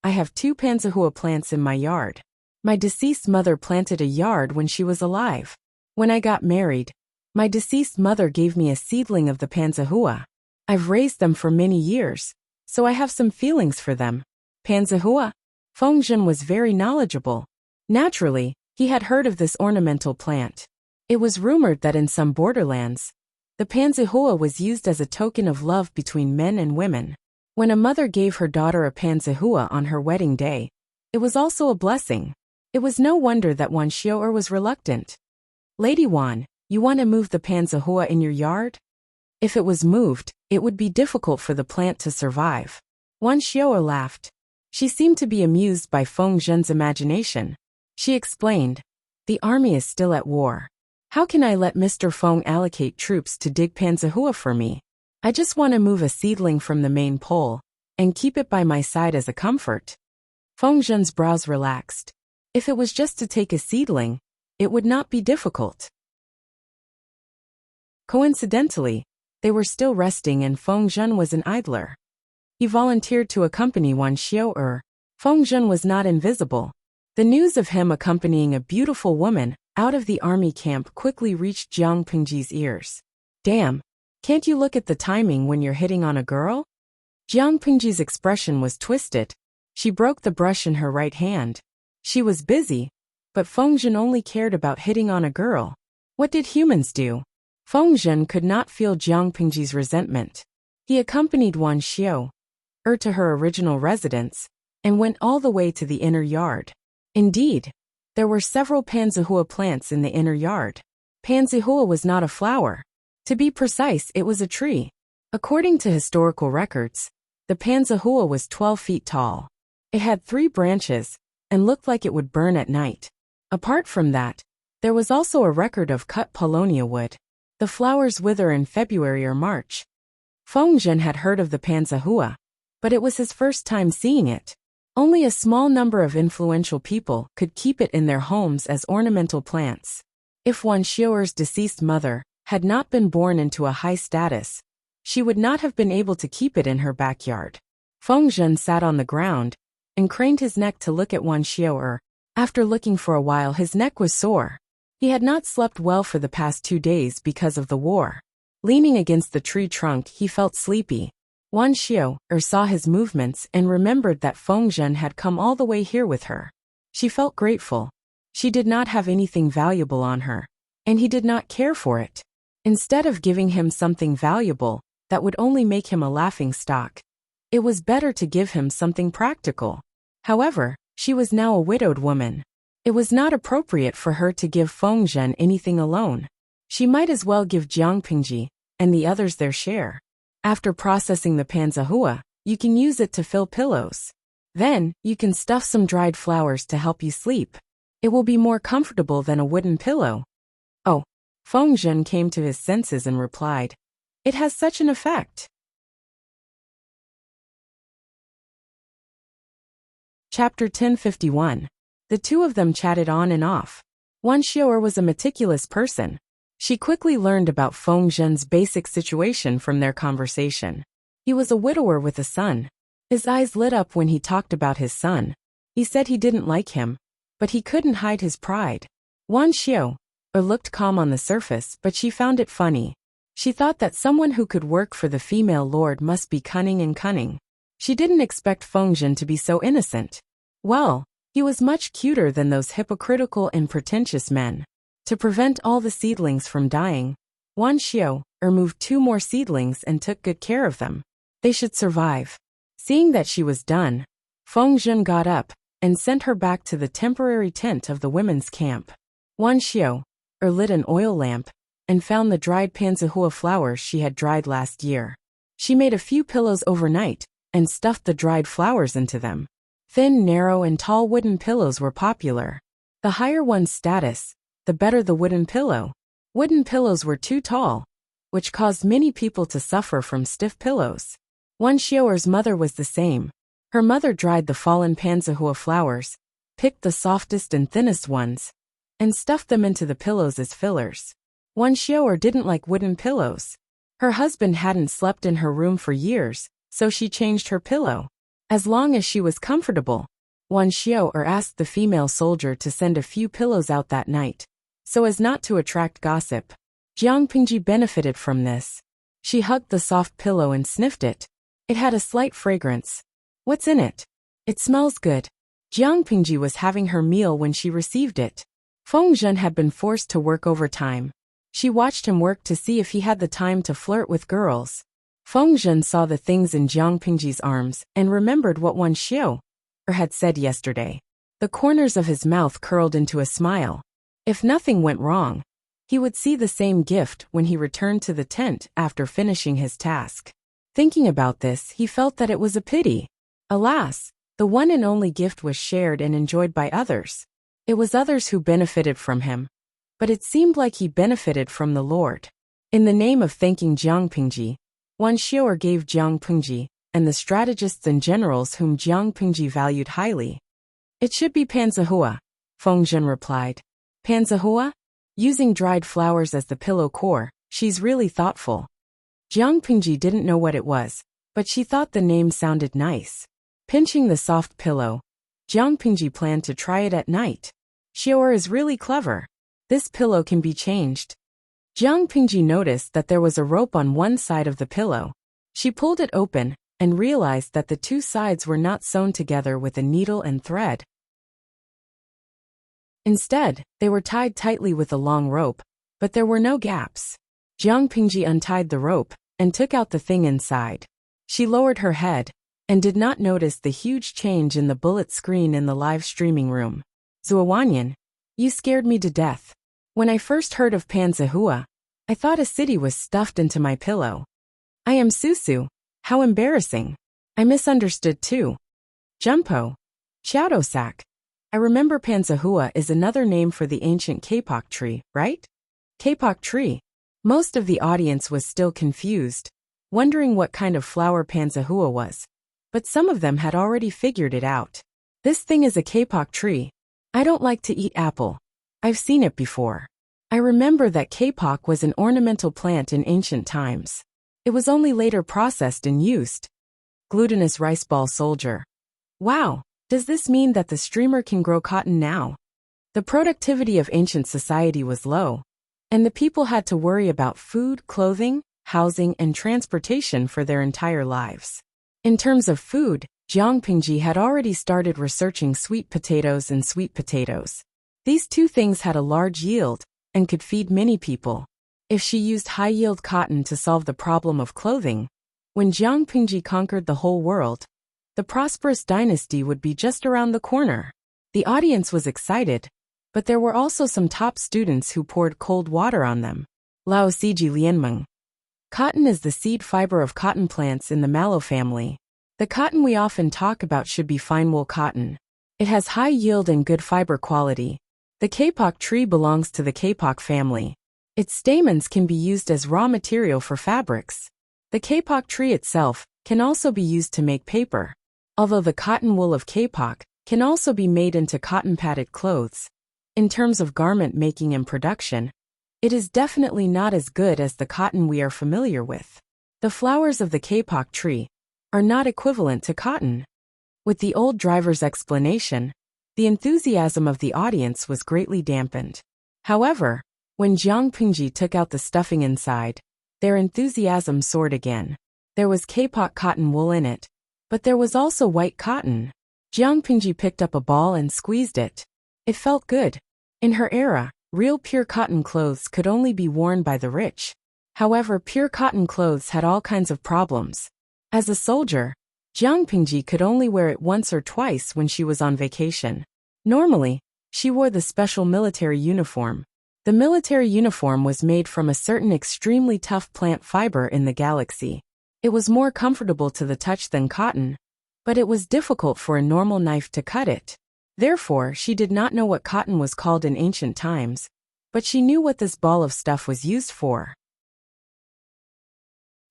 [SPEAKER 1] I have 2 panzahua plants in my yard. My deceased mother planted a yard when she was alive. When I got married, my deceased mother gave me a seedling of the panzahua. I've raised them for many years, so I have some feelings for them. Panzahua? Fengzhen was very knowledgeable. Naturally, he had heard of this ornamental plant. It was rumored that in some borderlands, the panzahua was used as a token of love between men and women. When a mother gave her daughter a panzahua on her wedding day, it was also a blessing. It was no wonder that Wan Xiao'er was reluctant. Lady Wan, you want to move the panzahua in your yard? If it was moved, it would be difficult for the plant to survive. Wan Xiao'er laughed. She seemed to be amused by Fengzhen's imagination. She explained, the army is still at war. How can I let Mr. Feng allocate troops to dig panzahua for me? I just want to move a seedling from the main pole and keep it by my side as a comfort. Fengzhen's brows relaxed. If it was just to take a seedling, it would not be difficult. Coincidentally, they were still resting and Fengzhen was an idler. He volunteered to accompany Wan Xiao'er. Fengzhen was not invisible. The news of him accompanying a beautiful woman out of the army camp quickly reached Jiang Pingji's ears. Damn, can't you look at the timing when you're hitting on a girl? Jiang Pingji's expression was twisted. She broke the brush in her right hand. She was busy, but Fengzhen only cared about hitting on a girl. What did humans do? Fengzhen could not feel Jiang Pingji's resentment. He accompanied Wan Xiao'er to her original residence and went all the way to the inner yard. Indeed, there were several panzahua plants in the inner yard. Panzahua was not a flower. To be precise, it was a tree. According to historical records, the panzahua was 12 feet tall. It had 3 branches and looked like it would burn at night. Apart from that, there was also a record of cut paulownia wood. The flowers wither in February or March. Fengzhen had heard of the panzahua, but it was his first time seeing it. Only a small number of influential people could keep it in their homes as ornamental plants. If Wan Xiao'er's deceased mother had not been born into a high status, she would not have been able to keep it in her backyard. Fengzhen sat on the ground and craned his neck to look at Wan Xiao'er. After looking for a while, his neck was sore. He had not slept well for the past 2 days because of the war. Leaning against the tree trunk, he felt sleepy. Wan Xiao'er saw his movements and remembered that Fengzhen had come all the way here with her. She felt grateful. She did not have anything valuable on her, and he did not care for it. Instead of giving him something valuable that would only make him a laughingstock, it was better to give him something practical. However, she was now a widowed woman. It was not appropriate for her to give Fengzhen anything alone. She might as well give Jiang Pingji and the others their share. After processing the panzahua, you can use it to fill pillows. Then, you can stuff some dried flowers to help you sleep. It will be more comfortable than a wooden pillow. Oh, Fengzhen came to his senses and replied, it has such an effect. Chapter 1051. The two of them chatted on and off. Wan Xiao'er was a meticulous person. She quickly learned about Fengzhen's basic situation from their conversation. He was a widower with a son. His eyes lit up when he talked about his son. He said he didn't like him, but he couldn't hide his pride. Wan Xiao'er looked calm on the surface, but she found it funny. She thought that someone who could work for the female lord must be cunning. She didn't expect Fengzhen to be so innocent. Well, he was much cuter than those hypocritical and pretentious men. To prevent all the seedlings from dying, Wan Xiao'er moved 2 more seedlings and took good care of them. They should survive. Seeing that she was done, Fengzhen got up and sent her back to the temporary tent of the women's camp. Wan Xiao'er lit an oil lamp and found the dried panzahua flowers she had dried last year. She made a few pillows overnight and stuffed the dried flowers into them. Thin, narrow, and tall wooden pillows were popular. The higher one's status, the better the wooden pillow. Wooden pillows were too tall, which caused many people to suffer from stiff pillows. Wan Xiao'er's mother was the same. Her mother dried the fallen panzahua flowers, picked the softest and thinnest ones, and stuffed them into the pillows as fillers. Wan Xiao'er didn't like wooden pillows. Her husband hadn't slept in her room for years, so she changed her pillow. as long as she was comfortable. Wan Xiao asked the female soldier to send a few pillows out that night, so as not to attract gossip. Jiang Pingji benefited from this. She hugged the soft pillow and sniffed it. It had a slight fragrance. What's in it? It smells good. Jiang Pingji was having her meal when she received it. Feng Zhen had been forced to work overtime. She watched him work to see if he had the time to flirt with girls. Feng Zhen saw the things in Jiang Pingji's arms and remembered what Wan Xiao had said yesterday. The corners of his mouth curled into a smile. If nothing went wrong, he would see the same gift when he returned to the tent after finishing his task. Thinking about this, he felt that it was a pity. Alas, the one and only gift was shared and enjoyed by others. It was others who benefited from him. But it seemed like he benefited from the Lord. In the name of thanking Jiang Pingji, Wan Xiao gave Jiang Pingji and the strategists and generals whom Jiang Pingji valued highly. It should be panzahua, Feng Zhen replied. Panzahua? Using dried flowers as the pillow core, she's really thoughtful. Jiang Pingji didn't know what it was, but she thought the name sounded nice. Pinching the soft pillow, Jiang Pingji planned to try it at night. Xiao is really clever. This pillow can be changed. Jiang Pingji noticed that there was a rope on one side of the pillow. She pulled it open and realized that the two sides were not sewn together with a needle and thread. Instead, they were tied tightly with a long rope, but there were no gaps. Jiang Pingji untied the rope and took out the thing inside. She lowered her head and did not notice the huge change in the bullet screen in the live streaming room. Zuowanyan, you scared me to death. When I first heard of Panzahua, I thought a city was stuffed into my pillow. I am Susu. How embarrassing. I misunderstood too. Jumpo. Xiaodosak. I remember Panzahua is another name for the ancient kapok tree, right? Kapok tree. Most of the audience was still confused, wondering what kind of flower Panzahua was. But some of them had already figured it out. This thing is a kapok tree. I don't like to eat apple. I've seen it before. I remember that kapok was an ornamental plant in ancient times. It was only later processed and used. Glutinous rice ball soldier. Wow, does this mean that the streamer can grow cotton now? The productivity of ancient society was low, and the people had to worry about food, clothing, housing, and transportation for their entire lives. In terms of food, Jiang Pingji had already started researching sweet potatoes and sweet potatoes. These two things had a large yield and could feed many people. If she used high-yield cotton to solve the problem of clothing, when Jiang Pingji conquered the whole world, the prosperous dynasty would be just around the corner. The audience was excited, but there were also some top students who poured cold water on them. Lao Siji Lianmeng. Cotton is the seed fiber of cotton plants in the mallow family. The cotton we often talk about should be fine wool cotton. It has high yield and good fiber quality. The kapok tree belongs to the kapok family. Its stamens can be used as raw material for fabrics. The kapok tree itself can also be used to make paper. Although the cotton wool of kapok can also be made into cotton-padded clothes. In terms of garment making and production, it is definitely not as good as the cotton we are familiar with. The flowers of the kapok tree are not equivalent to cotton. With the old driver's explanation, the enthusiasm of the audience was greatly dampened. However, when Jiang Pingji took out the stuffing inside, their enthusiasm soared again. There was kapok cotton wool in it, but there was also white cotton. Jiang Pingji picked up a ball and squeezed it. It felt good. In her era, real pure cotton clothes could only be worn by the rich. However, pure cotton clothes had all kinds of problems. As a soldier, Jiang Pingji could only wear it once or twice when she was on vacation. Normally, she wore the special military uniform. The military uniform was made from a certain extremely tough plant fiber in the galaxy. It was more comfortable to the touch than cotton, but it was difficult for a normal knife to cut it. Therefore, she did not know what cotton was called in ancient times, but she knew what this ball of stuff was used for.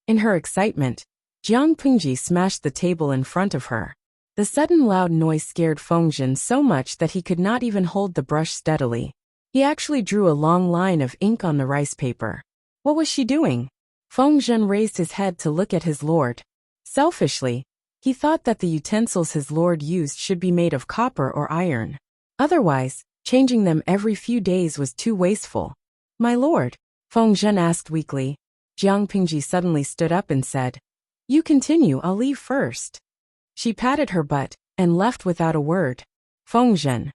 [SPEAKER 1] In her excitement, Jiang Pingji smashed the table in front of her. The sudden loud noise scared Feng Zhen so much that he could not even hold the brush steadily. He actually drew a long line of ink on the rice paper. What was she doing? Feng Zhen raised his head to look at his lord. Selfishly, He thought that the utensils his lord used should be made of copper or iron. Otherwise, changing them every few days was too wasteful. My lord, Feng Zhen asked weakly. Jiang Pingji suddenly stood up and said, You continue, I'll leave first. She patted her butt and left without a word. Feng Zhen.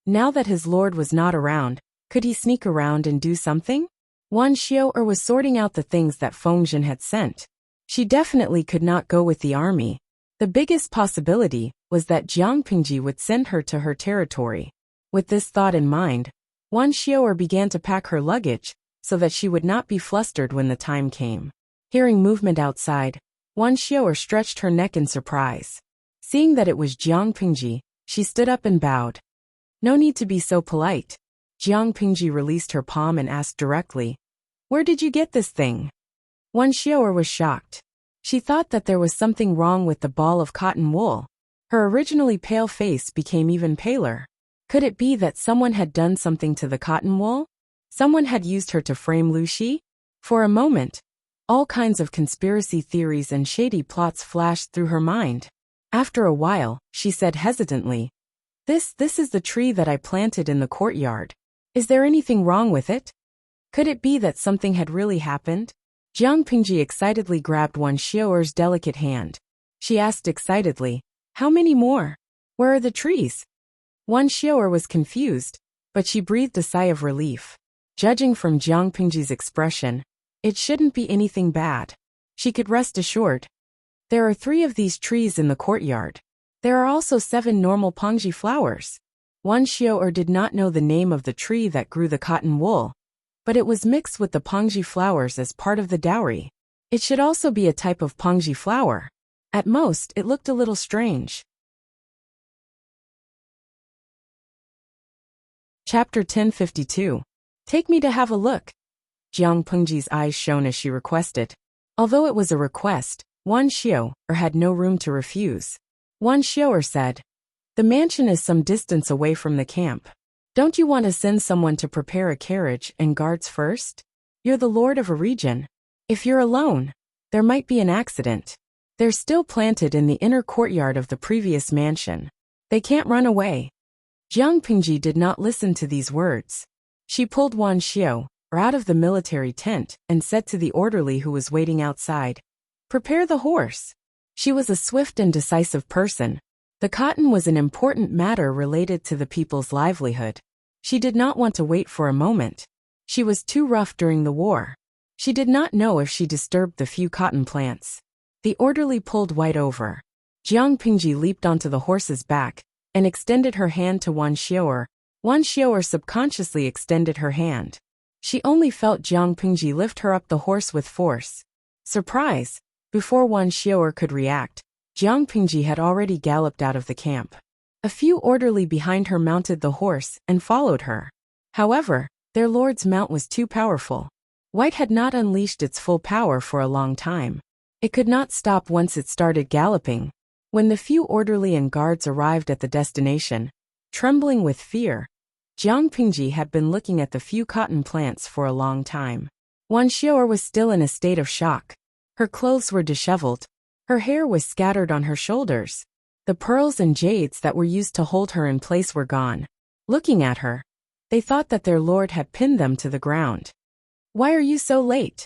[SPEAKER 1] Now that his lord was not around, could he sneak around and do something? Wan Xiao'er was sorting out the things that Feng Zhen had sent. She definitely could not go with the army. The biggest possibility was that Jiang Pingji would send her to her territory. With this thought in mind, Wan Xiao'er began to pack her luggage so that she would not be flustered when the time came. Hearing movement outside, Wan Xiao'er stretched her neck in surprise. Seeing that it was Jiang Pingji, she stood up and bowed. No need to be so polite. Jiang Pingji released her palm and asked directly, Where did you get this thing? Wan Xiao'er was shocked. She thought that there was something wrong with the ball of cotton wool. Her originally pale face became even paler. Could it be that someone had done something to the cotton wool? Someone had used her to frame Lu Xi? For a moment, all kinds of conspiracy theories and shady plots flashed through her mind. After a while, she said hesitantly, This is the tree that I planted in the courtyard. Is there anything wrong with it? Could it be that something had really happened? Jiang Pingji excitedly grabbed Wan Xiao'er's delicate hand. She asked excitedly, How many more? Where are the trees? Wan Xiao'er was confused, but she breathed a sigh of relief. Judging from Jiang Pingji's expression, it shouldn't be anything bad. She could rest assured. There are 3 of these trees in the courtyard. There are also 7 normal pongji flowers. Wan Xiao'er did not know the name of the tree that grew the cotton wool, but it was mixed with the pongji flowers as part of the dowry. It should also be a type of pongji flower. At most, it looked a little strange. Chapter 1052. Take me to have a look. Jiang Pingji's eyes shone as she requested. Although it was a request, Wan Xiao'er had no room to refuse. Wan Xiao'er said, The mansion is some distance away from the camp. Don't you want to send someone to prepare a carriage and guards first? You're the lord of a region. If you're alone, there might be an accident. They're still planted in the inner courtyard of the previous mansion. They can't run away. Jiang Pingji did not listen to these words. She pulled Wan Xiao'er out of the military tent and said to the orderly who was waiting outside, Prepare the horse. She was a swift and decisive person. The cotton was an important matter related to the people's livelihood. She did not want to wait for a moment. She was too rough during the war. She did not know if she disturbed the few cotton plants. The orderly pulled White over. Jiang Pingji leaped onto the horse's back and extended her hand to Wan Xiao'er. Wan Xiao'er subconsciously extended her hand. She only felt Jiang Pingji lift her up the horse with force. Surprise! Before Wan Xiao'er could react, Jiang Pingji had already galloped out of the camp. A few orderly behind her mounted the horse and followed her. However, their lord's mount was too powerful. White had not unleashed its full power for a long time. It could not stop once it started galloping. When the few orderly and guards arrived at the destination, trembling with fear, Jiang Pingji had been looking at the few cotton plants for a long time. Wan Xiao'er was still in a state of shock. Her clothes were disheveled. Her hair was scattered on her shoulders. The pearls and jades that were used to hold her in place were gone. Looking at her, they thought that their lord had pinned them to the ground. Why are you so late?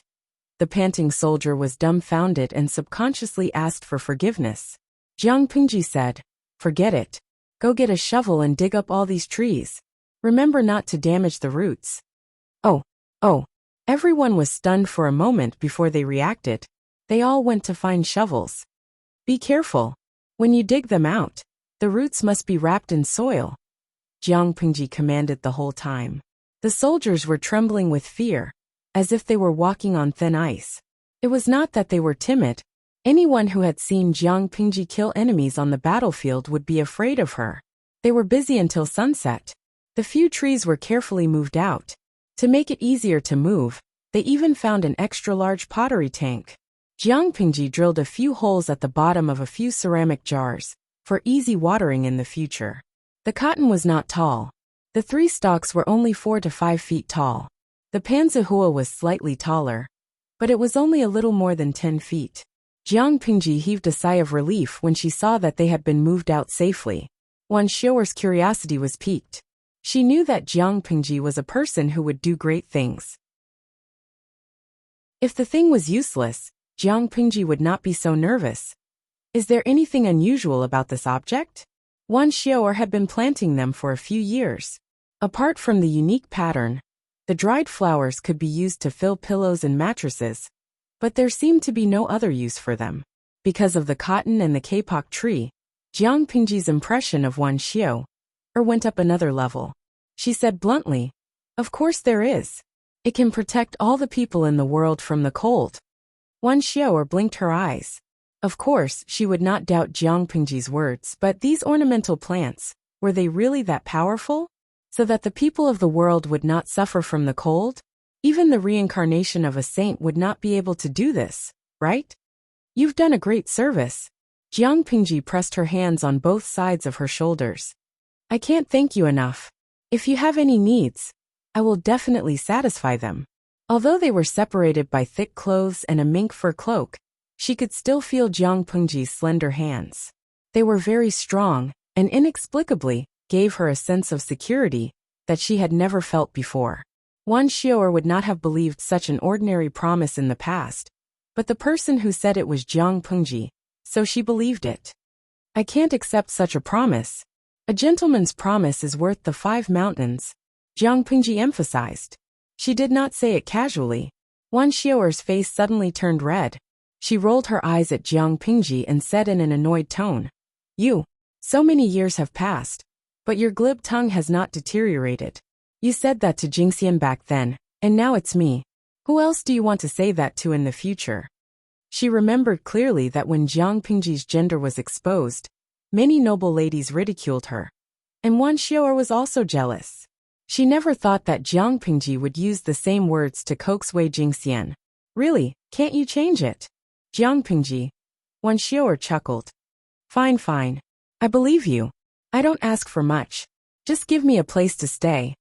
[SPEAKER 1] The panting soldier was dumbfounded and subconsciously asked for forgiveness. Jiang Pingji said, Forget it. Go get a shovel and dig up all these trees. Remember not to damage the roots. Oh. Everyone was stunned for a moment before they reacted. They all went to find shovels. Be careful. When you dig them out, the roots must be wrapped in soil. Jiang Pingji commanded the whole time. The soldiers were trembling with fear, as if they were walking on thin ice. It was not that they were timid. Anyone who had seen Jiang Pingji kill enemies on the battlefield would be afraid of her. They were busy until sunset. The few trees were carefully moved out. To make it easier to move, they even found an extra-large pottery tank. Jiang Pingji drilled a few holes at the bottom of a few ceramic jars, for easy watering in the future. The cotton was not tall. The 3 stalks were only 4 to 5 feet tall. The panzahua was slightly taller, but it was only a little more than 10 feet. Jiang Pingji heaved a sigh of relief when she saw that they had been moved out safely. Wan Xiaoer's curiosity was piqued. She knew that Jiang Pingji was a person who would do great things. If the thing was useless, Jiang Pingji would not be so nervous. Is there anything unusual about this object? Wan Xiaoer had been planting them for a few years. Apart from the unique pattern, the dried flowers could be used to fill pillows and mattresses, but there seemed to be no other use for them. Because of the cotton and the kapok tree, Jiang Pingji's impression of Wan Xiaoer went up another level. She said bluntly, "Of course there is. It can protect all the people in the world from the cold." Wan Xiaoer blinked her eyes. Of course, she would not doubt Jiang Pingji's words, but these ornamental plants, were they really that powerful? So that the people of the world would not suffer from the cold? Even the reincarnation of a saint would not be able to do this, right? You've done a great service. Jiang Pingji pressed her hands on both sides of her shoulders. I can't thank you enough. If you have any needs, I will definitely satisfy them. Although they were separated by thick clothes and a mink fur cloak, she could still feel Jiang Pingji's slender hands. They were very strong, and inexplicably, gave her a sense of security that she had never felt before. Wan Xiaoer would not have believed such an ordinary promise in the past, but the person who said it was Jiang Pingji, so she believed it. I can't accept such a promise. A gentleman's promise is worth the 5 mountains, Jiang Pingji emphasized. She did not say it casually. Wan Xiaoer's face suddenly turned red. She rolled her eyes at Jiang Pingji and said in an annoyed tone, so many years have passed, but your glib tongue has not deteriorated. You said that to Jingxian back then, and now it's me. Who else do you want to say that to in the future? She remembered clearly that when Jiang Pingji's gender was exposed, many noble ladies ridiculed her. And Wan Xiaoer was also jealous. She never thought that Jiang Pingji would use the same words to coax Wei Jingxian. Really, can't you change it? Jiang Pingji. Wan Xiaoer chuckled. Fine. I believe you. I don't ask for much. Just give me a place to stay.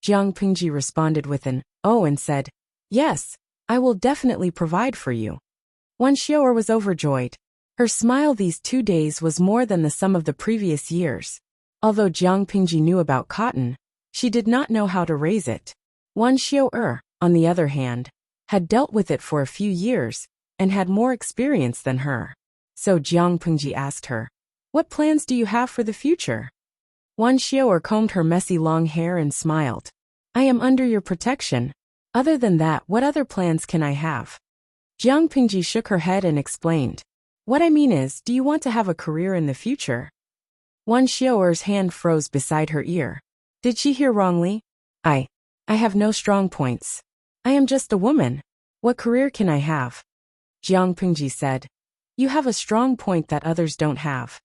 [SPEAKER 1] Jiang Pingji responded with an "oh" and said, Yes, I will definitely provide for you. Wan Xiaoer was overjoyed. Her smile these 2 days was more than the sum of the previous years. Although Jiang Pingji knew about cotton, she did not know how to raise it. Wan Xiaoer, on the other hand, had dealt with it for a few years, and had more experience than her. So Jiang Pingji asked her, What plans do you have for the future? Wan Xiaoer combed her messy long hair and smiled. I am under your protection. Other than that, what other plans can I have? Jiang Pingji shook her head and explained. What I mean is, do you want to have a career in the future? Wan Xiaoer's hand froze beside her ear. Did she hear wrongly? I have no strong points. I am just a woman. What career can I have? Jiang Pingji said. You have a strong point that others don't have.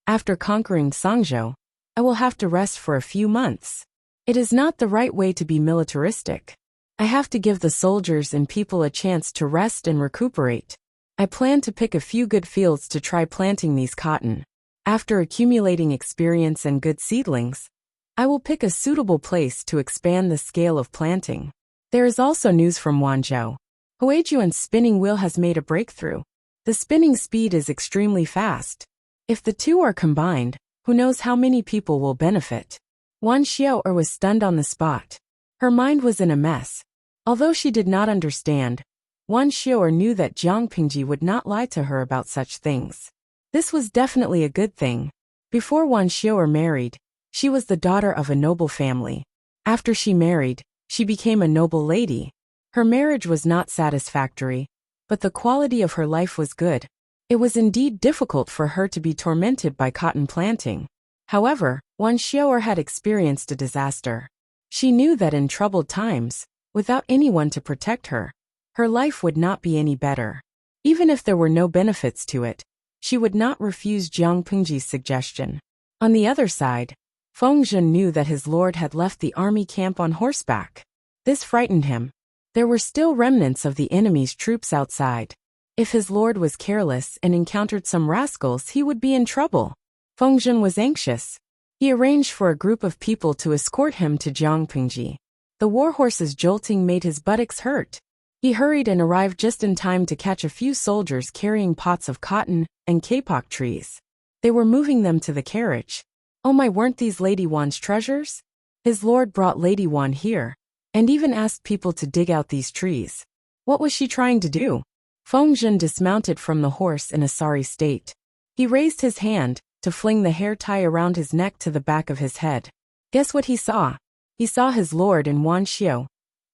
[SPEAKER 1] After conquering Sangzhou, I will have to rest for a few months. It is not the right way to be militaristic. I have to give the soldiers and people a chance to rest and recuperate. I plan to pick a few good fields to try planting these cotton. After accumulating experience and good seedlings, I will pick a suitable place to expand the scale of planting. There is also news from Wanzhou. Huijuan's spinning wheel has made a breakthrough. The spinning speed is extremely fast. If the two are combined, who knows how many people will benefit? Wan Xiaoer was stunned on the spot. Her mind was in a mess. Although she did not understand, Wan Xiaoer knew that Jiang Pingji would not lie to her about such things. This was definitely a good thing. Before Wan Xiaoer married, she was the daughter of a noble family. After she married, she became a noble lady. Her marriage was not satisfactory, but the quality of her life was good. It was indeed difficult for her to be tormented by cotton planting. However, Wan Xiaoer had experienced a disaster. She knew that in troubled times, without anyone to protect her, her life would not be any better. Even if there were no benefits to it, she would not refuse Jiang Pingji's suggestion. On the other side, Feng Zhen knew that his lord had left the army camp on horseback. This frightened him. There were still remnants of the enemy's troops outside. If his lord was careless and encountered some rascals, he would be in trouble. Feng Zhen was anxious. He arranged for a group of people to escort him to Jiang Pingji. The warhorse's jolting made his buttocks hurt. He hurried and arrived just in time to catch a few soldiers carrying pots of cotton and kapok trees. They were moving them to the carriage. Oh my, weren't these Lady Wan's treasures? His lord brought Lady Wan here, and even asked people to dig out these trees. What was she trying to do? Feng Zhen dismounted from the horse in a sorry state. He raised his hand to fling the hair tie around his neck to the back of his head. Guess what he saw? He saw his lord and Wan Xiao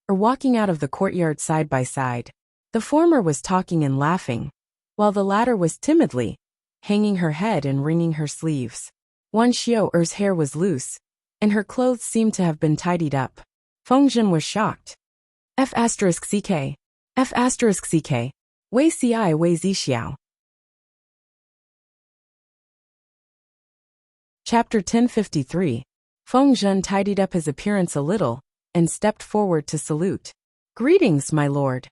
[SPEAKER 1] walking out of the courtyard side by side. The former was talking and laughing, while the latter was timidly hanging her head and wringing her sleeves. Wan Xiao's hair was loose, and her clothes seemed to have been tidied up. Feng Zhen was shocked. F***ck. F***ck. Wei ci wei zi xiao. Chapter 1053. Feng Zhen tidied up his appearance a little and stepped forward to salute. Greetings, my lord.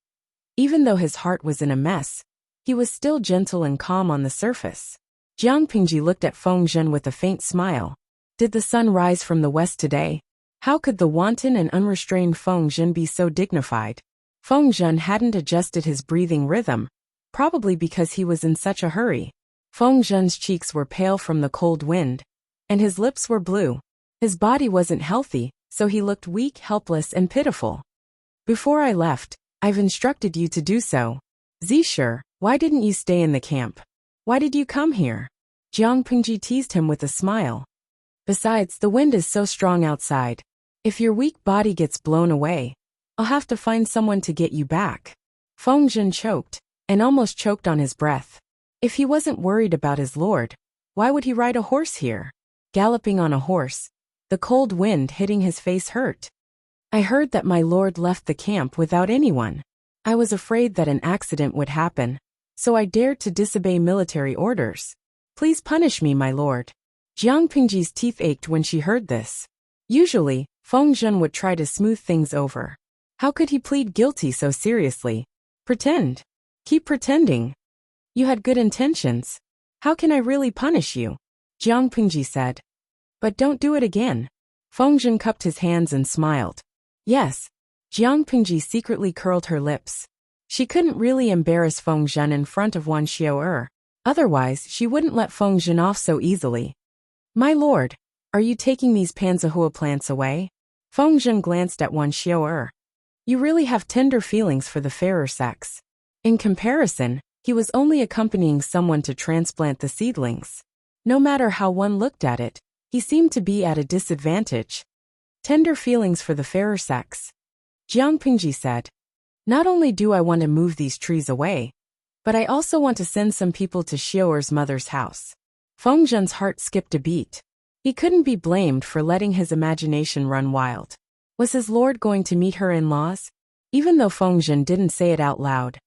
[SPEAKER 1] Even though his heart was in a mess, he was still gentle and calm on the surface. Jiang Pingji looked at Feng Zhen with a faint smile. Did the sun rise from the west today? How could the wanton and unrestrained Feng Zhen be so dignified? Feng Zhen hadn't adjusted his breathing rhythm, probably because he was in such a hurry. Feng Zhen's cheeks were pale from the cold wind, and his lips were blue. His body wasn't healthy, so he looked weak, helpless, and pitiful. Before I left, I've instructed you to do so. Zisher, why didn't you stay in the camp? Why did you come here? Jiang Pingji teased him with a smile. Besides, the wind is so strong outside. If your weak body gets blown away, I'll have to find someone to get you back. Feng Zhen choked, and almost choked on his breath. If he wasn't worried about his lord, why would he ride a horse here? Galloping on a horse, the cold wind hitting his face hurt. I heard that my lord left the camp without anyone. I was afraid that an accident would happen, so I dared to disobey military orders. Please punish me, my lord. Jiang Pingji's teeth ached when she heard this. Usually, Feng Zhen would try to smooth things over. How could he plead guilty so seriously? Pretend. Keep pretending. You had good intentions. How can I really punish you? Jiang Pingji said. But don't do it again. Feng Zhen cupped his hands and smiled. Yes. Jiang Pingji secretly curled her lips. She couldn't really embarrass Feng Zhen in front of Wan Xiao. Otherwise, she wouldn't let Feng Zhen off so easily. My lord, are you taking these panzahua plants away? Feng Zhen glanced at Wan Xiao. You really have tender feelings for the fairer sex. In comparison, he was only accompanying someone to transplant the seedlings. No matter how one looked at it, he seemed to be at a disadvantage. Tender feelings for the fairer sex. Jiang Pingji said. Not only do I want to move these trees away, but I also want to send some people to Xiao's mother's house. Feng Zhen's heart skipped a beat. He couldn't be blamed for letting his imagination run wild. Was his lord going to meet her in-laws? Even though Feng Zhen didn't say it out loud,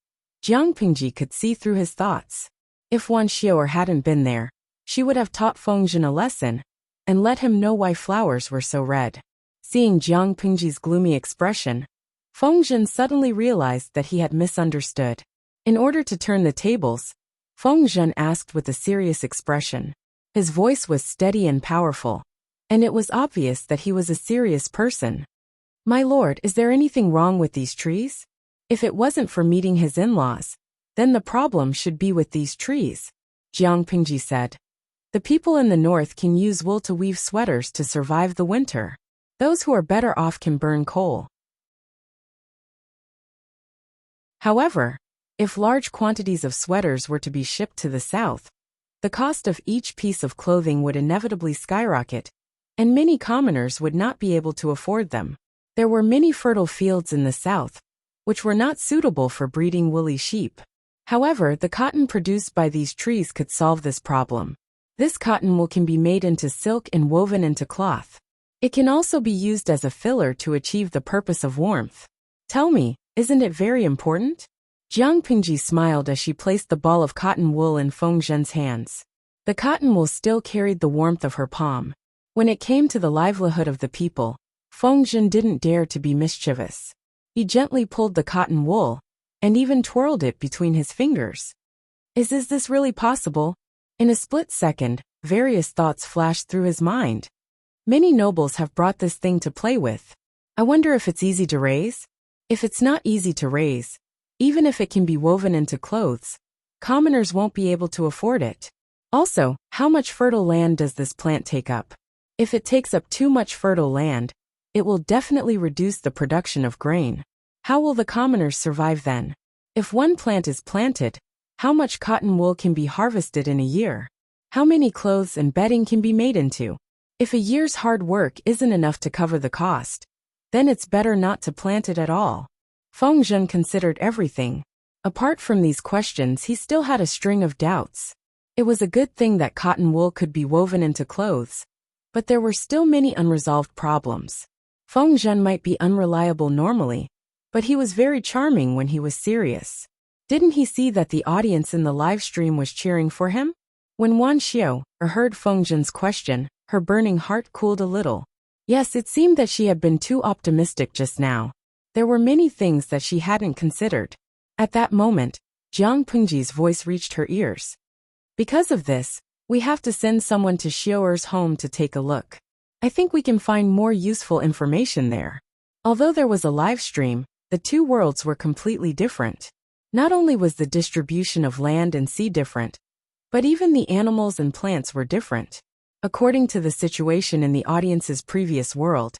[SPEAKER 1] Jiang Pingji could see through his thoughts. If Wan Xiao hadn't been there, she would have taught Feng Zhen a lesson and let him know why flowers were so red. Seeing Jiang Pingji's gloomy expression, Feng Zhen suddenly realized that he had misunderstood. In order to turn the tables, Feng Zhen asked with a serious expression. His voice was steady and powerful, and it was obvious that he was a serious person. My lord, is there anything wrong with these trees? If it wasn't for meeting his in-laws, then the problem should be with these trees, Jiang Pingji said. The people in the north can use wool to weave sweaters to survive the winter. Those who are better off can burn coal. However, if large quantities of sweaters were to be shipped to the south, the cost of each piece of clothing would inevitably skyrocket, and many commoners would not be able to afford them. There were many fertile fields in the south, which were not suitable for breeding woolly sheep. However, the cotton produced by these trees could solve this problem. This cotton wool can be made into silk and woven into cloth. It can also be used as a filler to achieve the purpose of warmth. Tell me, isn't it very important? Jiang Pingji smiled as she placed the ball of cotton wool in Feng Zhen's hands. The cotton wool still carried the warmth of her palm. When it came to the livelihood of the people, Feng Zhen didn't dare to be mischievous. He gently pulled the cotton wool, and even twirled it between his fingers. Is this really possible? In a split second, various thoughts flashed through his mind. Many nobles have brought this thing to play with. I wonder if it's easy to raise? If it's not easy to raise, even if it can be woven into clothes, commoners won't be able to afford it. Also, how much fertile land does this plant take up? If it takes up too much fertile land, it will definitely reduce the production of grain. How will the commoners survive then? If one plant is planted, how much cotton wool can be harvested in a year? How many clothes and bedding can be made into? If a year's hard work isn't enough to cover the cost, then it's better not to plant it at all. Feng Zhen considered everything. Apart from these questions, he still had a string of doubts. It was a good thing that cotton wool could be woven into clothes, but there were still many unresolved problems. Feng Zhen might be unreliable normally, but he was very charming when he was serious. Didn't he see that the audience in the live stream was cheering for him? When Wan Xiao heard Feng Zhen's question, her burning heart cooled a little. Yes, it seemed that she had been too optimistic just now. There were many things that she hadn't considered. At that moment, Jiang Pengji's voice reached her ears. Because of this, we have to send someone to Xiao'er's home to take a look. I think we can find more useful information there. Although there was a live stream, the two worlds were completely different. Not only was the distribution of land and sea different, but even the animals and plants were different. According to the situation in the audience's previous world,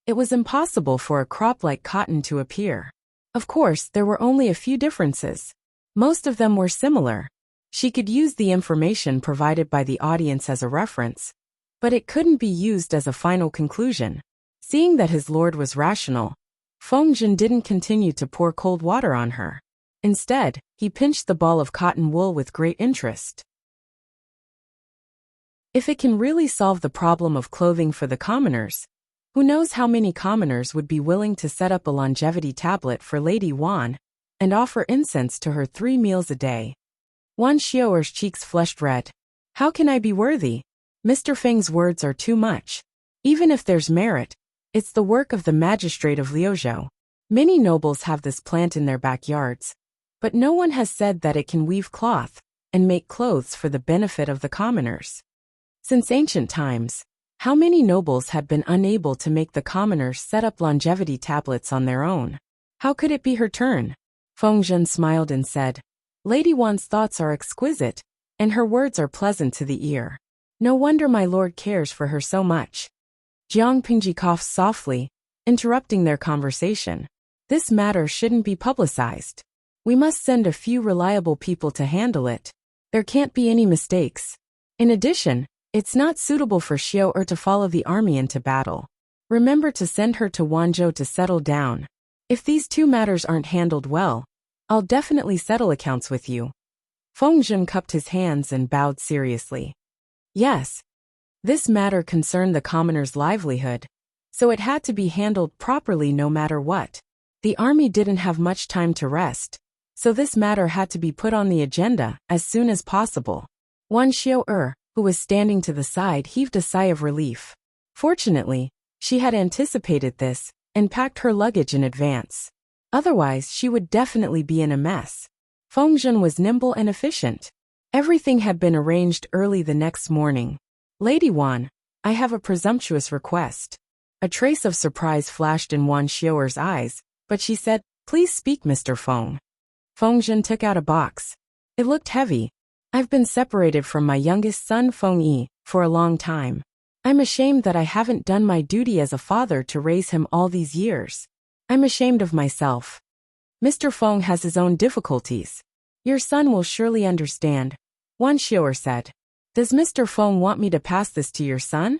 [SPEAKER 1] it was impossible for a crop like cotton to appear. Of course, there were only a few differences. Most of them were similar. She could use the information provided by the audience as a reference, but it couldn't be used as a final conclusion. Seeing that his lord was rational, Feng Zhen didn't continue to pour cold water on her. Instead, he pinched the ball of cotton wool with great interest. If it can really solve the problem of clothing for the commoners, who knows how many commoners would be willing to set up a longevity tablet for Lady Wan and offer incense to her 3 meals a day. Wan Xiao'er's cheeks flushed red. How can I be worthy? Mr. Feng's words are too much. Even if there's merit, it's the work of the magistrate of Liuzhou. Many nobles have this plant in their backyards, but no one has said that it can weave cloth and make clothes for the benefit of the commoners. Since ancient times, how many nobles had been unable to make the commoners set up longevity tablets on their own? How could it be her turn? Feng Zhen smiled and said, Lady Wan's thoughts are exquisite, and her words are pleasant to the ear. No wonder my lord cares for her so much. Jiang Pingji coughed softly, interrupting their conversation. This matter shouldn't be publicized. We must send a few reliable people to handle it. There can't be any mistakes. In addition, it's not suitable for Xiao'er to follow the army into battle. Remember to send her to Wanzhou to settle down. If these two matters aren't handled well, I'll definitely settle accounts with you. Feng Zhen cupped his hands and bowed seriously. Yes. This matter concerned the commoner's livelihood, so it had to be handled properly no matter what. The army didn't have much time to rest, so this matter had to be put on the agenda as soon as possible. Wan Xiao'er, who was standing to the side, heaved a sigh of relief. Fortunately, she had anticipated this and packed her luggage in advance. Otherwise, she would definitely be in a mess. Feng Zhen was nimble and efficient. Everything had been arranged early the next morning. Lady Wan, I have a presumptuous request. A trace of surprise flashed in Wan Xiao'er's eyes, but she said, Please speak, Mr. Feng. Feng Zhen took out a box. It looked heavy. I've been separated from my youngest son Feng Yi for a long time. I'm ashamed that I haven't done my duty as a father to raise him all these years. I'm ashamed of myself. Mr. Feng has his own difficulties. Your son will surely understand, Wan Xiao'er said. Does Mr. Feng want me to pass this to your son?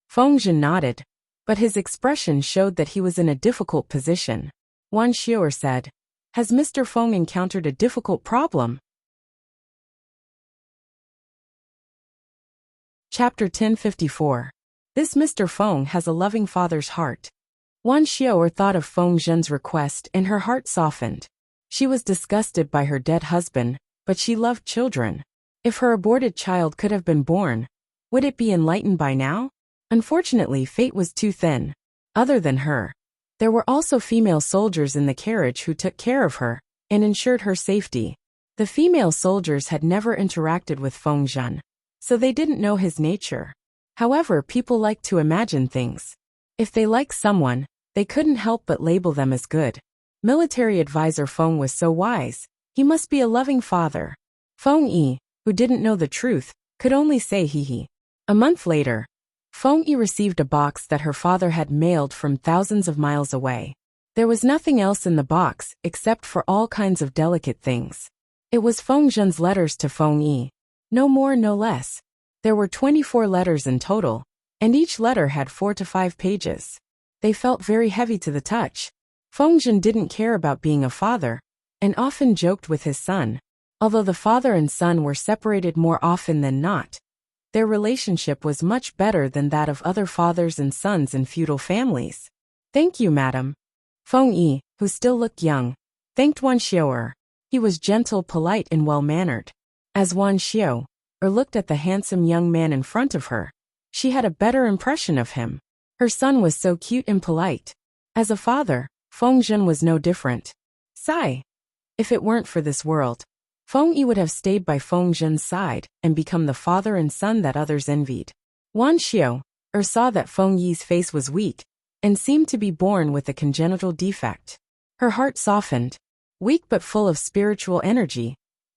[SPEAKER 1] Feng Zhen nodded, but his expression showed that he was in a difficult position. Wan Xiao'er said, Has Mr. Feng encountered a difficult problem? Chapter 1054. This Mr. Feng has a loving father's heart. Wan Xiao'er thought of Feng Zhen's request and her heart softened. She was disgusted by her dead husband, but she loved children. If her aborted child could have been born, would it be enlightened by now? Unfortunately, fate was too thin. Other than her, there were also female soldiers in the carriage who took care of her and ensured her safety. The female soldiers had never interacted with Feng Zhen, so they didn't know his nature. However, people like to imagine things. If they like someone, they couldn't help but label them as good. Military advisor Feng was so wise. He must be a loving father. Feng Yi, who didn't know the truth, could only say hee hee. A month later, Feng Yi received a box that her father had mailed from thousands of miles away. There was nothing else in the box except for all kinds of delicate things. It was Feng Zhen's letters to Feng Yi. No more, no less. There were 24 letters in total, and each letter had 4 to 5 pages. They felt very heavy to the touch. Feng Zhen didn't care about being a father, and often joked with his son. Although the father and son were separated more often than not, their relationship was much better than that of other fathers and sons in feudal families. Thank you, madam. Feng Yi, who still looked young, thanked Wan Xiu'er. He was gentle, polite, and well-mannered. As Wan Xiu'er looked at the handsome young man in front of her, she had a better impression of him. Her son was so cute and polite. As a father, Feng Zhen was no different. Sigh. If it weren't for this world, Feng Yi would have stayed by Feng Zhen's side and become the father and son that others envied. Wan Xiu'er saw that Feng Yi's face was weak and seemed to be born with a congenital defect. Her heart softened, weak but full of spiritual energy,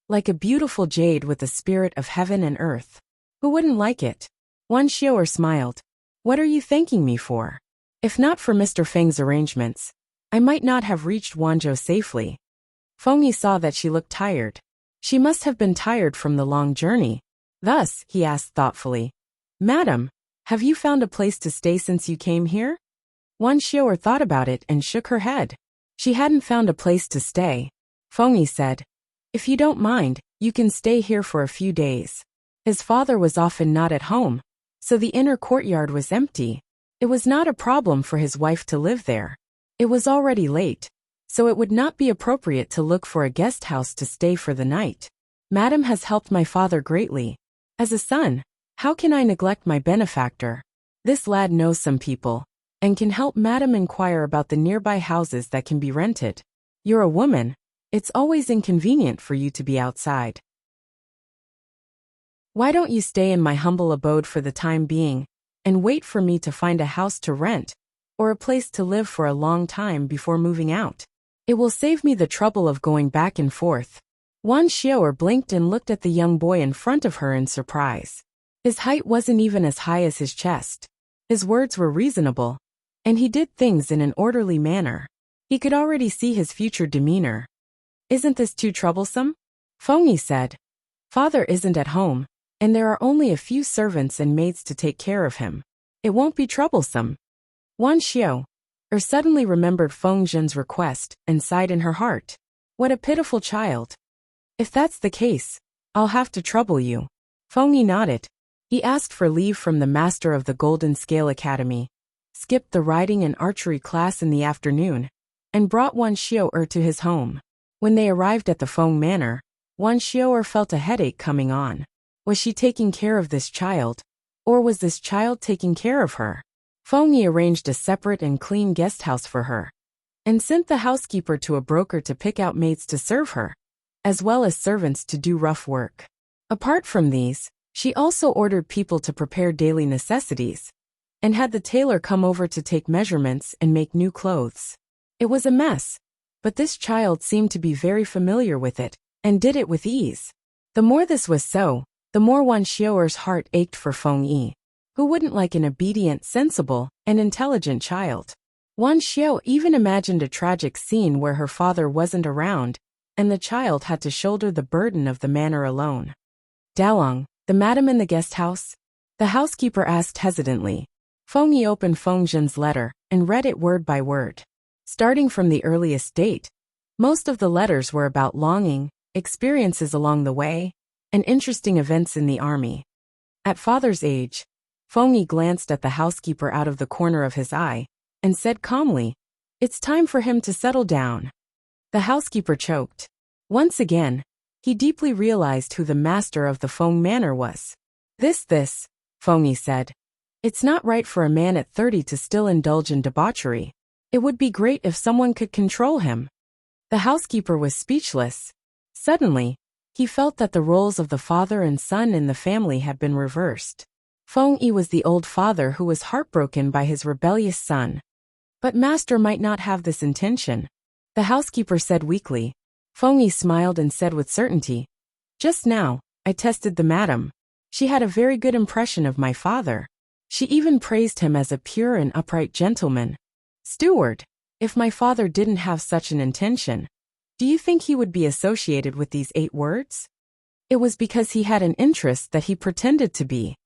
[SPEAKER 1] like a beautiful jade with the spirit of heaven and earth. Who wouldn't like it? Wan Xiu'er smiled. What are you thanking me for? If not for Mr. Feng's arrangements, I might not have reached Wanzhou safely. Feng Yi saw that she looked tired. She must have been tired from the long journey. Thus, he asked thoughtfully, Madam, have you found a place to stay since you came here? Wan Xiu'er thought about it and shook her head. She hadn't found a place to stay. Feng Yi said, If you don't mind, you can stay here for a few days. His father was often not at home, so the inner courtyard was empty. It was not a problem for his wife to live there. It was already late, so it would not be appropriate to look for a guest house to stay for the night. Madam has helped my father greatly. As a son, how can I neglect my benefactor? This lad knows some people, and can help Madam inquire about the nearby houses that can be rented. You're a woman. It's always inconvenient for you to be outside. Why don't you stay in my humble abode for the time being, and wait for me to find a house to rent, or a place to live for a long time before moving out? It will save me the trouble of going back and forth. Wan Xiu'er blinked and looked at the young boy in front of her in surprise. His height wasn't even as high as his chest. His words were reasonable, and he did things in an orderly manner. He could already see his future demeanor. Isn't this too troublesome? Feng Yi said. Father isn't at home, and there are only a few servants and maids to take care of him. It won't be troublesome. Wan Xiu'er suddenly remembered Feng Zhen's request and sighed in her heart. What a pitiful child. If that's the case, I'll have to trouble you. Feng Yi nodded. He asked for leave from the master of the Golden Scale Academy, skipped the riding and archery class in the afternoon, and brought Wan Xiu'er to his home. When they arrived at the Feng Manor, Wan Xiu'er felt a headache coming on. Was she taking care of this child, or was this child taking care of her? Feng Yi arranged a separate and clean guest house for her, and sent the housekeeper to a broker to pick out maids to serve her, as well as servants to do rough work. Apart from these, she also ordered people to prepare daily necessities, and had the tailor come over to take measurements and make new clothes. It was a mess, but this child seemed to be very familiar with it, and did it with ease. The more this was so, the more Wan Xiu'er's heart ached for Feng Yi. Who wouldn't like an obedient, sensible, and intelligent child? Wan Xiu'er even imagined a tragic scene where her father wasn't around, and the child had to shoulder the burden of the manor alone. Dalong, the madam in the guest house? The housekeeper asked hesitantly. Feng Yi opened Feng Zhen's letter and read it word by word. Starting from the earliest date, most of the letters were about longing, experiences along the way, and interesting events in the army. At father's age, Feng Yi glanced at the housekeeper out of the corner of his eye, and said calmly, It's time for him to settle down. The housekeeper choked. Once again, he deeply realized who the master of the Feng Manor was. This, Feng Yi said. It's not right for a man at 30 to still indulge in debauchery. It would be great if someone could control him. The housekeeper was speechless. Suddenly, he felt that the roles of the father and son in the family had been reversed. Feng Yi was the old father who was heartbroken by his rebellious son. But master might not have this intention. the housekeeper said weakly. Feng Yi smiled and said with certainty, "Just now, I tested the madam. She had a very good impression of my father. She even praised him as a pure and upright gentleman. Steward, if my father didn't have such an intention, do you think he would be associated with these 8 words? It was because he had an interest that he pretended to be."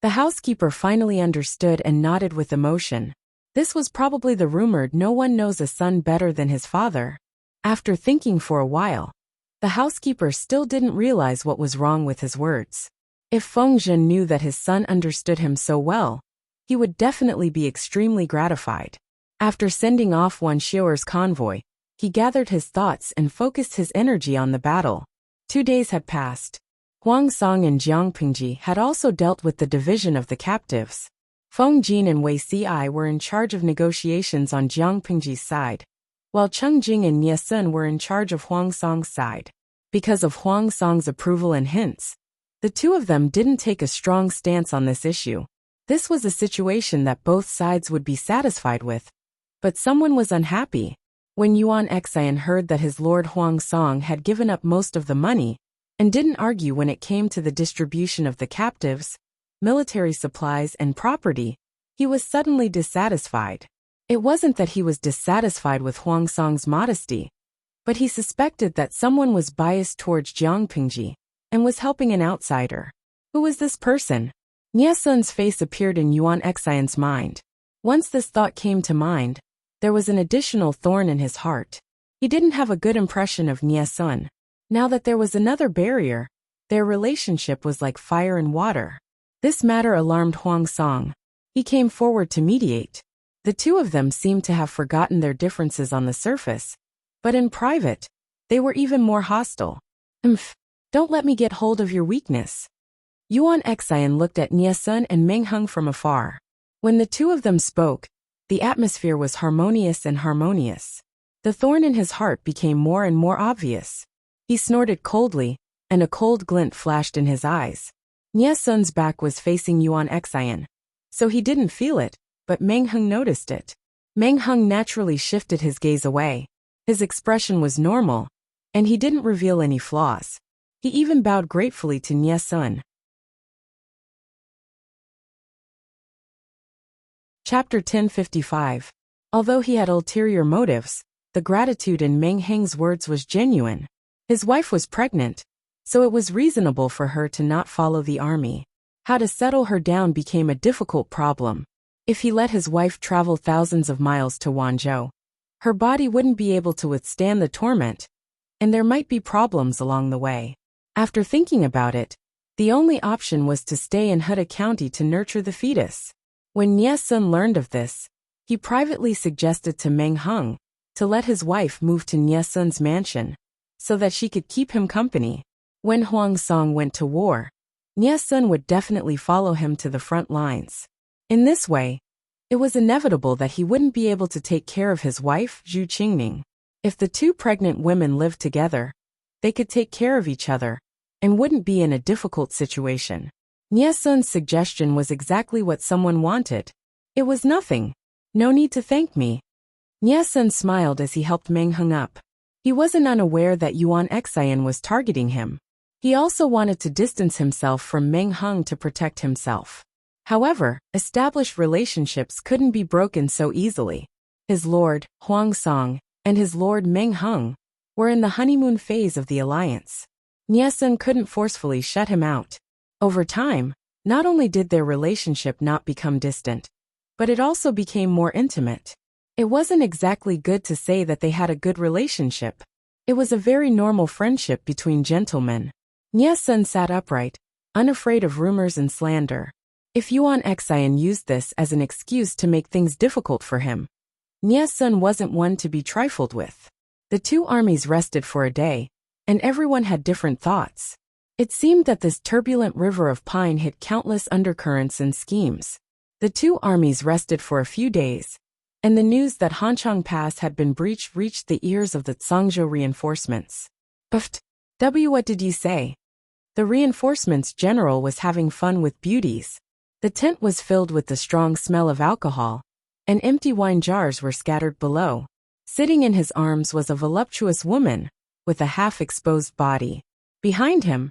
[SPEAKER 1] The housekeeper finally understood and nodded with emotion. This was probably the rumored "no one knows a son better than his father." After thinking for a while, the housekeeper still didn't realize what was wrong with his words. If Feng Zhen knew that his son understood him so well, he would definitely be extremely gratified. After sending off one Xiuer's convoy, he gathered his thoughts and focused his energy on the battle. 2 days had passed. Huang Song and Jiang Pingji had also dealt with the division of the captives. Feng Jin and Wei Ci were in charge of negotiations on Jiang Pingji's side, while Cheng Jing and Nie Sun were in charge of Huang Song's side. Because of Huang Song's approval and hints, the two of them didn't take a strong stance on this issue. This was a situation that both sides would be satisfied with. But someone was unhappy. When Yuan Xian heard that his lord Huang Song had given up most of the money, and didn't argue when it came to the distribution of the captives, military supplies and property, he was suddenly dissatisfied. It wasn't that he was dissatisfied with Huang Song's modesty, but he suspected that someone was biased towards Jiang Pingji and was helping an outsider. Who was this person? Nie Sun's face appeared in Yuan Xian's mind. Once this thought came to mind, there was an additional thorn in his heart. He didn't have a good impression of Nie Sun. Now that there was another barrier, their relationship was like fire and water. This matter alarmed Huang Song. He came forward to mediate. The two of them seemed to have forgotten their differences on the surface, but in private, they were even more hostile. Don't let me get hold of your weakness." Yuan Xian looked at Nie Sun and Meng Hung from afar. When the two of them spoke, the atmosphere was harmonious and harmonious. The thorn in his heart became more and more obvious. He snorted coldly, and a cold glint flashed in his eyes. Nie Sun's back was facing Yuan Xian, so he didn't feel it, but Meng Hung noticed it. Meng Hung naturally shifted his gaze away. His expression was normal, and he didn't reveal any flaws. He even bowed gratefully to Nie Sun. Chapter 1055. Although he had ulterior motives, the gratitude in Meng Heng's words was genuine. His wife was pregnant, so it was reasonable for her to not follow the army. How to settle her down became a difficult problem. If he let his wife travel thousands of miles to Wanzhou, her body wouldn't be able to withstand the torment, and there might be problems along the way. After thinking about it, the only option was to stay in Huda County to nurture the fetus. When Nie Sun learned of this, he privately suggested to Meng Hung to let his wife move to Nie Sun's mansion, so that she could keep him company. When Huang Song went to war, Nie Sun would definitely follow him to the front lines. In this way, it was inevitable that he wouldn't be able to take care of his wife, Zhu Qingning. If the two pregnant women lived together, they could take care of each other, and wouldn't be in a difficult situation. Nie Sun's suggestion was exactly what someone wanted. It was nothing. No need to thank me. Nie Sun smiled as he helped Meng Hung up. He wasn't unaware that Yuan Xian was targeting him. He also wanted to distance himself from Meng Hung to protect himself. However, established relationships couldn't be broken so easily. His lord, Huang Song, and his lord Meng Hung were in the honeymoon phase of the alliance. Nie Sun couldn't forcefully shut him out. Over time, not only did their relationship not become distant, but it also became more intimate. It wasn't exactly good to say that they had a good relationship. It was a very normal friendship between gentlemen. Nie Sun sat upright, unafraid of rumors and slander. If Yuan Xian used this as an excuse to make things difficult for him, Nie Sun wasn't one to be trifled with. The two armies rested for a day, and everyone had different thoughts. It seemed that this turbulent river of pine hid countless undercurrents and schemes. The two armies rested for a few days, and the news that Hanchang Pass had been breached reached the ears of the Zhangzhou reinforcements. What did you say? The reinforcements general was having fun with beauties. The tent was filled with the strong smell of alcohol, and empty wine jars were scattered below. Sitting in his arms was a voluptuous woman, with a half-exposed body. Behind him,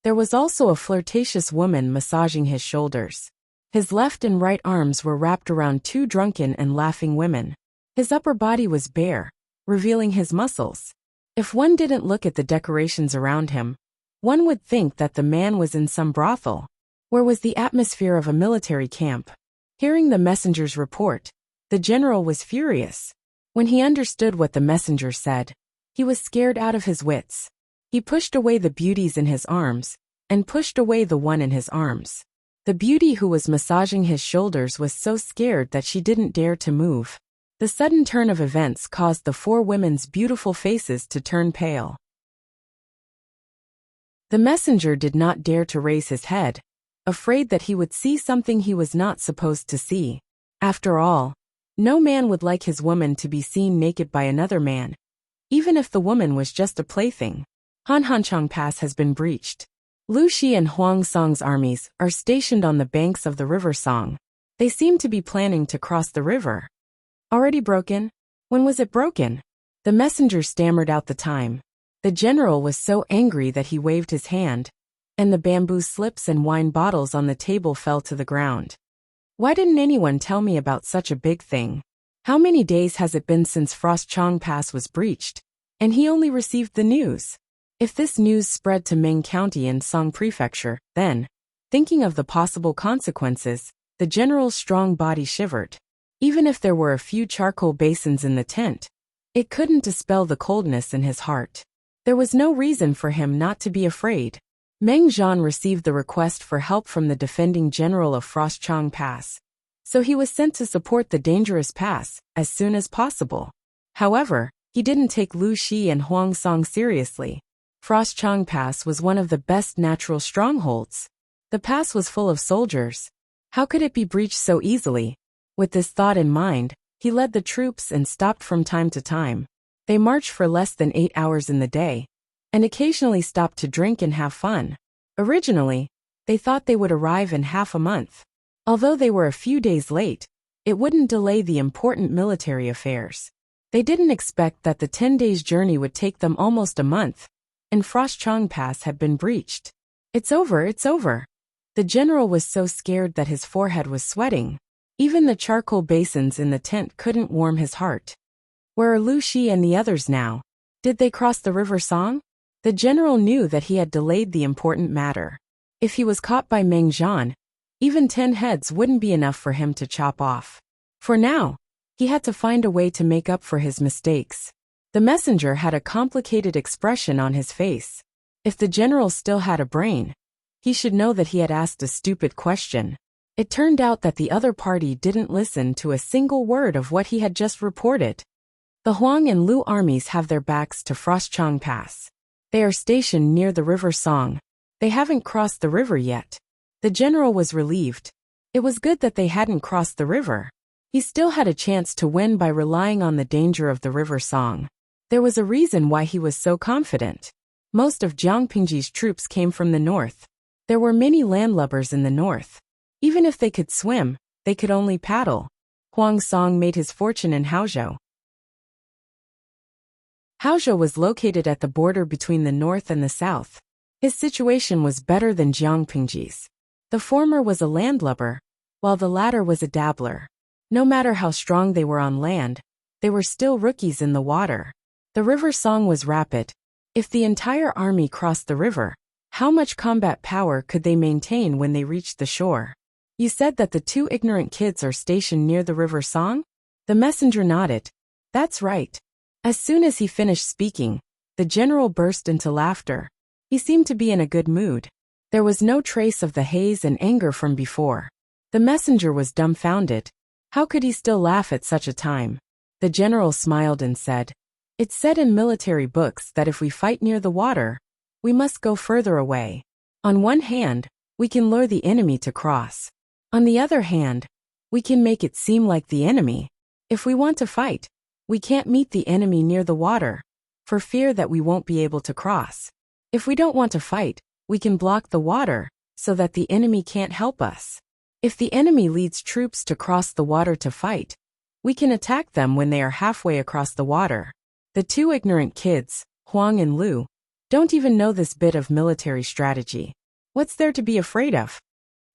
[SPEAKER 1] there was also a flirtatious woman massaging his shoulders. His left and right arms were wrapped around two drunken and laughing women. His upper body was bare, revealing his muscles. If one didn't look at the decorations around him, one would think that the man was in some brothel. Where was the atmosphere of a military camp? Hearing the messenger's report, the general was furious. When he understood what the messenger said, he was scared out of his wits. He pushed away the beauties in his arms, and pushed away the one in his arms. The beauty who was massaging his shoulders was so scared that she didn't dare to move. The sudden turn of events caused the four women's beautiful faces to turn pale. The messenger did not dare to raise his head, afraid that he would see something he was not supposed to see. After all, no man would like his woman to be seen naked by another man, even if the woman was just a plaything. Hanhanchang Pass has been breached. Lu Shi and Huang Song's armies are stationed on the banks of the river Song. They seem to be planning to cross the river. Already broken? When was it broken? The messenger stammered out the time. The general was so angry that he waved his hand, and the bamboo slips and wine bottles on the table fell to the ground. Why didn't anyone tell me about such a big thing? How many days has it been since Frostchang Pass was breached, and he only received the news? If this news spread to Ming County and Song Prefecture, then, thinking of the possible consequences, the general's strong body shivered. Even if there were a few charcoal basins in the tent, it couldn't dispel the coldness in his heart. There was no reason for him not to be afraid. Meng Zhan received the request for help from the defending general of Frostchang Pass, so he was sent to support the dangerous pass as soon as possible. However, he didn't take Lu Shi and Huang Song seriously. Frostchang Pass was one of the best natural strongholds. The pass was full of soldiers. How could it be breached so easily? With this thought in mind, he led the troops and stopped from time to time. They marched for less than 8 hours in the day, and occasionally stopped to drink and have fun. Originally, they thought they would arrive in half a month. Although they were a few days late, it wouldn't delay the important military affairs. They didn't expect that the 10 days journey would take them almost a month, and Frostchang Pass had been breached. It's over, it's over. The general was so scared that his forehead was sweating. Even the charcoal basins in the tent couldn't warm his heart. Where are Lu Shi and the others now? Did they cross the river Song? The general knew that he had delayed the important matter. If he was caught by Meng Zhan, even 10 heads wouldn't be enough for him to chop off. For now, he had to find a way to make up for his mistakes. The messenger had a complicated expression on his face. If the general still had a brain, he should know that he had asked a stupid question. It turned out that the other party didn't listen to a single word of what he had just reported. The Huang and Lu armies have their backs to Frostchang Pass. They are stationed near the river Song. They haven't crossed the river yet. The general was relieved. It was good that they hadn't crossed the river. He still had a chance to win by relying on the danger of the river Song. There was a reason why he was so confident. Most of Jiang Pingji's troops came from the north. There were many landlubbers in the north. Even if they could swim, they could only paddle. Huang Song made his fortune in Haozhou. Haozhou was located at the border between the north and the south. His situation was better than Jiang Pingji's. The former was a landlubber, while the latter was a dabbler. No matter how strong they were on land, they were still rookies in the water. The river Song was rapid. If the entire army crossed the river, how much combat power could they maintain when they reached the shore? You said that the 2 ignorant kids are stationed near the river Song? The messenger nodded. That's right. As soon as he finished speaking, the general burst into laughter. He seemed to be in a good mood. There was no trace of the haze and anger from before. The messenger was dumbfounded. How could he still laugh at such a time? The general smiled and said, "It's said in military books that if we fight near the water, we must go further away. On one hand, we can lure the enemy to cross. On the other hand, we can make it seem like the enemy. If we want to fight, we can't meet the enemy near the water, for fear that we won't be able to cross. If we don't want to fight, we can block the water, so that the enemy can't help us. If the enemy leads troops to cross the water to fight, We can attack them when they are halfway across the water. The two ignorant kids, Huang and Lu, don't even know this bit of military strategy. What's there to be afraid of?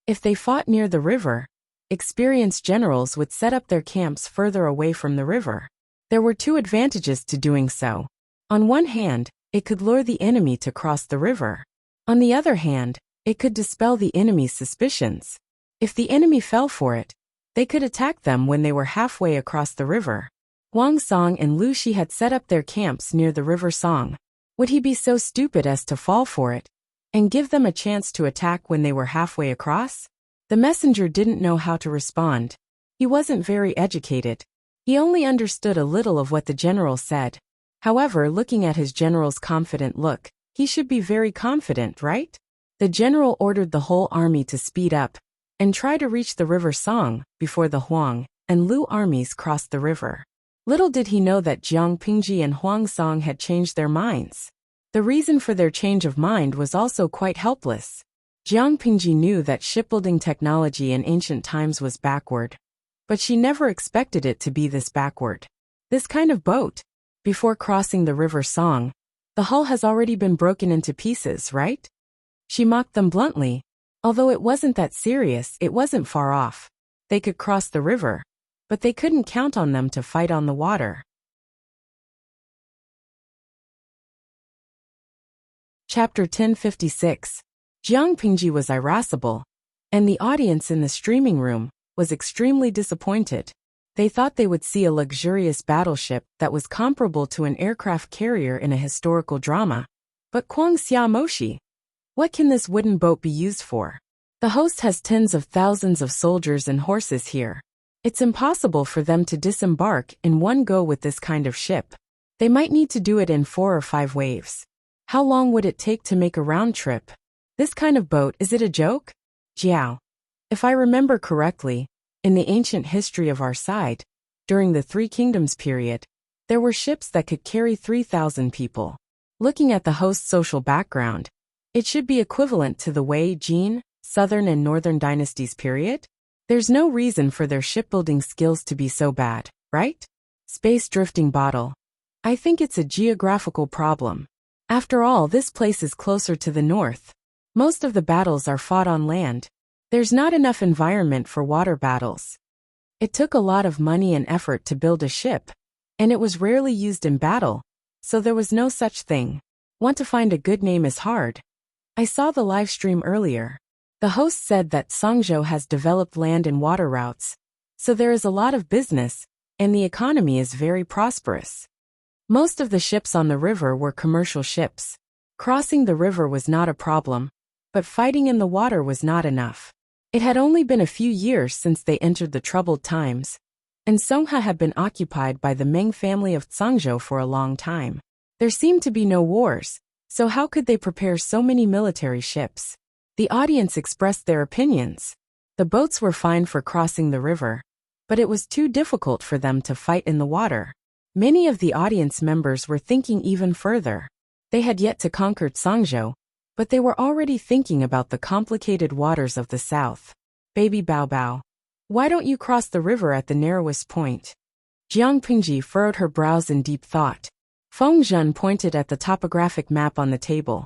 [SPEAKER 1] If they fought near the river, experienced generals would set up their camps further away from the river. There were two advantages to doing so. On one hand, it could lure the enemy to cross the river. On the other hand, it could dispel the enemy's suspicions. If the enemy fell for it, they could attack them when they were halfway across the river. Huang Song and Lu Shi had set up their camps near the river Song. Would he be so stupid as to fall for it and give them a chance to attack when they were halfway across? The messenger didn't know how to respond. He wasn't very educated. He only understood a little of what the general said. However, looking at his general's confident look, he should be very confident, right? The general ordered the whole army to speed up and try to reach the river Song before the Huang and Lu armies crossed the river. Little did he know that Jiang Pingji and Huang Song had changed their minds. The reason for their change of mind was also quite helpless. Jiang Pingji knew that shipbuilding technology in ancient times was backward, but she never expected it to be this backward. This kind of boat. Before crossing the river Song, the hull has already been broken into pieces, right? She mocked them bluntly. Although it wasn't that serious, it wasn't far off. They could cross the river, but they couldn't count on them to fight on the water. Chapter 1056. Jiang Pingji was irascible, and the audience in the streaming room was extremely disappointed. They thought they would see a luxurious battleship that was comparable to an aircraft carrier in a historical drama. But Kwang Xia Moshi, what can this wooden boat be used for? The host has tens of thousands of soldiers and horses here. It's impossible for them to disembark in one go with this kind of ship. They might need to do it in 4 or 5 waves. How long would it take to make a round trip? This kind of boat, is it a joke? Jiao. If I remember correctly, in the ancient history of our side, during the Three Kingdoms period, there were ships that could carry 3,000 people. Looking at the host's social background, it should be equivalent to the Wei, Jin, Southern and Northern dynasties period. There's no reason for their shipbuilding skills to be so bad, right? Space drifting bottle. I think it's a geographical problem. After all, this place is closer to the north. Most of the battles are fought on land. There's not enough environment for water battles. It took a lot of money and effort to build a ship, and it was rarely used in battle, so there was no such thing. Want to find a good name is hard. I saw the live stream earlier. The host said that Songzhou has developed land and water routes, so there is a lot of business, and the economy is very prosperous. Most of the ships on the river were commercial ships. Crossing the river was not a problem, but fighting in the water was not enough. It had only been a few years since they entered the troubled times, and Songha had been occupied by the Meng family of Zhangzhou for a long time. There seemed to be no wars, so how could they prepare so many military ships? The audience expressed their opinions. The boats were fine for crossing the river, but it was too difficult for them to fight in the water. Many of the audience members were thinking even further. They had yet to conquer Zhangzhou, but they were already thinking about the complicated waters of the south. Baby Bao Bao, why don't you cross the river at the narrowest point? Jiang Pingji furrowed her brows in deep thought. Feng Zhen pointed at the topographic map on the table.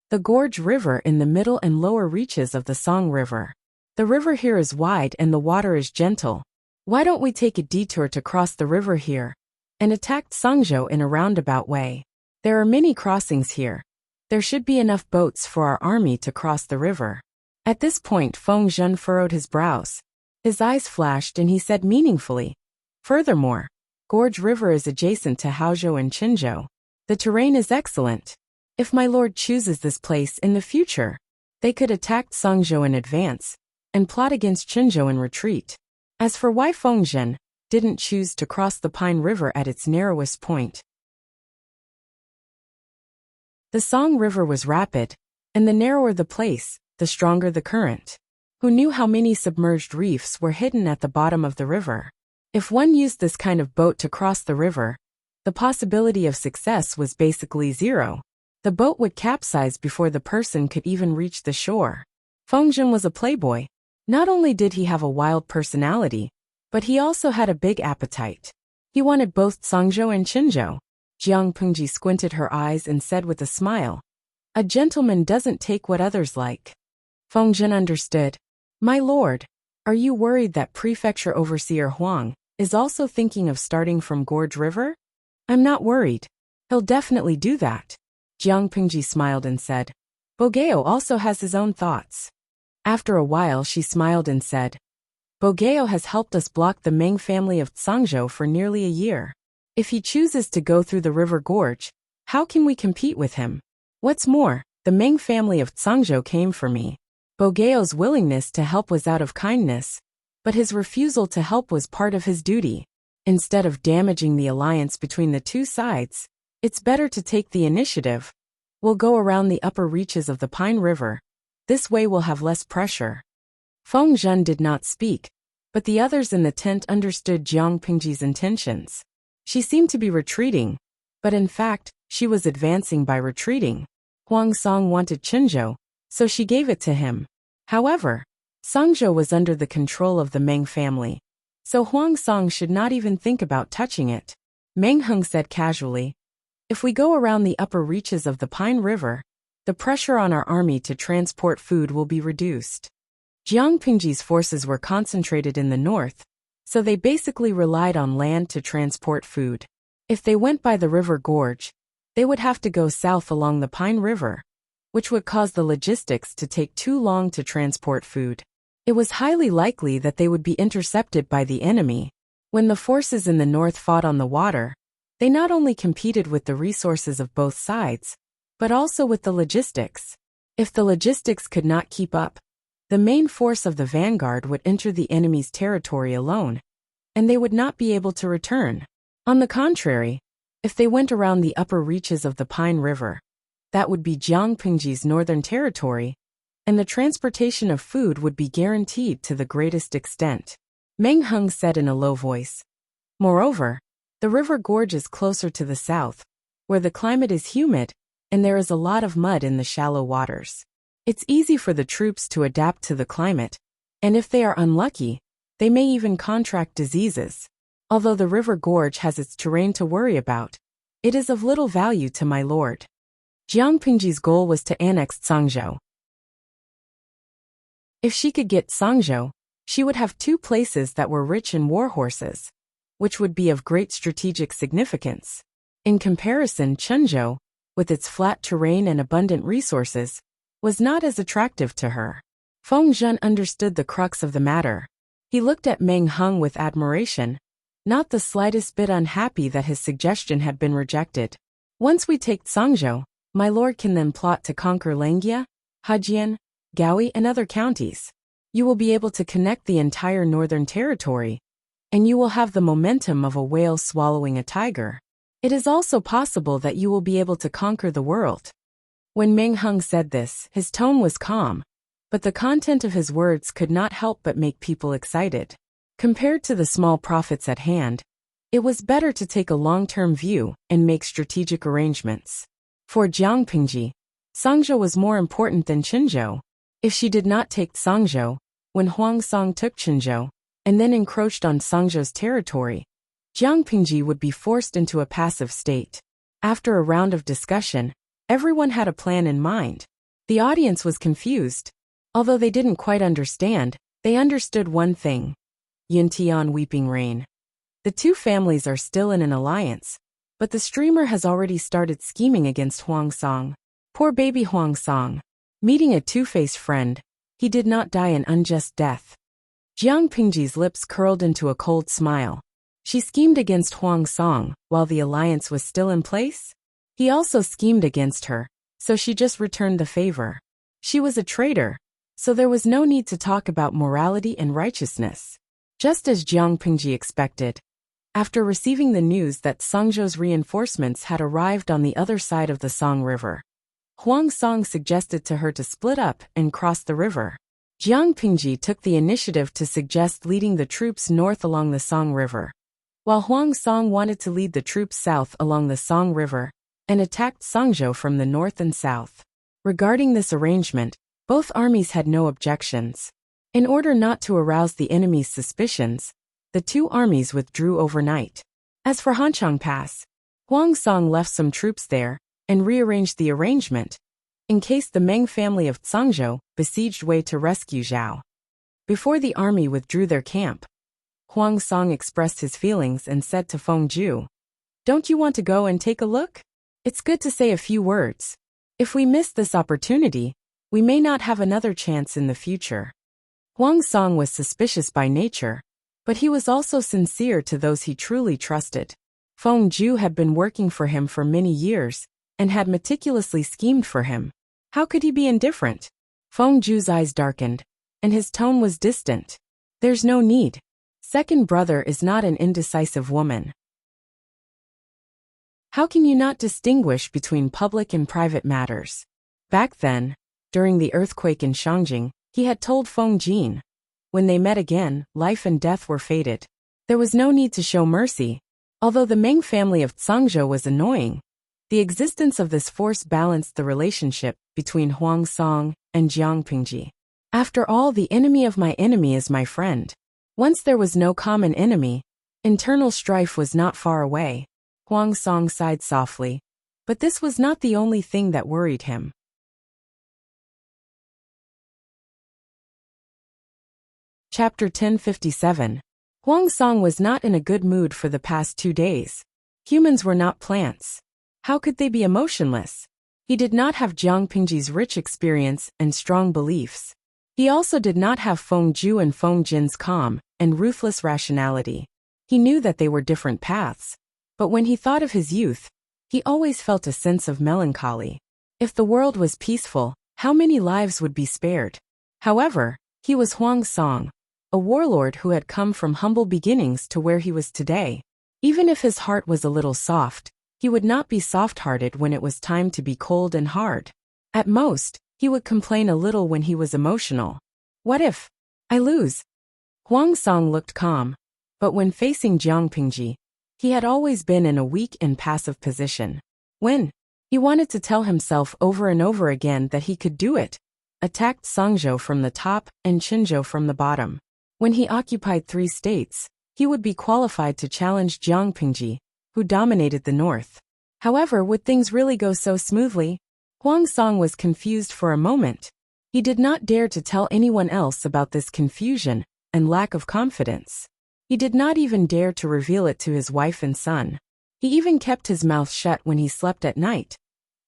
[SPEAKER 1] The Gorge River in the middle and lower reaches of the Song River. The river here is wide and the water is gentle. Why don't we take a detour to cross the river here and attack Zhangzhou in a roundabout way? There are many crossings here. There should be enough boats for our army to cross the river. At this point, Feng Zhen furrowed his brows. His eyes flashed and he said meaningfully, furthermore, Gorge River is adjacent to Haozhou and Qinzhou. The terrain is excellent. If my lord chooses this place in the future, they could attack Zhangzhou in advance and plot against Qinzhou in retreat. As for why Feng Zhen didn't choose to cross the Pine River at its narrowest point. The Song River was rapid, and the narrower the place, the stronger the current. Who knew how many submerged reefs were hidden at the bottom of the river? If one used this kind of boat to cross the river, the possibility of success was basically zero. The boat would capsize before the person could even reach the shore. Feng Zhen was a playboy. Not only did he have a wild personality, But he also had a big appetite. He wanted both Songzhou and Qinzhou. Jiang Pengji squinted her eyes and said with a smile, "A gentleman doesn't take what others like." Feng Zhen understood. "My lord, are you worried that Prefecture Overseer Huang is also thinking of starting from Gorge River?" "I'm not worried. He'll definitely do that." Jiang Pengji smiled and said, "Bogeo also has his own thoughts." After a while she smiled and said, "Bogeo has helped us block the Meng family of Songzhou for nearly a year. If he chooses to go through the river gorge, how can we compete with him? What's more, the Meng family of Songzhou came for me. Bogeo's willingness to help was out of kindness, but his refusal to help was part of his duty. Instead of damaging the alliance between the two sides, it's better to take the initiative. We'll go around the upper reaches of the Pine River. This way we'll have less pressure." Feng Zhen did not speak, but the others in the tent understood Jiang Pengji's intentions. She seemed to be retreating, but in fact, she was advancing by retreating. Huang Song wanted Qinzhou, so she gave it to him. However, Songzhou was under the control of the Meng family, so Huang Song should not even think about touching it. Meng Heng said casually, "If we go around the upper reaches of the Pine River, the pressure on our army to transport food will be reduced." Jiang Pengji's forces were concentrated in the north, so they basically relied on land to transport food. If they went by the river gorge, they would have to go south along the Pine River, which would cause the logistics to take too long to transport food. It was highly likely that they would be intercepted by the enemy. When the forces in the north fought on the water, they not only competed with the resources of both sides, but also with the logistics. If the logistics could not keep up, the main force of the vanguard would enter the enemy's territory alone, and they would not be able to return. On the contrary, if they went around the upper reaches of the Pine River, that would be Jiang Pengji's northern territory, and the transportation of food would be guaranteed to the greatest extent. Meng Heng said in a low voice. Moreover, the river gorge is closer to the south, where the climate is humid, and there is a lot of mud in the shallow waters. It's easy for the troops to adapt to the climate, and if they are unlucky, they may even contract diseases. Although the river gorge has its terrain to worry about, it is of little value to my lord. Jiang Pengji's goal was to annex Songzhou. If she could get Songzhou, she would have two places that were rich in war horses, which would be of great strategic significance. In comparison, Qinzhou, with its flat terrain and abundant resources, was not as attractive to her. Feng Zhen understood the crux of the matter. He looked at Meng Heng with admiration, not the slightest bit unhappy that his suggestion had been rejected. Once we take Songzhou, my lord can then plot to conquer Langia, Hejian, Gaoi and other counties. You will be able to connect the entire northern territory, and you will have the momentum of a whale swallowing a tiger. It is also possible that you will be able to conquer the world. When Meng Heng said this, his tone was calm, but the content of his words could not help but make people excited. Compared to the small profits at hand, it was better to take a long-term view and make strategic arrangements. For Jiang Pengji, Songzhou was more important than Qinzhou. If she did not take Songzhou, when Huang Song took Qinzhou, and then encroached on Songzhou's territory, Jiang Pengji would be forced into a passive state. After a round of discussion, everyone had a plan in mind. The audience was confused. Although they didn't quite understand, they understood one thing. Yintian Weeping Rain. The two families are still in an alliance, but the streamer has already started scheming against Huang Song. Poor baby Huang Song. Meeting a two-faced friend, he did not die an unjust death. Jiang Pengji's lips curled into a cold smile. She schemed against Huang Song while the alliance was still in place. He also schemed against her, so she just returned the favor. She was a traitor, so there was no need to talk about morality and righteousness. Just as Jiang Pengji expected, after receiving the news that Songzhou's reinforcements had arrived on the other side of the Song River, Huang Song suggested to her to split up and cross the river. Jiang Pengji took the initiative to suggest leading the troops north along the Song River, while Huang Song wanted to lead the troops south along the Song River and attacked Songzhou from the north and south. Regarding this arrangement, both armies had no objections. In order not to arouse the enemy's suspicions, the two armies withdrew overnight. As for Hanchang Pass, Huang Song left some troops there and rearranged the arrangement in case the Meng family of Zhangzhou besieged Wei to rescue Zhao. Before the army withdrew their camp, Huang Song expressed his feelings and said to Feng Zhu, "Don't you want to go and take a look? It's good to say a few words. If we miss this opportunity, we may not have another chance in the future." Huang Song was suspicious by nature, but he was also sincere to those he truly trusted. Feng Zhu had been working for him for many years and had meticulously schemed for him. How could he be indifferent? Feng Zhu's eyes darkened, and his tone was distant. "There's no need. Second brother is not an indecisive woman. How can you not distinguish between public and private matters?" Back then, during the earthquake in Shangjing, he had told Feng Jin, when they met again, life and death were fated. There was no need to show mercy. Although the Meng family of Zhangzhou was annoying, the existence of this force balanced the relationship between Huang Song and Jiang Pingji. After all, the enemy of my enemy is my friend. Once there was no common enemy, internal strife was not far away. Huang Song sighed softly, but this was not the only thing that worried him. Chapter 1057. Huang Song was not in a good mood for the past 2 days. Humans were not plants. How could they be emotionless? He did not have Jiang Pingji's rich experience and strong beliefs. He also did not have Feng Zhu and Feng Jin's calm and ruthless rationality. He knew that they were different paths, but when he thought of his youth, he always felt a sense of melancholy. If the world was peaceful, how many lives would be spared? However, he was Huang Song, a warlord who had come from humble beginnings to where he was today. Even if his heart was a little soft, he would not be soft-hearted when it was time to be cold and hard. At most, he would complain a little when he was emotional. What if I lose? Huang Song looked calm, but when facing Jiang Pingji, he had always been in a weak and passive position. When he wanted to tell himself over and over again that he could do it, attacked Zhangzhou from the top and Qinzhou from the bottom. When he occupied 3 states, he would be qualified to challenge Jiang Pingji, who dominated the north. However, would things really go so smoothly? Huang Song was confused for a moment. He did not dare to tell anyone else about this confusion and lack of confidence. He did not even dare to reveal it to his wife and son. He even kept his mouth shut when he slept at night,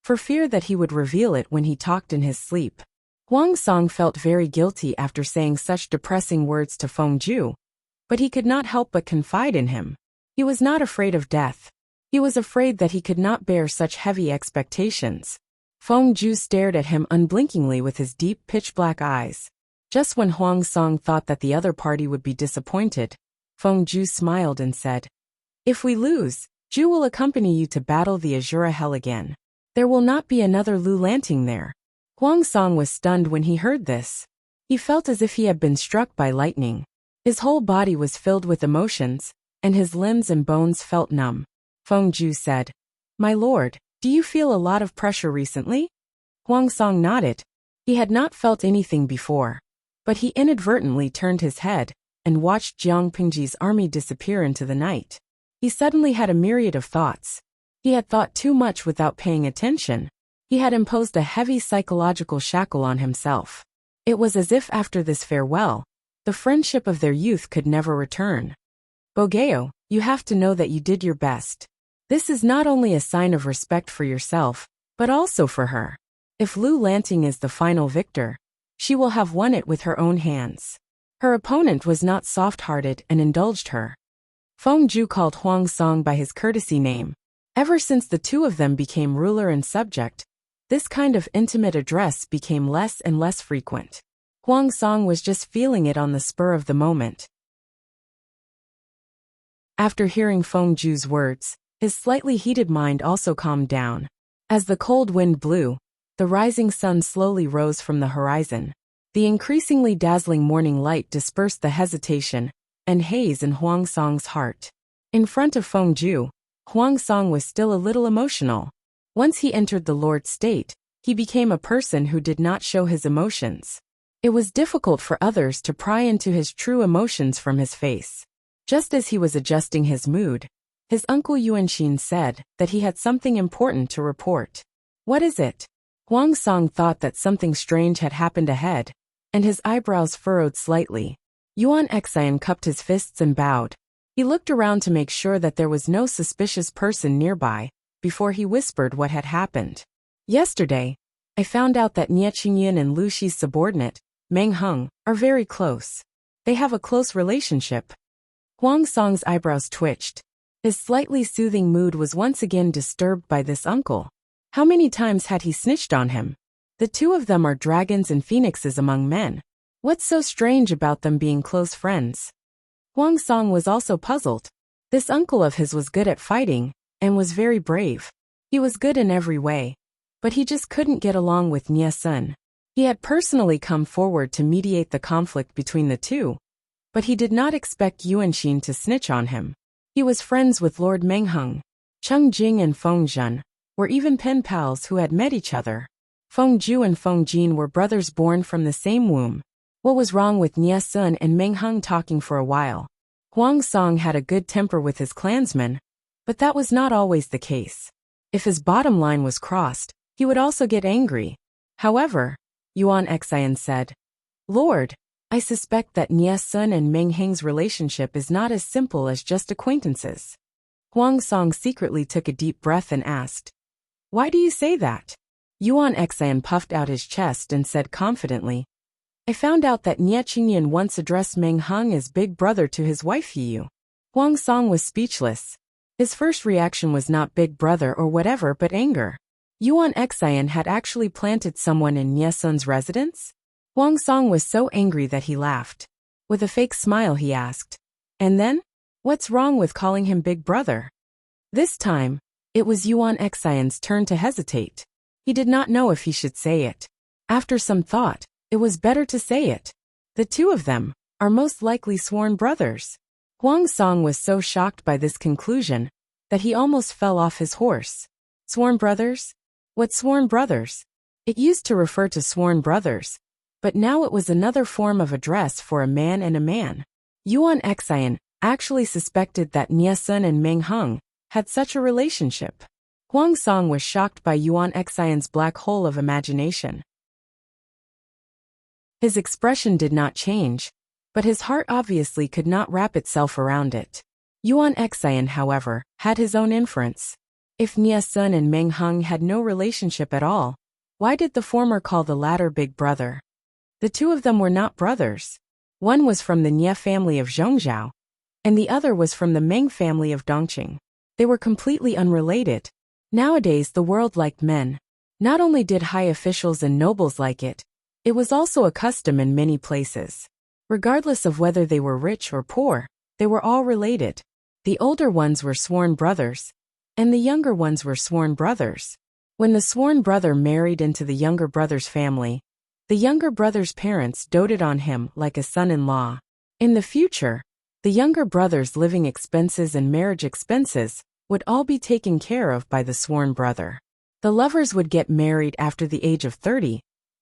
[SPEAKER 1] for fear that he would reveal it when he talked in his sleep. Huang Song felt very guilty after saying such depressing words to Feng Zhu, but he could not help but confide in him. He was not afraid of death. He was afraid that he could not bear such heavy expectations. Feng Zhu stared at him unblinkingly with his deep pitch-black eyes. Just when Huang Song thought that the other party would be disappointed, Feng Zhu smiled and said, "If we lose, Zhu will accompany you to battle the Azura Hell again. There will not be another Lu Lanting there." Huang Song was stunned when he heard this. He felt as if he had been struck by lightning. His whole body was filled with emotions, and his limbs and bones felt numb. Feng Zhu said, "My lord, do you feel a lot of pressure recently?" Huang Song nodded. He had not felt anything before, but he inadvertently turned his head and watched Jiang Pingji's army disappear into the night. He suddenly had a myriad of thoughts. He had thought too much without paying attention. He had imposed a heavy psychological shackle on himself. It was as if after this farewell, the friendship of their youth could never return. "Bogeo, you have to know that you did your best. This is not only a sign of respect for yourself, but also for her. If Lu Lanting is the final victor, she will have won it with her own hands." Her opponent was not soft-hearted and indulged her. Feng Zhu called Huang Song by his courtesy name. Ever since the two of them became ruler and subject, this kind of intimate address became less and less frequent. Huang Song was just feeling it on the spur of the moment. After hearing Feng Zhu's words, his slightly heated mind also calmed down. As the cold wind blew, the rising sun slowly rose from the horizon. The increasingly dazzling morning light dispersed the hesitation and haze in Huang Song's heart. In front of Feng Zhu, Huang Song was still a little emotional. Once he entered the Lord's state, he became a person who did not show his emotions. It was difficult for others to pry into his true emotions from his face. Just as he was adjusting his mood, his uncle Yuanxin said that he had something important to report. What is it? Huang Song thought that something strange had happened ahead, and his eyebrows furrowed slightly. Yuan Xian cupped his fists and bowed. He looked around to make sure that there was no suspicious person nearby, before he whispered what had happened. Yesterday, I found out that Nie Qingyan and Lu Shi's subordinate, Meng Heng, are very close. They have a close relationship. Huang Song's eyebrows twitched. His slightly soothing mood was once again disturbed by this uncle. How many times had he snitched on him? The two of them are dragons and phoenixes among men. What's so strange about them being close friends? Huang Song was also puzzled. This uncle of his was good at fighting, and was very brave. He was good in every way. But he just couldn't get along with Nie Sun. He had personally come forward to mediate the conflict between the two, but he did not expect Yuanxin to snitch on him. He was friends with Lord Mengheng. Cheng Jing and Feng Zhen were even pen pals who had met each other. Feng Ju and Feng Jin were brothers born from the same womb. What was wrong with Nie Sun and Mengheng talking for a while? Huang Song had a good temper with his clansmen, but that was not always the case. If his bottom line was crossed, he would also get angry. However, Yuan Xian said, Lord, I suspect that Nie Sun and Meng Heng's relationship is not as simple as just acquaintances. Huang Song secretly took a deep breath and asked, Why do you say that? Yuan Xian puffed out his chest and said confidently, I found out that Nie Qingyan once addressed Meng Heng as big brother to his wife Yu. Huang Song was speechless. His first reaction was not big brother or whatever but anger. Yuan Xian had actually planted someone in Nie Sun's residence? Huang Song was so angry that he laughed. With a fake smile he asked, And then? What's wrong with calling him big brother? This time, it was Yuan Xian's turn to hesitate. He did not know if he should say it. After some thought, it was better to say it. The two of them are most likely sworn brothers. Huang Song was so shocked by this conclusion that he almost fell off his horse. Sworn brothers? What sworn brothers? It used to refer to sworn brothers, but now it was another form of address for a man and a man. Yuan Xian actually suspected that Nie Sun and Meng Heng had such a relationship. Huang Song was shocked by Yuan Xian's black hole of imagination. His expression did not change, but his heart obviously could not wrap itself around it. Yuan Xian, however, had his own inference. If Nie Sun and Meng Heng had no relationship at all, why did the former call the latter big brother? The two of them were not brothers. One was from the Nie family of Zhongzhou, and the other was from the Meng family of Dongqing. They were completely unrelated. Nowadays the world liked men. Not only did high officials and nobles like it, it was also a custom in many places. Regardless of whether they were rich or poor, they were all related. The older ones were sworn brothers, and the younger ones were sworn brothers. When the sworn brother married into the younger brother's family, the younger brother's parents doted on him like a son-in-law. In the future, the younger brother's living expenses and marriage expenses would all be taken care of by the sworn brother. The lovers would get married after the age of 30,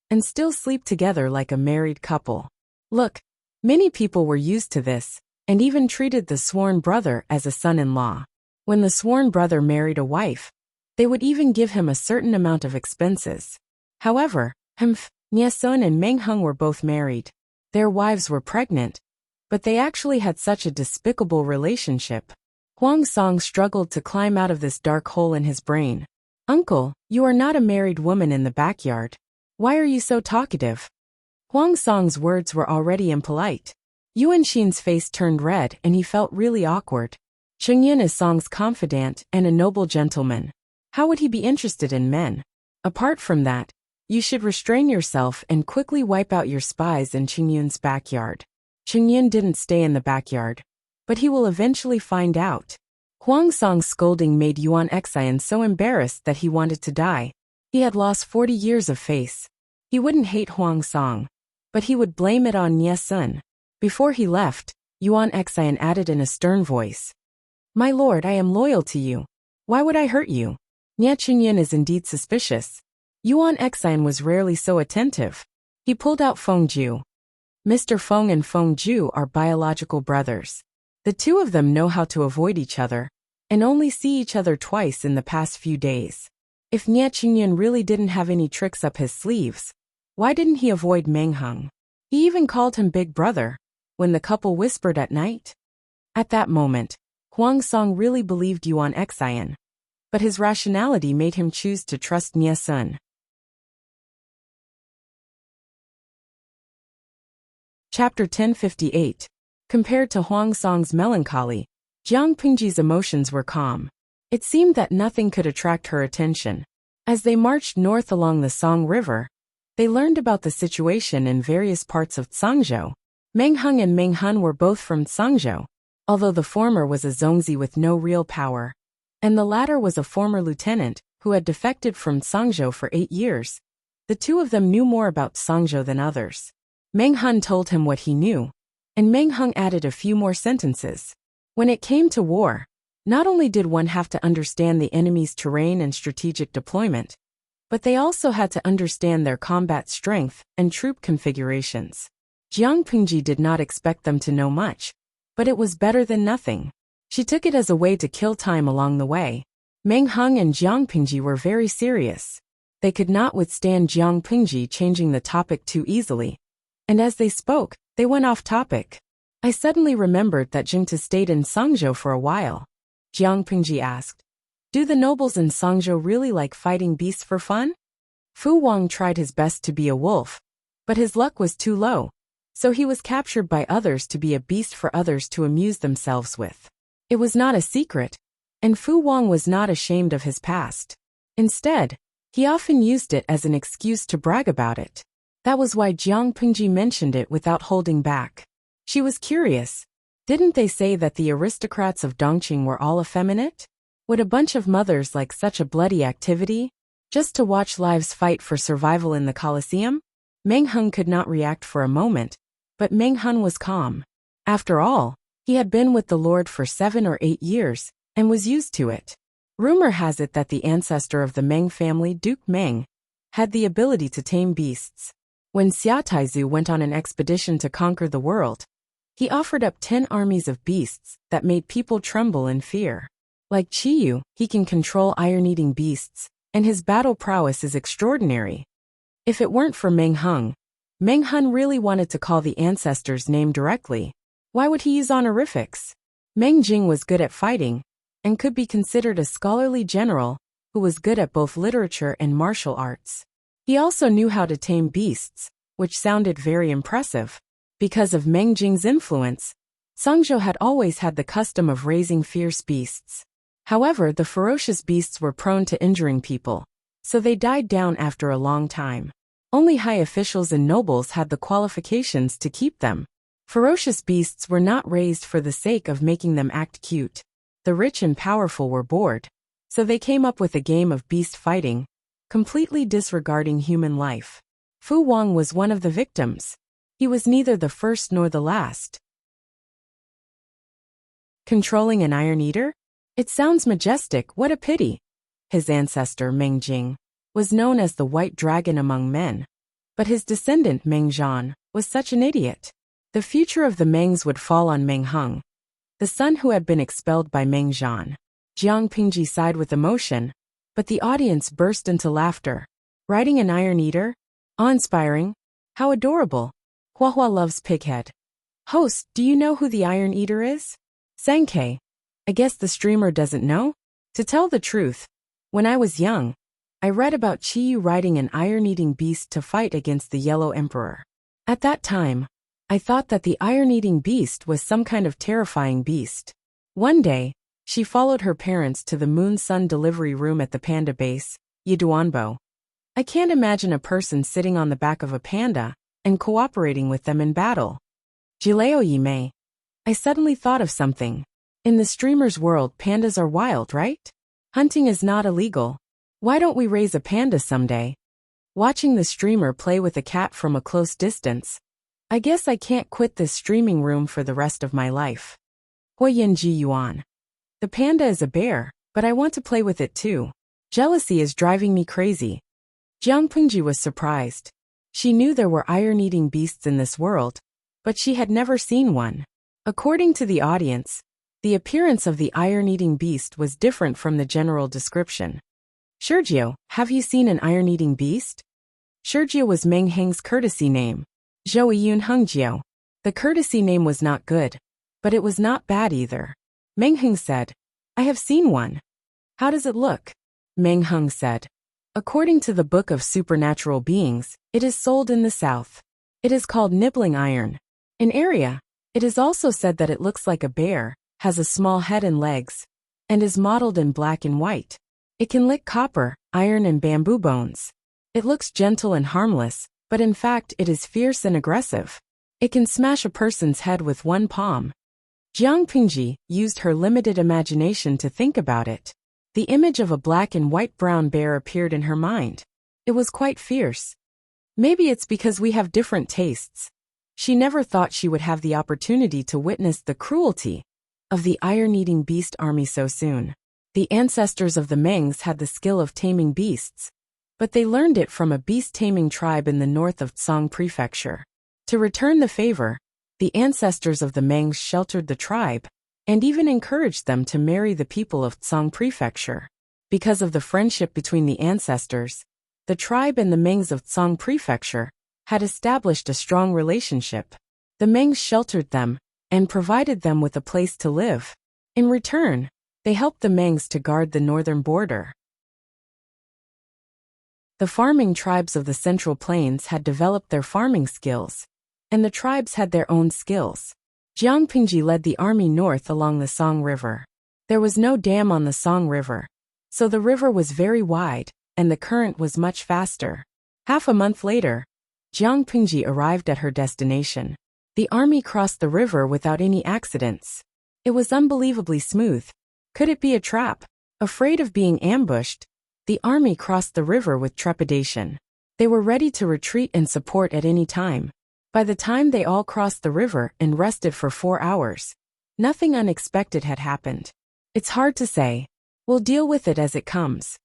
[SPEAKER 1] and still sleep together like a married couple. Look, many people were used to this, and even treated the sworn brother as a son-in-law. When the sworn brother married a wife, they would even give him a certain amount of expenses. However, Nie Sun and Meng Heng were both married. Their wives were pregnant, but they actually had such a despicable relationship. Huang Song struggled to climb out of this dark hole in his brain. Uncle, you are not a married woman in the backyard. Why are you so talkative? Huang Song's words were already impolite. Yuanxin's face turned red and he felt really awkward. Chengyan is Song's confidant and a noble gentleman. How would he be interested in men? Apart from that, you should restrain yourself and quickly wipe out your spies in Chengyun's backyard. Chengyun didn't stay in the backyard, but he will eventually find out. Huang Song's scolding made Yuan Xian so embarrassed that he wanted to die. He had lost 40 years of face. He wouldn't hate Huang Song, but he would blame it on Nie Sun. Before he left, Yuan Xian added in a stern voice, My lord, I am loyal to you. Why would I hurt you? Nie Qingyan is indeed suspicious. Yuan Xian was rarely so attentive. He pulled out Feng Ju. Mr. Feng and Feng Ju are biological brothers. The two of them know how to avoid each other, and only see each other twice in the past few days. If Nye Qingyan really didn't have any tricks up his sleeves, why didn't he avoid Meng Hung? He even called him Big Brother, when the couple whispered at night. At that moment, Huang Song really believed Yuan Xian, but his rationality made him choose to trust Nye Sun. Chapter 1058. Compared to Huang Song's melancholy, Jiang Pingji's emotions were calm. It seemed that nothing could attract her attention. As they marched north along the Song River, they learned about the situation in various parts of Zhangzhou. Meng Hung and Meng Hun were both from Zhangzhou, although the former was a Zongzi with no real power, and the latter was a former lieutenant who had defected from Zhangzhou for 8 years. The two of them knew more about Zhangzhou than others. Meng Hun told him what he knew, and Meng Hung added a few more sentences. When it came to war, not only did one have to understand the enemy's terrain and strategic deployment, but they also had to understand their combat strength and troop configurations. Jiang Pingji did not expect them to know much, but it was better than nothing. She took it as a way to kill time along the way. Meng Hung and Jiang Pingji were very serious. They could not withstand Jiang Pingji changing the topic too easily, and as they spoke, they went off topic. I suddenly remembered that Jingta stayed in Zhangzhou for a while. Jiang Pingji asked, "Do the nobles in Zhangzhou really like fighting beasts for fun?" Fu Wang tried his best to be a wolf, but his luck was too low, so he was captured by others to be a beast for others to amuse themselves with. It was not a secret, and Fu Wang was not ashamed of his past. Instead, he often used it as an excuse to brag about it. That was why Jiang Pingji mentioned it without holding back. She was curious. Didn't they say that the aristocrats of Dongqing were all effeminate? Would a bunch of mothers like such a bloody activity, just to watch lives fight for survival in the Colosseum? Meng Hung could not react for a moment, but Meng Hun was calm. After all, he had been with the Lord for 7 or 8 years, and was used to it. Rumor has it that the ancestor of the Meng family, Duke Meng, had the ability to tame beasts. When Xia Taizu went on an expedition to conquer the world, he offered up 10 armies of beasts that made people tremble in fear. Like Qiyu, he can control iron-eating beasts, and his battle prowess is extraordinary. If it weren't for Meng Hung, Meng Hun really wanted to call the ancestor's name directly. Why would he use honorifics? Meng Jing was good at fighting, and could be considered a scholarly general who was good at both literature and martial arts. He also knew how to tame beasts, which sounded very impressive. Because of Meng Jing's influence, Zhangzhou had always had the custom of raising fierce beasts. However, the ferocious beasts were prone to injuring people, so they died down after a long time. Only high officials and nobles had the qualifications to keep them. Ferocious beasts were not raised for the sake of making them act cute. The rich and powerful were bored, so they came up with a game of beast fighting, completely disregarding human life. Fu Wang was one of the victims. He was neither the first nor the last. Controlling an Iron Eater? It sounds majestic, what a pity. His ancestor, Meng Jing, was known as the White Dragon among men, but his descendant, Meng Zhan, was such an idiot. The future of the Mengs would fall on Meng Hung, the son who had been expelled by Meng Zhan. Jiang Pingji sighed with emotion, but the audience burst into laughter. Riding an Iron Eater? Awe-inspiring. How adorable. Huahua loves Pighead. Host, do you know who the Iron Eater is? Sankei. I guess the streamer doesn't know? To tell the truth, when I was young, I read about Qiyu riding an iron-eating beast to fight against the Yellow Emperor. At that time, I thought that the iron-eating beast was some kind of terrifying beast. One day, she followed her parents to the Moon-Sun delivery room at the panda base, Yiduanbo. I can't imagine a person sitting on the back of a panda and cooperating with them in battle. Jileo Yimei. I suddenly thought of something. In the streamer's world, pandas are wild, right? Hunting is not illegal. Why don't we raise a panda someday? Watching the streamer play with a cat from a close distance. I guess I can't quit this streaming room for the rest of my life. Huoyan Ji Yuan. The panda is a bear, but I want to play with it too. Jealousy is driving me crazy. Jiang Pingji was surprised. She knew there were iron-eating beasts in this world, but she had never seen one. According to the audience, the appearance of the iron-eating beast was different from the general description. Sergio, have you seen an iron-eating beast? Sergio was Meng Heng's courtesy name. Zhou Yun Hengjiao. The courtesy name was not good, but it was not bad either. Meng Heng said, I have seen one. How does it look? Meng Heng said, according to the Book of Supernatural Beings, it is sold in the south. It is called nibbling iron. In area, it is also said that it looks like a bear, has a small head and legs, and is mottled in black and white. It can lick copper, iron and bamboo bones. It looks gentle and harmless, but in fact it is fierce and aggressive. It can smash a person's head with one palm. Jiang Pingji used her limited imagination to think about it. The image of a black and white-brown bear appeared in her mind. It was quite fierce. Maybe it's because we have different tastes. She never thought she would have the opportunity to witness the cruelty of the iron-eating beast army so soon. The ancestors of the Mengs had the skill of taming beasts, but they learned it from a beast-taming tribe in the north of Tsang Prefecture. To return the favor, the ancestors of the Mengs sheltered the tribe, and even encouraged them to marry the people of Tsang Prefecture. Because of the friendship between the ancestors, the tribe and the Mengs of Tsang Prefecture had established a strong relationship. The Mengs sheltered them and provided them with a place to live. In return, they helped the Mengs to guard the northern border. The farming tribes of the Central Plains had developed their farming skills, and the tribes had their own skills. Jiang Pingji led the army north along the Song River. There was no dam on the Song River, so the river was very wide, and the current was much faster. Half a month later, Jiang Pingji arrived at her destination. The army crossed the river without any accidents. It was unbelievably smooth. Could it be a trap? Afraid of being ambushed, the army crossed the river with trepidation. They were ready to retreat and support at any time. By the time they all crossed the river and rested for 4 hours, nothing unexpected had happened. It's hard to say. We'll deal with it as it comes.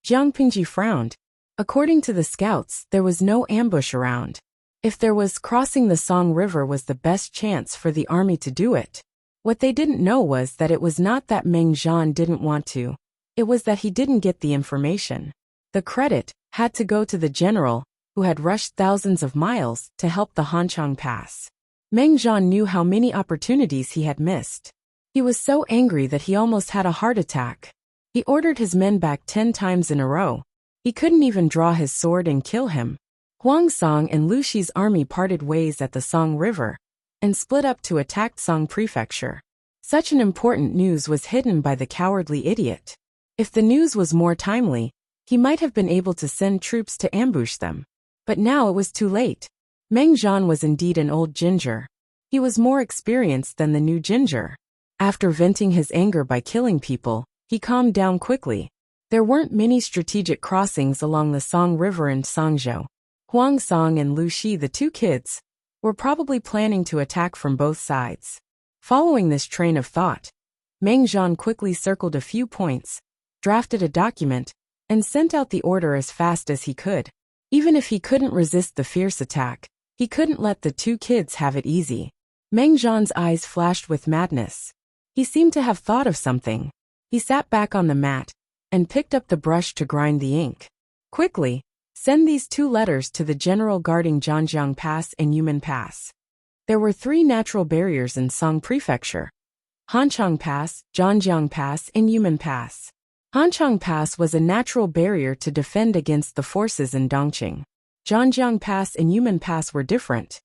[SPEAKER 1] Jiang Pingji frowned. According to the scouts, there was no ambush around. If there was, crossing the Song River was the best chance for the army to do it. What they didn't know was that it was not that Meng Zhan didn't want to. It was that he didn't get the information. The credit had to go to the general, who had rushed thousands of miles to help the Hanchang Pass. Meng Zhan knew how many opportunities he had missed. He was so angry that he almost had a heart attack. He ordered his men back 10 times in a row. He couldn't even draw his sword and kill him. Huang Song and Lu Shi's army parted ways at the Song River and split up to attack Tsang Prefecture. Such an important news was hidden by the cowardly idiot. If the news was more timely, he might have been able to send troops to ambush them. But now it was too late. Meng Zhan was indeed an old ginger. He was more experienced than the new ginger. After venting his anger by killing people, he calmed down quickly. There weren't many strategic crossings along the Song River in Songzhou. Huang Song and Lu Shi, the two kids, were probably planning to attack from both sides. Following this train of thought, Meng Zhan quickly circled a few points, drafted a document, and sent out the order as fast as he could. Even if he couldn't resist the fierce attack, he couldn't let the two kids have it easy. Meng Zhan's eyes flashed with madness. He seemed to have thought of something. He sat back on the mat and picked up the brush to grind the ink. Quickly, send these 2 letters to the general guarding Zhanjiang Pass and Yumen Pass. There were 3 natural barriers in Song Prefecture: Hanchang Pass, Zhanjiang Pass, and Yumen Pass. Hanchang Pass was a natural barrier to defend against the forces in Dongqing. Zhanjiang Pass and Yumen Pass were different.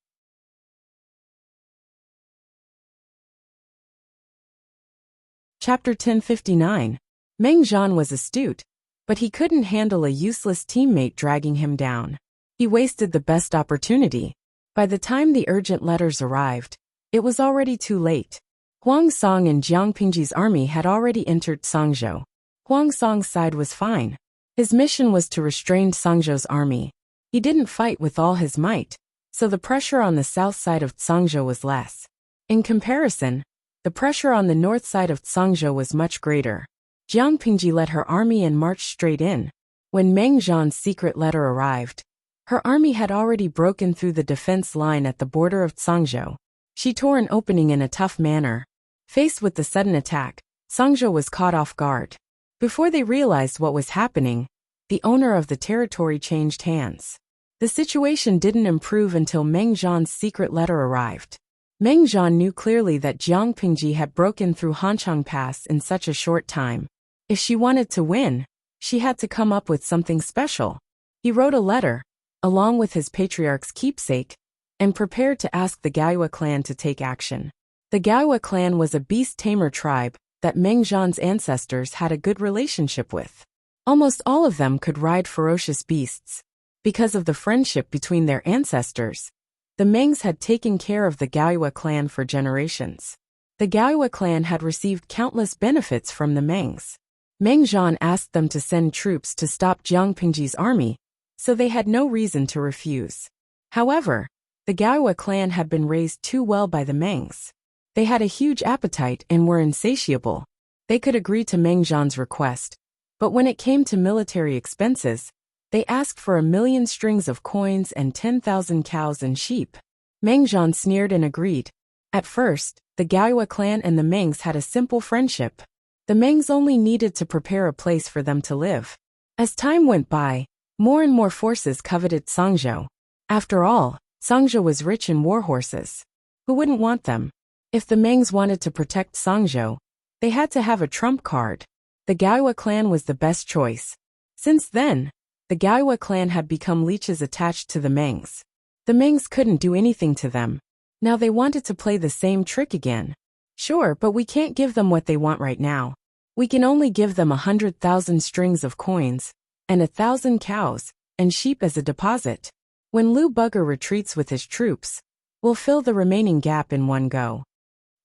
[SPEAKER 1] Chapter 1059. Meng Zhan was astute, but he couldn't handle a useless teammate dragging him down. He wasted the best opportunity. By the time the urgent letters arrived, it was already too late. Huang Song and Jiang Pingji's army had already entered Songzhou. Huang Song's side was fine. His mission was to restrain Songzhou's army. He didn't fight with all his might, so the pressure on the south side of Songzhou was less. In comparison, the pressure on the north side of Songzhou was much greater. Jiang Pingji led her army and marched straight in. When Meng Zhan's secret letter arrived, her army had already broken through the defense line at the border of Songzhou. She tore an opening in a tough manner. Faced with the sudden attack, Songzhou was caught off guard. Before they realized what was happening, the owner of the territory changed hands. The situation didn't improve until Meng Zhan's secret letter arrived. Meng Zhan knew clearly that Jiang Pingji had broken through Hanchang Pass in such a short time. If she wanted to win, she had to come up with something special. He wrote a letter, along with his patriarch's keepsake, and prepared to ask the Gaoyue clan to take action. The Gaoyue clan was a beast-tamer tribe that Meng Zhan's ancestors had a good relationship with. Almost all of them could ride ferocious beasts. Because of the friendship between their ancestors, the Mengs had taken care of the Gaoyue clan for generations. The Gaoyue clan had received countless benefits from the Mengs. Meng Zhan asked them to send troops to stop Jiang Pingji's army, so they had no reason to refuse. However, the Gaoyue clan had been raised too well by the Mengs. They had a huge appetite and were insatiable. They could agree to Meng Zhan's request, but when it came to military expenses, they asked for 1,000,000 strings of coins and 10,000 cows and sheep. Meng Zhan sneered and agreed. At first, the Gaoyue clan and the Mengs had a simple friendship. The Mengs only needed to prepare a place for them to live. As time went by, more and more forces coveted Songzhou. After all, Songzhou was rich in war horses. Who wouldn't want them? If the Mengs wanted to protect Songzhou, they had to have a trump card. The Gaoyue clan was the best choice. Since then, the Gaoyue clan had become leeches attached to the Mengs. The Mengs couldn't do anything to them. Now they wanted to play the same trick again. Sure, but we can't give them what they want right now. We can only give them 100,000 strings of coins, and 1,000 cows, and sheep as a deposit. When Lu Bugger retreats with his troops, we'll fill the remaining gap in one go.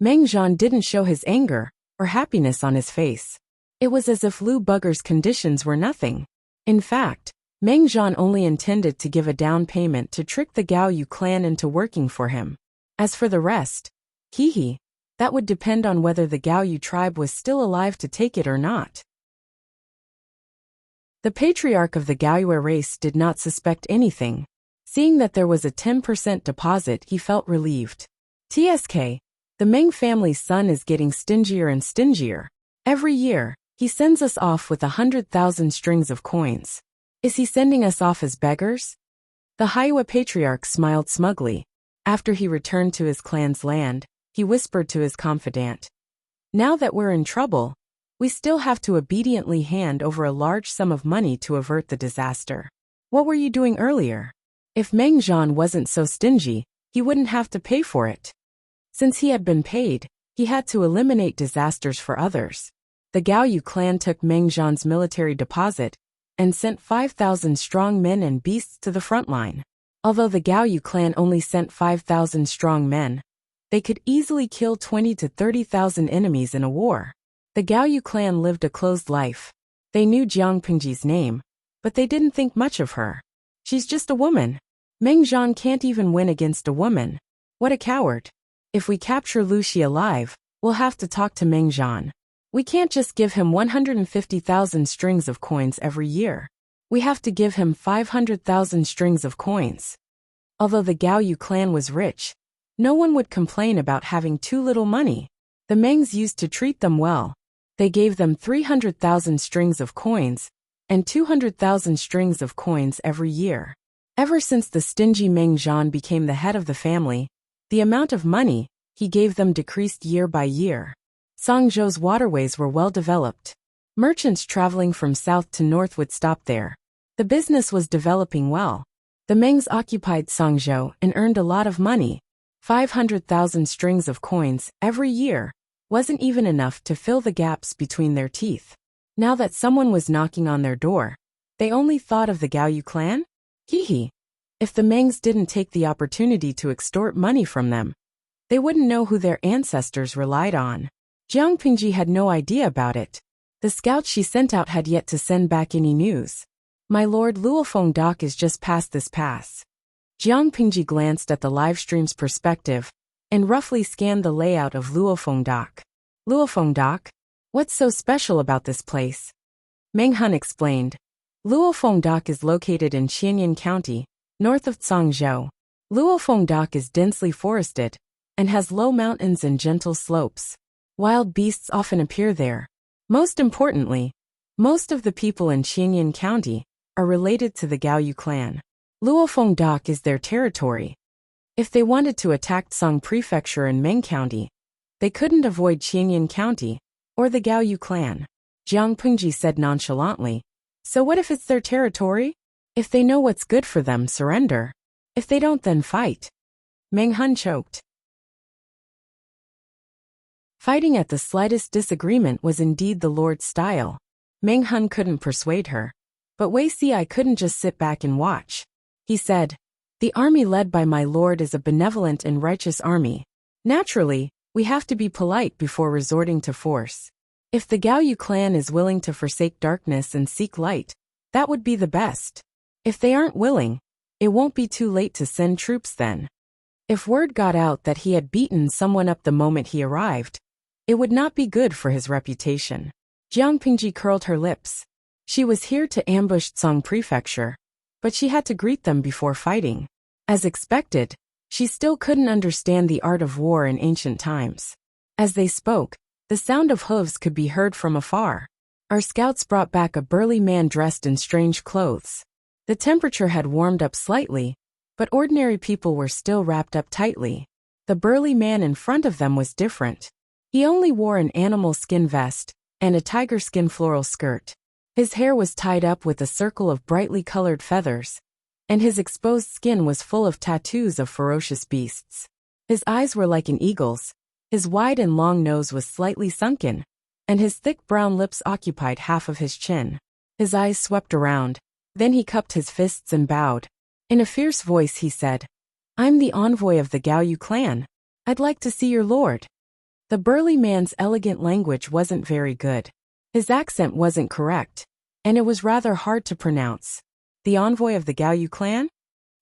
[SPEAKER 1] Meng Zhan didn't show his anger or happiness on his face. It was as if Lu Bugger's conditions were nothing. In fact, Meng Zhan only intended to give a down payment to trick the Gaoyue clan into working for him. As for the rest, that would depend on whether the Gaoyue tribe was still alive to take it or not. The patriarch of the Gaoyue race did not suspect anything. Seeing that there was a 10% deposit, he felt relieved. TSK, the Meng family's son is getting stingier and stingier. Every year, he sends us off with 100,000 strings of coins. Is he sending us off as beggars? The Haiyue patriarch smiled smugly. After he returned to his clan's land, he whispered to his confidant. Now that we're in trouble, we still have to obediently hand over a large sum of money to avert the disaster. What were you doing earlier? If Meng Zhan wasn't so stingy, he wouldn't have to pay for it. Since he had been paid, he had to eliminate disasters for others. The Gaoyue clan took Meng Zhan's military deposit and sent 5,000 strong men and beasts to the front line. Although the Gaoyue clan only sent 5,000 strong men, they could easily kill 20 to 30,000 enemies in a war. The Gaoyue clan lived a closed life. They knew Jiang Pingji's name, but they didn't think much of her. She's just a woman. Meng Zhan can't even win against a woman. What a coward. If we capture Lu Xi alive, we'll have to talk to Meng Zhan. We can't just give him 150,000 strings of coins every year. We have to give him 500,000 strings of coins. Although the Gaoyue clan was rich, no one would complain about having too little money. The Mengs used to treat them well. They gave them 300,000 strings of coins and 200,000 strings of coins every year. Ever since the stingy Meng Zhan became the head of the family, the amount of money he gave them decreased year by year. Songzhou's waterways were well developed. Merchants traveling from south to north would stop there. The business was developing well. The Mengs occupied Songzhou and earned a lot of money. 500,000 strings of coins every year wasn't even enough to fill the gaps between their teeth. Now that someone was knocking on their door, they only thought of the Gaoyue clan? If the Mengs didn't take the opportunity to extort money from them, they wouldn't know who their ancestors relied on. Jiang Pingji had no idea about it. The scouts she sent out had yet to send back any news. My lord, Luofeng Dock is just past this pass. Jiang Pingji glanced at the livestream's perspective and roughly scanned the layout of Luofeng Dock. Luofeng Dock? What's so special about this place? Meng Hun explained. Luofeng Dock is located in Qianyan County, north of Zhangzhou. Luofeng Dock is densely forested, and has low mountains and gentle slopes. Wild beasts often appear there. Most importantly, most of the people in Qianyan County are related to the Gaoyu clan. Luofeng Dak is their territory. If they wanted to attack Song Prefecture in Meng County, they couldn't avoid Qianyan County or the Gaoyu clan. Jiang Pengji said nonchalantly. So what if it's their territory? If they know what's good for them, surrender. If they don't, then fight. Meng Hun choked. Fighting at the slightest disagreement was indeed the Lord's style. Meng Hun couldn't persuade her. But Wei Si couldn't just sit back and watch. He said, "The army led by my lord is a benevolent and righteous army. Naturally, we have to be polite before resorting to force. If the Gaoyu clan is willing to forsake darkness and seek light, that would be the best. If they aren't willing, it won't be too late to send troops then." If word got out that he had beaten someone up the moment he arrived, it would not be good for his reputation. Jiang Pingji curled her lips. She was here to ambush Song Prefecture, but she had to greet them before fighting. As expected, she still couldn't understand the art of war in ancient times. As they spoke, the sound of hooves could be heard from afar. Our scouts brought back a burly man dressed in strange clothes. The temperature had warmed up slightly, but ordinary people were still wrapped up tightly. The burly man in front of them was different. He only wore an animal skin vest and a tiger skin floral skirt. His hair was tied up with a circle of brightly colored feathers, and his exposed skin was full of tattoos of ferocious beasts. His eyes were like an eagle's, his wide and long nose was slightly sunken, and his thick brown lips occupied half of his chin. His eyes swept around, then he cupped his fists and bowed. In a fierce voice he said, "I'm the envoy of the Gaoyu clan. I'd like to see your lord." The burly man's elegant language wasn't very good. His accent wasn't correct, and it was rather hard to pronounce. The envoy of the Gaoyu clan?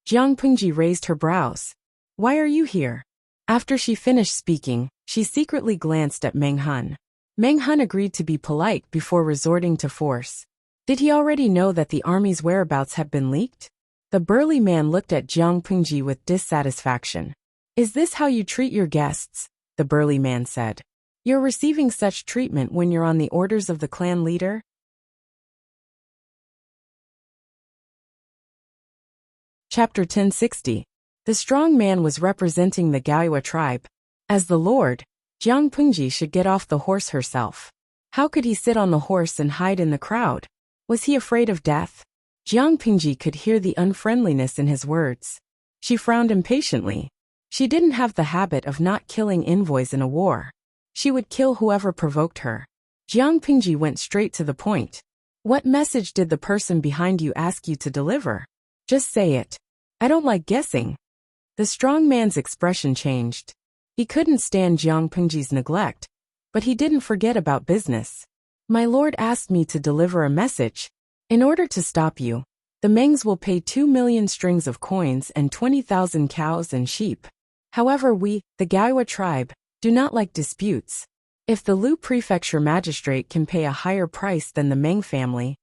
[SPEAKER 1] Jiang Pengji raised her brows. "Why are you here?" After she finished speaking, she secretly glanced at Meng Hun. Meng Hun agreed to be polite before resorting to force. Did he already know that the army's whereabouts had been leaked? The burly man looked at Jiang Pengji with dissatisfaction. "Is this how you treat your guests?" the burly man said. "You're receiving such treatment when you're on the orders of the clan leader?" Chapter 1060. The strong man was representing the Gaoyu tribe. As the lord, Jiang Pengji should get off the horse herself. How could he sit on the horse and hide in the crowd? Was he afraid of death? Jiang Pengji could hear the unfriendliness in his words. She frowned impatiently. She didn't have the habit of not killing envoys in a war. She would kill whoever provoked her. Jiang Pengji went straight to the point. "What message did the person behind you ask you to deliver? Just say it. I don't like guessing." The strong man's expression changed. He couldn't stand Jiang Pengji's neglect, but he didn't forget about business. "My lord asked me to deliver a message. In order to stop you, the Mengs will pay 2 million strings of coins and 20,000 cows and sheep. However, we, the Gaoyu tribe, do not like disputes. If the Lu Prefecture magistrate can pay a higher price than the Meng family,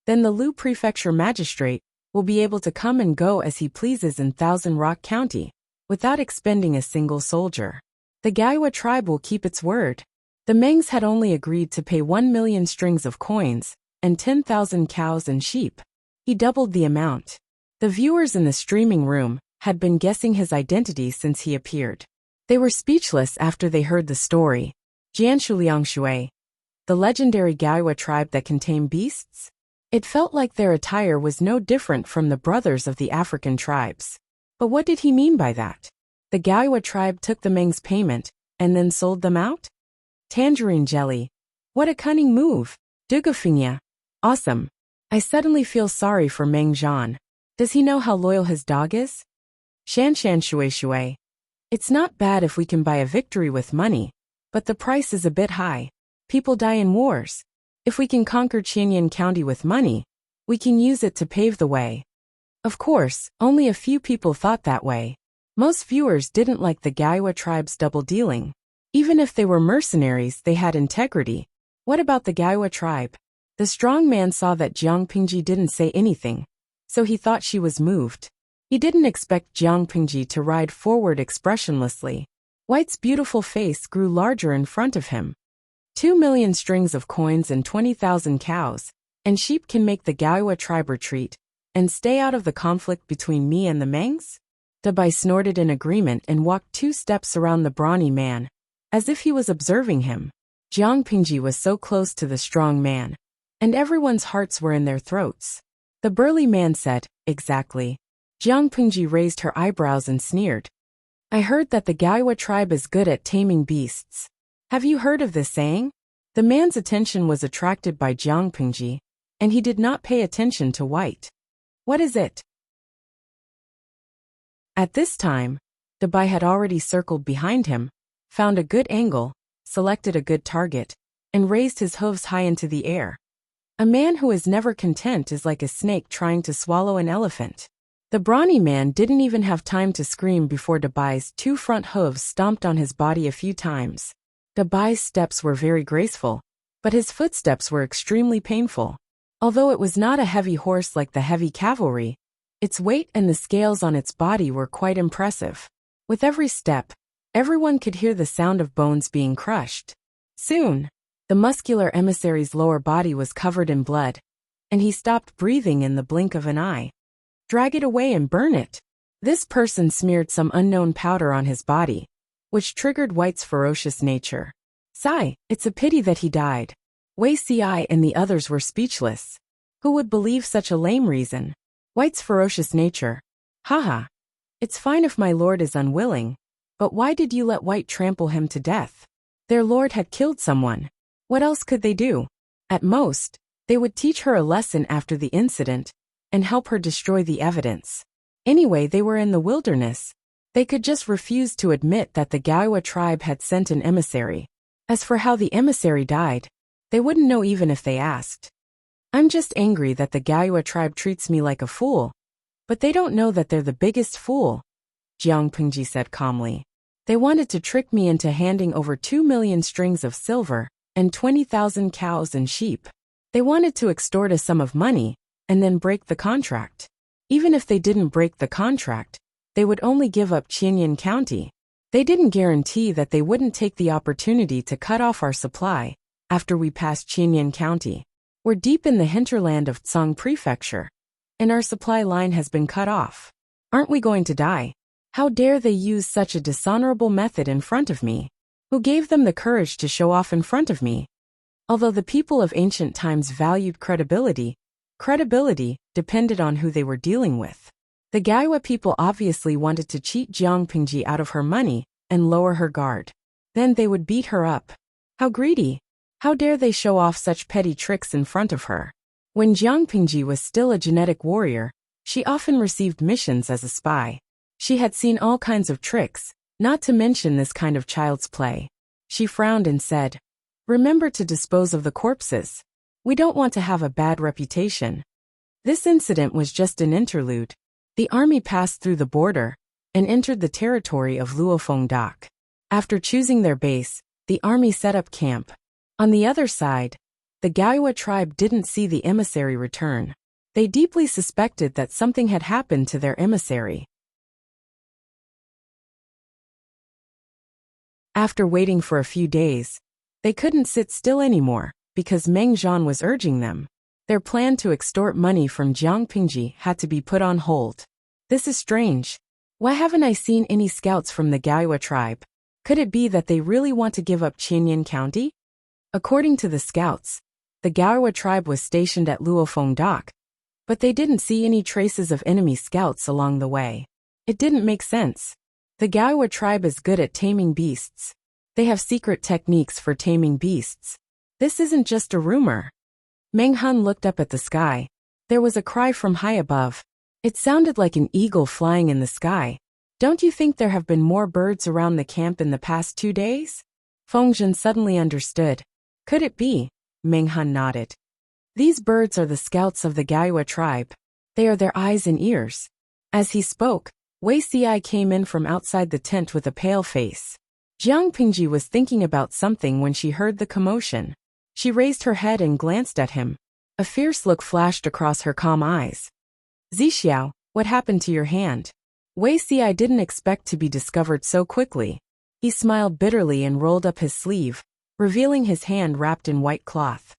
[SPEAKER 1] then the Lu Prefecture magistrate will be able to come and go as he pleases in Thousand Rock County, without expending a single soldier. The Gaoyu tribe will keep its word." The Mengs had only agreed to pay 1 million strings of coins and 10,000 cows and sheep. He doubled the amount. The viewers in the streaming room had been guessing his identity since he appeared. They were speechless after they heard the story. Jianshuliangshui, the legendary Gaoyu tribe that can tame beasts? It felt like their attire was no different from the brothers of the African tribes. But what did he mean by that? The Gaoyu tribe took the Meng's payment and then sold them out? Tangerine jelly. What a cunning move. Dugafinya. Awesome. I suddenly feel sorry for Meng Zhan. Does he know how loyal his dog is? Shanshan Shui Shui. It's not bad if we can buy a victory with money, but the price is a bit high. People die in wars. If we can conquer Qianyan County with money, we can use it to pave the way. Of course, only a few people thought that way. Most viewers didn't like the Gaoyu tribe's double dealing. Even if they were mercenaries, they had integrity. What about the Gaoyu tribe? The strong man saw that Jiang Pengji didn't say anything, so he thought she was moved. He didn't expect Jiang Pengji to ride forward expressionlessly. White's beautiful face grew larger in front of him. 2 million strings of coins and 20,000 cows and sheep can make the Gaiwa tribe retreat and stay out of the conflict between me and the Mengs? Dabai snorted in agreement and walked 2 steps around the brawny man, as if he was observing him. Jiang Pingji was so close to the strong man, and everyone's hearts were in their throats. The burly man said, "Exactly." Jiang Pingji raised her eyebrows and sneered. "I heard that the Gaiwa tribe is good at taming beasts. Have you heard of this saying?" The man's attention was attracted by Jiang Pingji, and he did not pay attention to White. "What is it?" At this time, Dabai had already circled behind him, found a good angle, selected a good target, and raised his hooves high into the air. A man who is never content is like a snake trying to swallow an elephant. The brawny man didn't even have time to scream before Dabai's 2 front hooves stomped on his body a few times. Dabai's steps were very graceful, but his footsteps were extremely painful. Although it was not a heavy horse like the heavy cavalry, its weight and the scales on its body were quite impressive. With every step, everyone could hear the sound of bones being crushed. Soon, the muscular emissary's lower body was covered in blood, and he stopped breathing in the blink of an eye. "Drag it away and burn it." This person smeared some unknown powder on his body, which triggered White's ferocious nature. "Sigh, it's a pity that he died." Wei Ci and the others were speechless. Who would believe such a lame reason? White's ferocious nature. Haha. It's fine if my lord is unwilling, but why did you let White trample him to death? Their lord had killed someone. What else could they do? At most, they would teach her a lesson after the incident and help her destroy the evidence. Anyway, they were in the wilderness. They could just refuse to admit that the Gaiwa tribe had sent an emissary. As for how the emissary died, they wouldn't know even if they asked. "I'm just angry that the Gaiwa tribe treats me like a fool. But they don't know that they're the biggest fool," Jiang Pingji said calmly. "They wanted to trick me into handing over 2 million strings of silver and 20,000 cows and sheep. They wanted to extort a sum of money and then break the contract. Even if they didn't break the contract, they would only give up Qianyan County. They didn't guarantee that they wouldn't take the opportunity to cut off our supply after we passed Qianyan County. We're deep in the hinterland of Tsang Prefecture, and our supply line has been cut off. Aren't we going to die? How dare they use such a dishonorable method in front of me? Who gave them the courage to show off in front of me?" Although the people of ancient times valued credibility depended on who they were dealing with. The Gaiwa people obviously wanted to cheat Jiang Pingji out of her money and lower her guard. Then they would beat her up. How greedy! How dare they show off such petty tricks in front of her? When Jiang Pingji was still a genetic warrior, she often received missions as a spy. She had seen all kinds of tricks, not to mention this kind of child's play. She frowned and said, "Remember to dispose of the corpses. We don't want to have a bad reputation." This incident was just an interlude. The army passed through the border and entered the territory of Luofeng Dak. After choosing their base, the army set up camp. On the other side, the Gaiwa tribe didn't see the emissary return. They deeply suspected that something had happened to their emissary. After waiting for a few days, they couldn't sit still anymore because Meng Zhan was urging them. Their plan to extort money from Jiang Pingji had to be put on hold. "This is strange. Why haven't I seen any scouts from the Gaiwa tribe? Could it be that they really want to give up Qianyan County?" According to the scouts, the Gaiwa tribe was stationed at Luofeng Dak, but they didn't see any traces of enemy scouts along the way. It didn't make sense. The Gaiwa tribe is good at taming beasts. They have secret techniques for taming beasts. This isn't just a rumor. Meng Han looked up at the sky. There was a cry from high above. It sounded like an eagle flying in the sky. "Don't you think there have been more birds around the camp in the past 2 days?" Feng Zhen suddenly understood. "Could it be?" Meng Han nodded. "These birds are the scouts of the Gaiwa tribe. They are their eyes and ears." As he spoke, Wei Ci came in from outside the tent with a pale face. Jiang Pingji was thinking about something when she heard the commotion. She raised her head and glanced at him. A fierce look flashed across her calm eyes. "Zixiao, what happened to your hand?" Wei Ci didn't expect to be discovered so quickly. He smiled bitterly and rolled up his sleeve, revealing his hand wrapped in white cloth.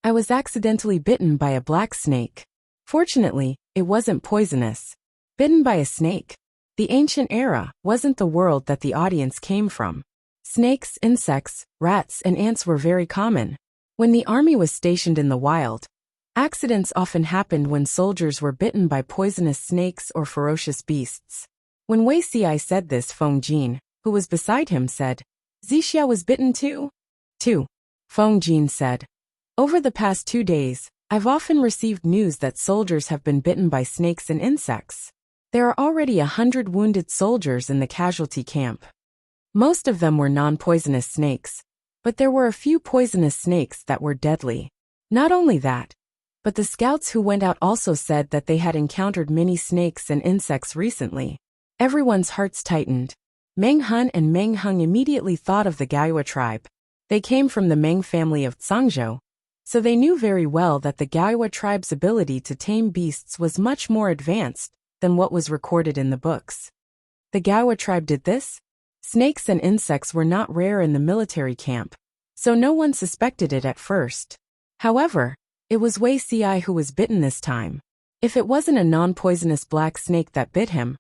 [SPEAKER 1] I was accidentally bitten by a black snake. Fortunately, it wasn't poisonous. Bitten by a snake. The ancient era wasn't the world that the audience came from. Snakes, insects, rats, and ants were very common. When the army was stationed in the wild, accidents often happened when soldiers were bitten by poisonous snakes or ferocious beasts. When Wei Xi said this, Feng Jin, who was beside him, said, Zixia was bitten too? Too. Feng Jin said, over the past 2 days, I've often received news that soldiers have been bitten by snakes and insects. There are already 100 wounded soldiers in the casualty camp. Most of them were non-poisonous snakes, but there were a few poisonous snakes that were deadly. Not only that, but the scouts who went out also said that they had encountered many snakes and insects recently. Everyone's hearts tightened. Meng Han and Meng Hung immediately thought of the Gaiwa tribe. They came from the Meng family of Zhangzhou, so they knew very well that the Gaiwa tribe's ability to tame beasts was much more advanced than what was recorded in the books. The Gaiwa tribe did this? Snakes and insects were not rare in the military camp, so no one suspected it at first. However, it was Wei Xi who was bitten this time. If it wasn't a non-poisonous black snake that bit him,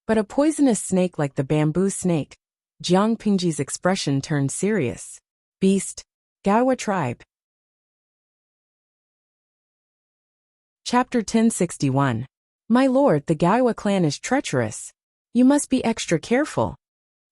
[SPEAKER 1] but a poisonous snake like the bamboo snake, Jiang Pingji's expression turned serious. Beast. Gaiwa tribe. Chapter 1061. My lord, the Gaiwa clan is treacherous. You must be extra careful.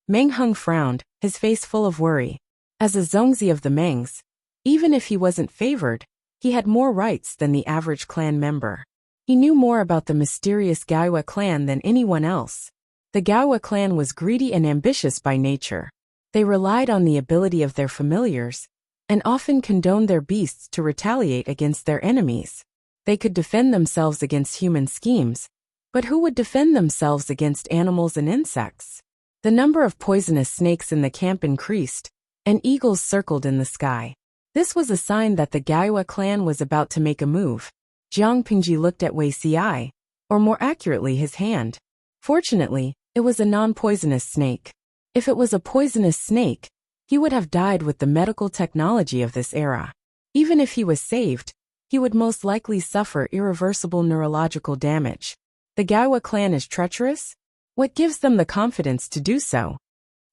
[SPEAKER 1] Meng Hung frowned, his face full of worry. As a Zongzi of the Mengs, even if he wasn't favored, he had more rights than the average clan member. He knew more about the mysterious Gaiwa clan than anyone else. The Gaiwa clan was greedy and ambitious by nature. They relied on the ability of their familiars, and often condoned their beasts to retaliate against their enemies. They could defend themselves against human schemes, but who would defend themselves against animals and insects? The number of poisonous snakes in the camp increased, and eagles circled in the sky. This was a sign that the Gaiwa clan was about to make a move. Jiang Pingji looked at Wei Xi, or more accurately his hand. Fortunately, it was a non-poisonous snake. If it was a poisonous snake, he would have died with the medical technology of this era. Even if he was saved, he would most likely suffer irreversible neurological damage. The Gaiwa clan is treacherous? What gives them the confidence to do so?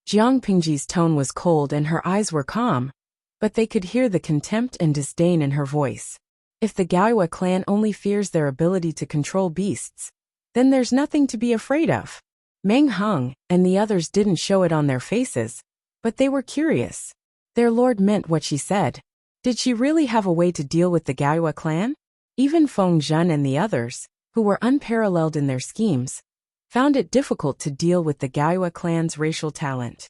[SPEAKER 1] Jiang Pingji's tone was cold and her eyes were calm, but they could hear the contempt and disdain in her voice. If the Gaiwa clan only fears their ability to control beasts, then there's nothing to be afraid of. Meng Hung and the others didn't show it on their faces, but they were curious. Their lord meant what she said. Did she really have a way to deal with the Gaiwa clan? Even Feng Zhen and the others, who were unparalleled in their schemes, found it difficult to deal with the Gaiwa clan's racial talent.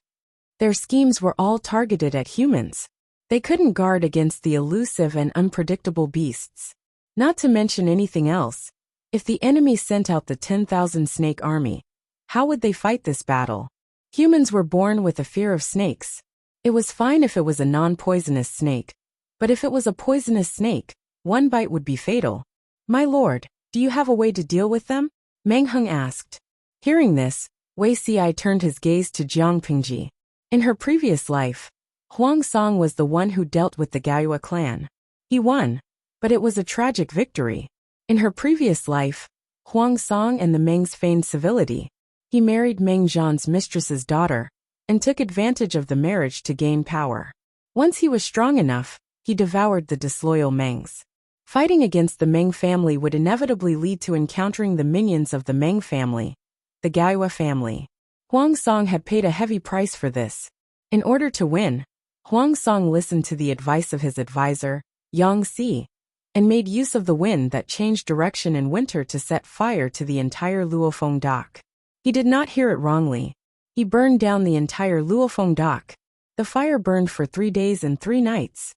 [SPEAKER 1] Their schemes were all targeted at humans. They couldn't guard against the elusive and unpredictable beasts. Not to mention anything else. If the enemy sent out the 10,000 snake army, how would they fight this battle? Humans were born with a fear of snakes. It was fine if it was a non-poisonous snake, but if it was a poisonous snake, one bite would be fatal. My lord, do you have a way to deal with them? Meng Hung asked. Hearing this, Wei Xi turned his gaze to Jiang Pingji. In her previous life, Huang Song was the one who dealt with the Gaiwa clan. He won, but it was a tragic victory. In her previous life, Huang Song and the Mengs feigned civility. He married Meng Zhan's mistress's daughter, and took advantage of the marriage to gain power. Once he was strong enough, he devoured the disloyal Mengs. Fighting against the Meng family would inevitably lead to encountering the minions of the Meng family, the Gaiwa family. Huang Song had paid a heavy price for this. In order to win, Huang Song listened to the advice of his advisor, Yang Si, and made use of the wind that changed direction in winter to set fire to the entire Luofeng dock. He did not hear it wrongly. He burned down the entire Luofeng dock. The fire burned for 3 days and 3 nights.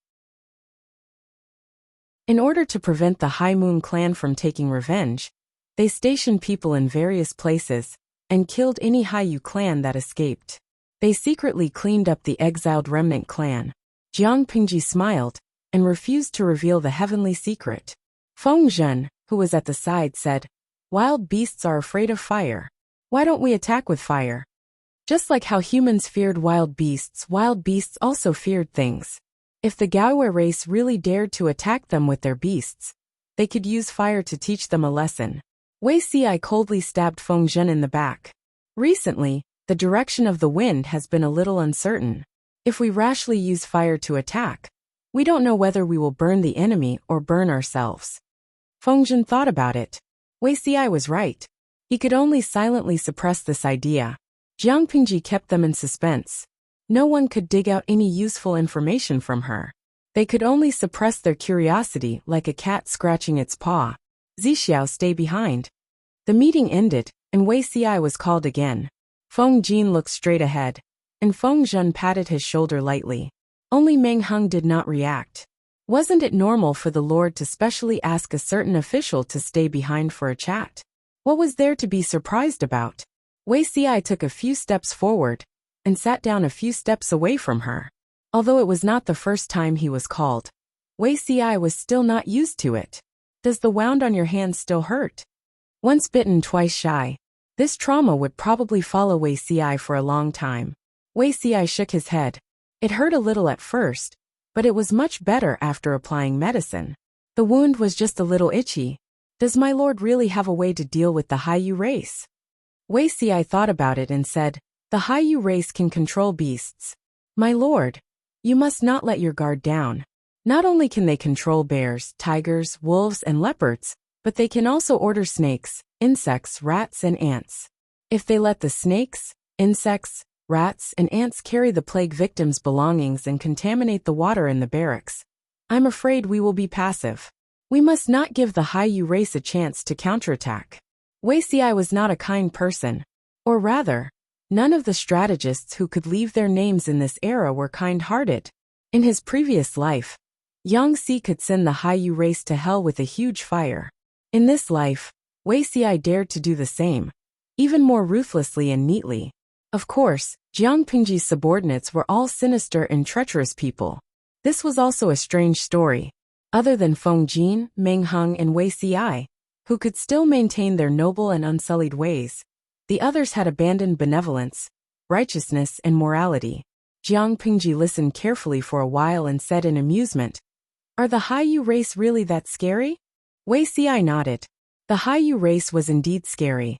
[SPEAKER 1] In order to prevent the High Moon clan from taking revenge, they stationed people in various places and killed any Haiyu clan that escaped. They secretly cleaned up the exiled remnant clan. Jiang Pingji smiled and refused to reveal the heavenly secret. Feng Zhen, who was at the side, said, Wild beasts are afraid of fire. Why don't we attack with fire? Just like how humans feared wild beasts also feared things. If the Gaoe race really dared to attack them with their beasts, they could use fire to teach them a lesson. Wei Xi coldly stabbed Feng Zhen in the back. Recently, the direction of the wind has been a little uncertain. If we rashly use fire to attack, we don't know whether we will burn the enemy or burn ourselves. Feng Zhen thought about it. Wei Xi was right. He could only silently suppress this idea. Jiang Pingji kept them in suspense. No one could dig out any useful information from her. They could only suppress their curiosity like a cat scratching its paw. Zixiao, stay behind. The meeting ended, and Wei Xi was called again. Feng Jin looked straight ahead, and Feng Zhen patted his shoulder lightly. Only Meng Heng did not react. Wasn't it normal for the Lord to specially ask a certain official to stay behind for a chat? What was there to be surprised about? Wei Xi took a few steps forward, and sat down a few steps away from her. Although it was not the first time he was called, Wei Xi was still not used to it. Does the wound on your hand still hurt? Once bitten, twice shy. This trauma would probably follow Wei Xi for a long time. Wei Xi shook his head. It hurt a little at first, but it was much better after applying medicine. The wound was just a little itchy. Does my lord really have a way to deal with the Haiyu race? Wei Xi thought about it and said, the Haiyu race can control beasts. My lord, you must not let your guard down. Not only can they control bears, tigers, wolves, and leopards, but they can also order snakes, insects, rats, and ants. If they let the snakes, insects, rats, and ants carry the plague victims' belongings and contaminate the water in the barracks, I'm afraid we will be passive. We must not give the Haiyu race a chance to counterattack. Wei Xi was not a kind person. Or rather, none of the strategists who could leave their names in this era were kind-hearted. In his previous life, Yang Xi could send the Haiyu race to hell with a huge fire. In this life, Wei Xi dared to do the same, even more ruthlessly and neatly. Of course, Jiang Pingji's subordinates were all sinister and treacherous people. This was also a strange story. Other than Feng Jin, Meng Heng, and Wei Xi, who could still maintain their noble and unsullied ways, the others had abandoned benevolence, righteousness, and morality. Jiang Pingji listened carefully for a while and said in amusement, "Are the Haiyu race really that scary?" Wei Xi nodded. The Haiyu race was indeed scary.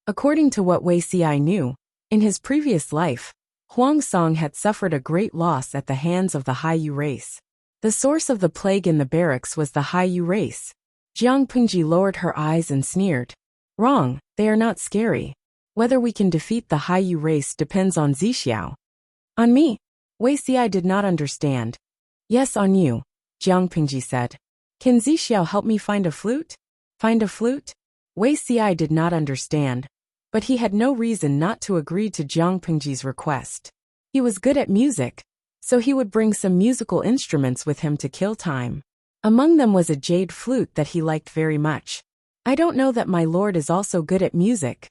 [SPEAKER 1] According to what Wei Xi knew, in his previous life, Huang Song had suffered a great loss at the hands of the Haiyu race. The source of the plague in the barracks was the Haiyu race. Jiang Pingji lowered her eyes and sneered. Wrong, they are not scary. Whether we can defeat the Haiyu race depends on Zixiao. On me? Wei Xi did not understand. Yes, on you, Jiang Pingji said. Can Zixiao help me find a flute? Find a flute? Wei Xi did not understand, but he had no reason not to agree to Jiang Pingji's request. He was good at music, so he would bring some musical instruments with him to kill time. Among them was a jade flute that he liked very much. I don't know that my lord is also good at music.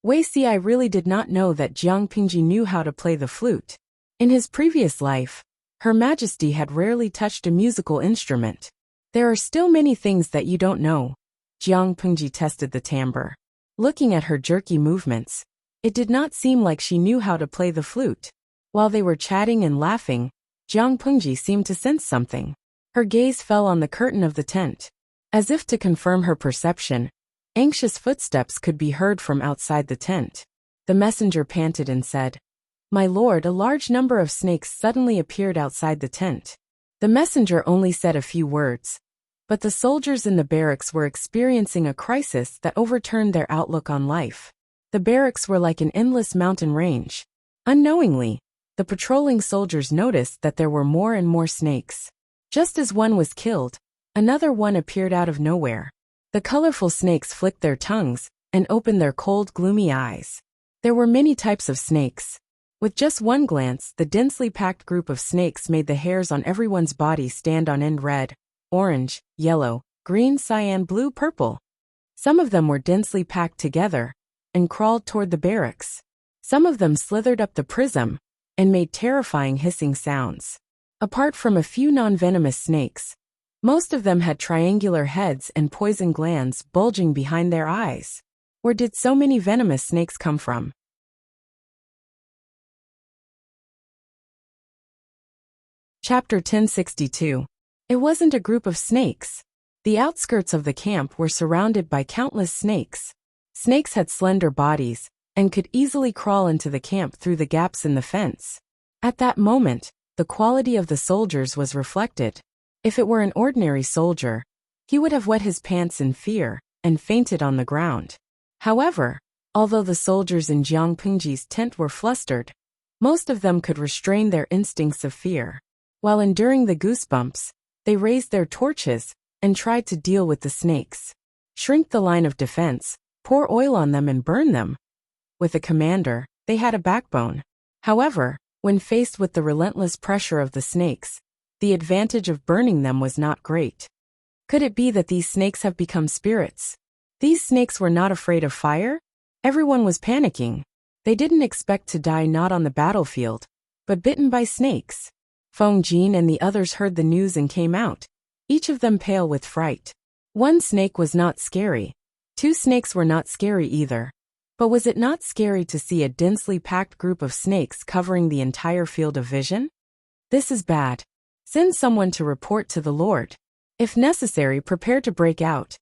[SPEAKER 1] Wei Xi really did not know that Jiang Pingji knew how to play the flute. In his previous life, Her Majesty had rarely touched a musical instrument. There are still many things that you don't know. Jiang Pingji tested the timbre. Looking at her jerky movements, it did not seem like she knew how to play the flute. While they were chatting and laughing, Jiang Pingji seemed to sense something. Her gaze fell on the curtain of the tent. As if to confirm her perception, anxious footsteps could be heard from outside the tent. The messenger panted and said, "My lord, a large number of snakes suddenly appeared outside the tent." The messenger only said a few words, but the soldiers in the barracks were experiencing a crisis that overturned their outlook on life. The barracks were like an endless mountain range. Unknowingly, the patrolling soldiers noticed that there were more and more snakes. Just as one was killed, another one appeared out of nowhere. The colorful snakes flicked their tongues and opened their cold, gloomy eyes. There were many types of snakes. With just one glance, the densely packed group of snakes made the hairs on everyone's body stand on end: red, orange, yellow, green, cyan, blue, purple. Some of them were densely packed together and crawled toward the barracks. Some of them slithered up the prism and made terrifying hissing sounds. Apart from a few non-venomous snakes, most of them had triangular heads and poison glands bulging behind their eyes. Where did so many venomous snakes come from? Chapter 1062. It wasn't a group of snakes. The outskirts of the camp were surrounded by countless snakes. Snakes had slender bodies and could easily crawl into the camp through the gaps in the fence. At that moment, the quality of the soldiers was reflected. If it were an ordinary soldier, he would have wet his pants in fear and fainted on the ground. However, although the soldiers in Jiang Pingji's tent were flustered, most of them could restrain their instincts of fear. While enduring the goosebumps, they raised their torches and tried to deal with the snakes. Shrink the line of defense, pour oil on them and burn them. With a commander, they had a backbone. However, when faced with the relentless pressure of the snakes, the advantage of burning them was not great. Could it be that these snakes have become spirits? These snakes were not afraid of fire? Everyone was panicking. They didn't expect to die not on the battlefield, but bitten by snakes. Feng Jin and the others heard the news and came out, each of them pale with fright. One snake was not scary. Two snakes were not scary either. But was it not scary to see a densely packed group of snakes covering the entire field of vision? This is bad. Send someone to report to the Lord. If necessary, prepare to break out.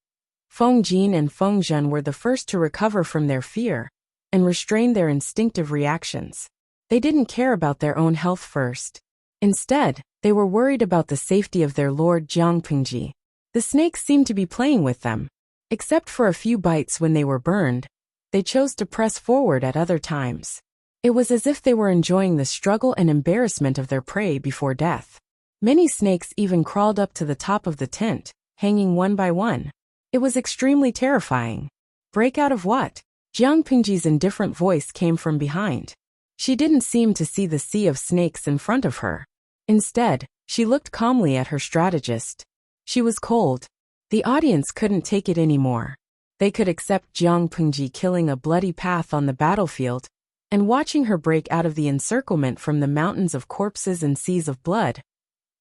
[SPEAKER 1] Feng Jin and Feng Zhen were the first to recover from their fear and restrain their instinctive reactions. They didn't care about their own health first. Instead, they were worried about the safety of their lord Jiang Pingji. The snakes seemed to be playing with them. Except for a few bites when they were burned, they chose to press forward at other times. It was as if they were enjoying the struggle and embarrassment of their prey before death. Many snakes even crawled up to the top of the tent, hanging one by one. It was extremely terrifying. Break out of what? Jiang Pingji's indifferent voice came from behind. She didn't seem to see the sea of snakes in front of her. Instead, she looked calmly at her strategist. She was cold. The audience couldn't take it anymore. They could accept Jiang Pingji killing a bloody path on the battlefield and watching her break out of the encirclement from the mountains of corpses and seas of blood.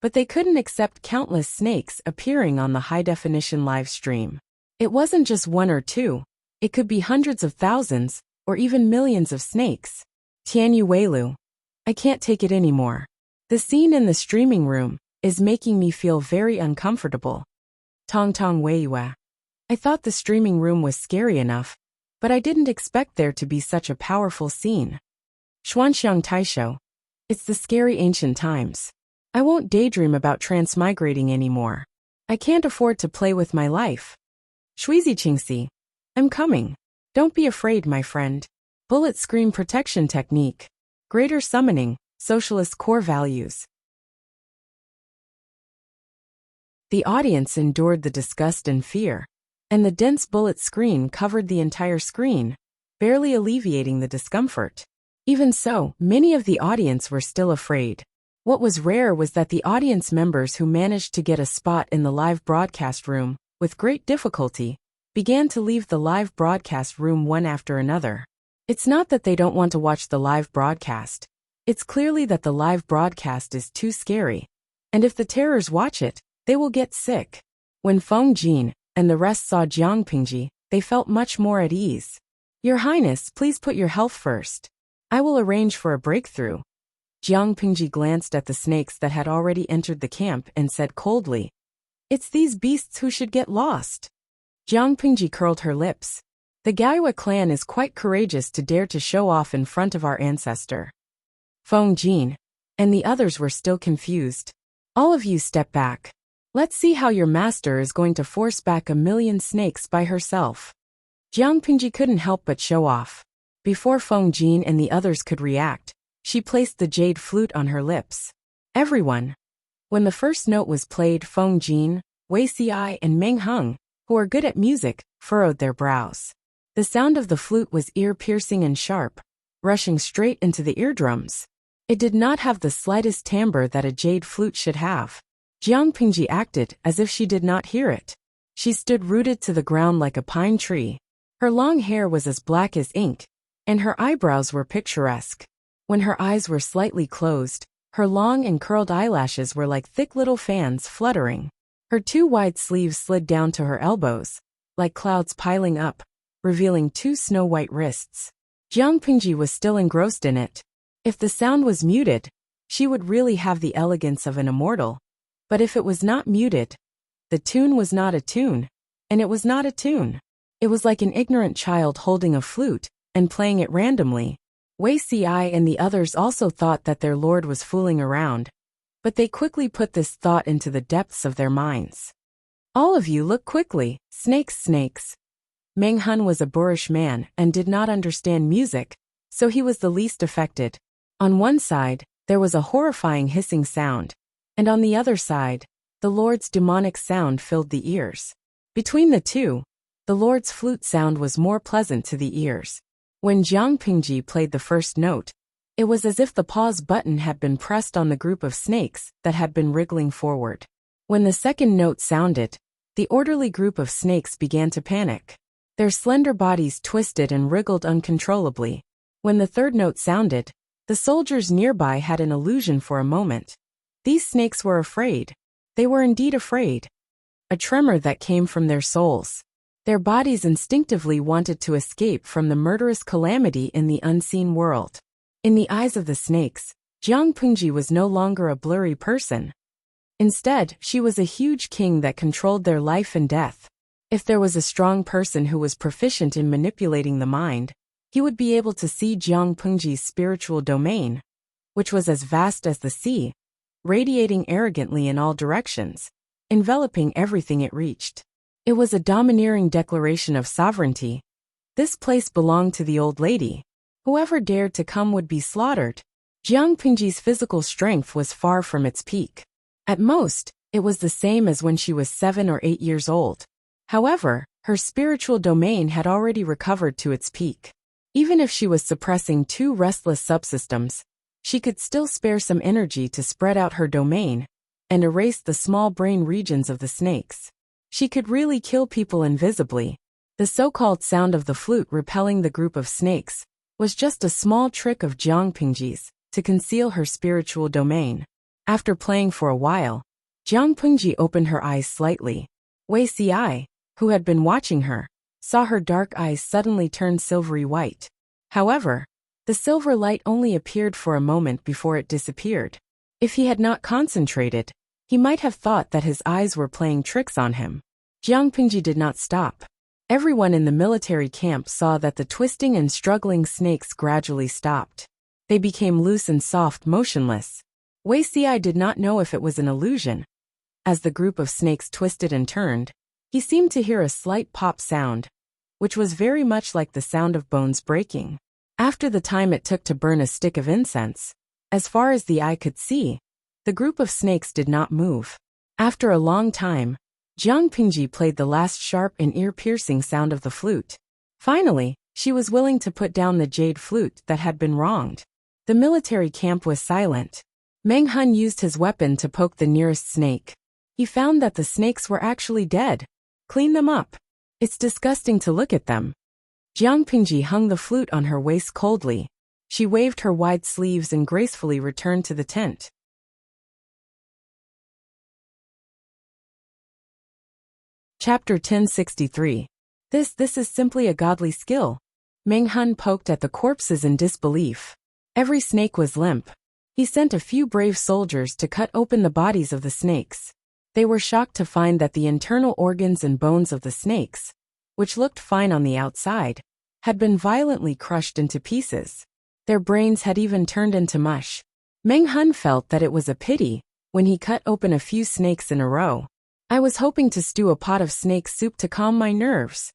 [SPEAKER 1] But they couldn't accept countless snakes appearing on the high-definition live stream. It wasn't just one or two. It could be hundreds of thousands, or even millions of snakes. Tianyu Weilu. I can't take it anymore. The scene in the streaming room is making me feel very uncomfortable. Tong Tong Weiyue. I thought the streaming room was scary enough, but I didn't expect there to be such a powerful scene. Xuanxiang Taisho. It's the scary ancient times. I won't daydream about transmigrating anymore. I can't afford to play with my life. Shuizi Qingxi. I'm coming. Don't be afraid, my friend. Bullet Screen Protection Technique. Greater Summoning, Socialist Core Values. The audience endured the disgust and fear, and the dense bullet screen covered the entire screen, barely alleviating the discomfort. Even so, many of the audience were still afraid. What was rare was that the audience members who managed to get a spot in the live broadcast room, with great difficulty, began to leave the live broadcast room one after another. It's not that they don't want to watch the live broadcast. It's clearly that the live broadcast is too scary. And if the terrors watch it, they will get sick. When Feng Jin and the rest saw Jiang Pingji, they felt much more at ease. Your Highness, please put your health first. I will arrange for a breakthrough. Jiang Pingji glanced at the snakes that had already entered the camp and said coldly, It's these beasts who should get lost. Jiang Pingji curled her lips. The Gaiwa clan is quite courageous to dare to show off in front of our ancestor. Feng Jin and the others were still confused. All of you step back. Let's see how your master is going to force back 1,000,000 snakes by herself. Jiang Pingji couldn't help but show off. Before Feng Jin and the others could react, she placed the jade flute on her lips. Everyone. When the first note was played, Feng Jin, Wei Xi, and Meng Heng, who are good at music, furrowed their brows. The sound of the flute was ear-piercing and sharp, rushing straight into the eardrums. It did not have the slightest timbre that a jade flute should have. Jiang Pingji acted as if she did not hear it. She stood rooted to the ground like a pine tree. Her long hair was as black as ink, and her eyebrows were picturesque. When her eyes were slightly closed, her long and curled eyelashes were like thick little fans fluttering. Her two wide sleeves slid down to her elbows, like clouds piling up, revealing 2 snow-white wrists. Jiang Pingji was still engrossed in it. If the sound was muted, she would really have the elegance of an immortal. But if it was not muted, the tune was not a tune, and it was not a tune. It was like an ignorant child holding a flute and playing it randomly. Wei Ci and the others also thought that their lord was fooling around, but they quickly put this thought into the depths of their minds. All of you look quickly, snakes, snakes. Meng Hun was a boorish man and did not understand music, so he was the least affected. On one side, there was a horrifying hissing sound, and on the other side, the Lord's demonic sound filled the ears. Between the two, the Lord's flute sound was more pleasant to the ears. When Jiang Pingji played the first note, it was as if the pause button had been pressed on the group of snakes that had been wriggling forward. When the second note sounded, the orderly group of snakes began to panic. Their slender bodies twisted and wriggled uncontrollably. When the third note sounded, the soldiers nearby had an illusion for a moment. These snakes were afraid. They were indeed afraid. A tremor that came from their souls. Their bodies instinctively wanted to escape from the murderous calamity in the unseen world. In the eyes of the snakes, Jiang Pingji was no longer a blurry person. Instead, she was a huge king that controlled their life and death. If there was a strong person who was proficient in manipulating the mind, he would be able to see Jiang Pingji's spiritual domain, which was as vast as the sea, radiating arrogantly in all directions, enveloping everything it reached. It was a domineering declaration of sovereignty. This place belonged to the old lady. Whoever dared to come would be slaughtered. Jiang Pingji's physical strength was far from its peak. At most, it was the same as when she was 7 or 8 years old. However, her spiritual domain had already recovered to its peak. Even if she was suppressing 2 restless subsystems, she could still spare some energy to spread out her domain and erase the small brain regions of the snakes. She could really kill people invisibly. The so-called sound of the flute repelling the group of snakes was just a small trick of Jiang Pingji's to conceal her spiritual domain. After playing for a while, Jiang Pingji opened her eyes slightly. Wei Ci, who had been watching her, saw her dark eyes suddenly turn silvery white. However, the silver light only appeared for a moment before it disappeared. If he had not concentrated, he might have thought that his eyes were playing tricks on him. Jiang Pingji did not stop. Everyone in the military camp saw that the twisting and struggling snakes gradually stopped. They became loose and soft, motionless. Wei Ci did not know if it was an illusion. As the group of snakes twisted and turned, he seemed to hear a slight pop sound, which was very much like the sound of bones breaking. After the time it took to burn a stick of incense, as far as the eye could see, the group of snakes did not move. After a long time, Jiang Pingji played the last sharp and ear-piercing sound of the flute. Finally, she was willing to put down the jade flute that had been wronged. The military camp was silent. Meng Hun used his weapon to poke the nearest snake. He found that the snakes were actually dead. Clean them up. It's disgusting to look at them. Jiang Pingji hung the flute on her waist coldly. She waved her wide sleeves and gracefully returned to the tent. Chapter 1063. This is simply a godly skill. Meng Hun poked at the corpses in disbelief. Every snake was limp. He sent a few brave soldiers to cut open the bodies of the snakes. They were shocked to find that the internal organs and bones of the snakes, which looked fine on the outside, had been violently crushed into pieces. Their brains had even turned into mush. Meng Hun felt that it was a pity when he cut open a few snakes in a row. I was hoping to stew a pot of snake soup to calm my nerves.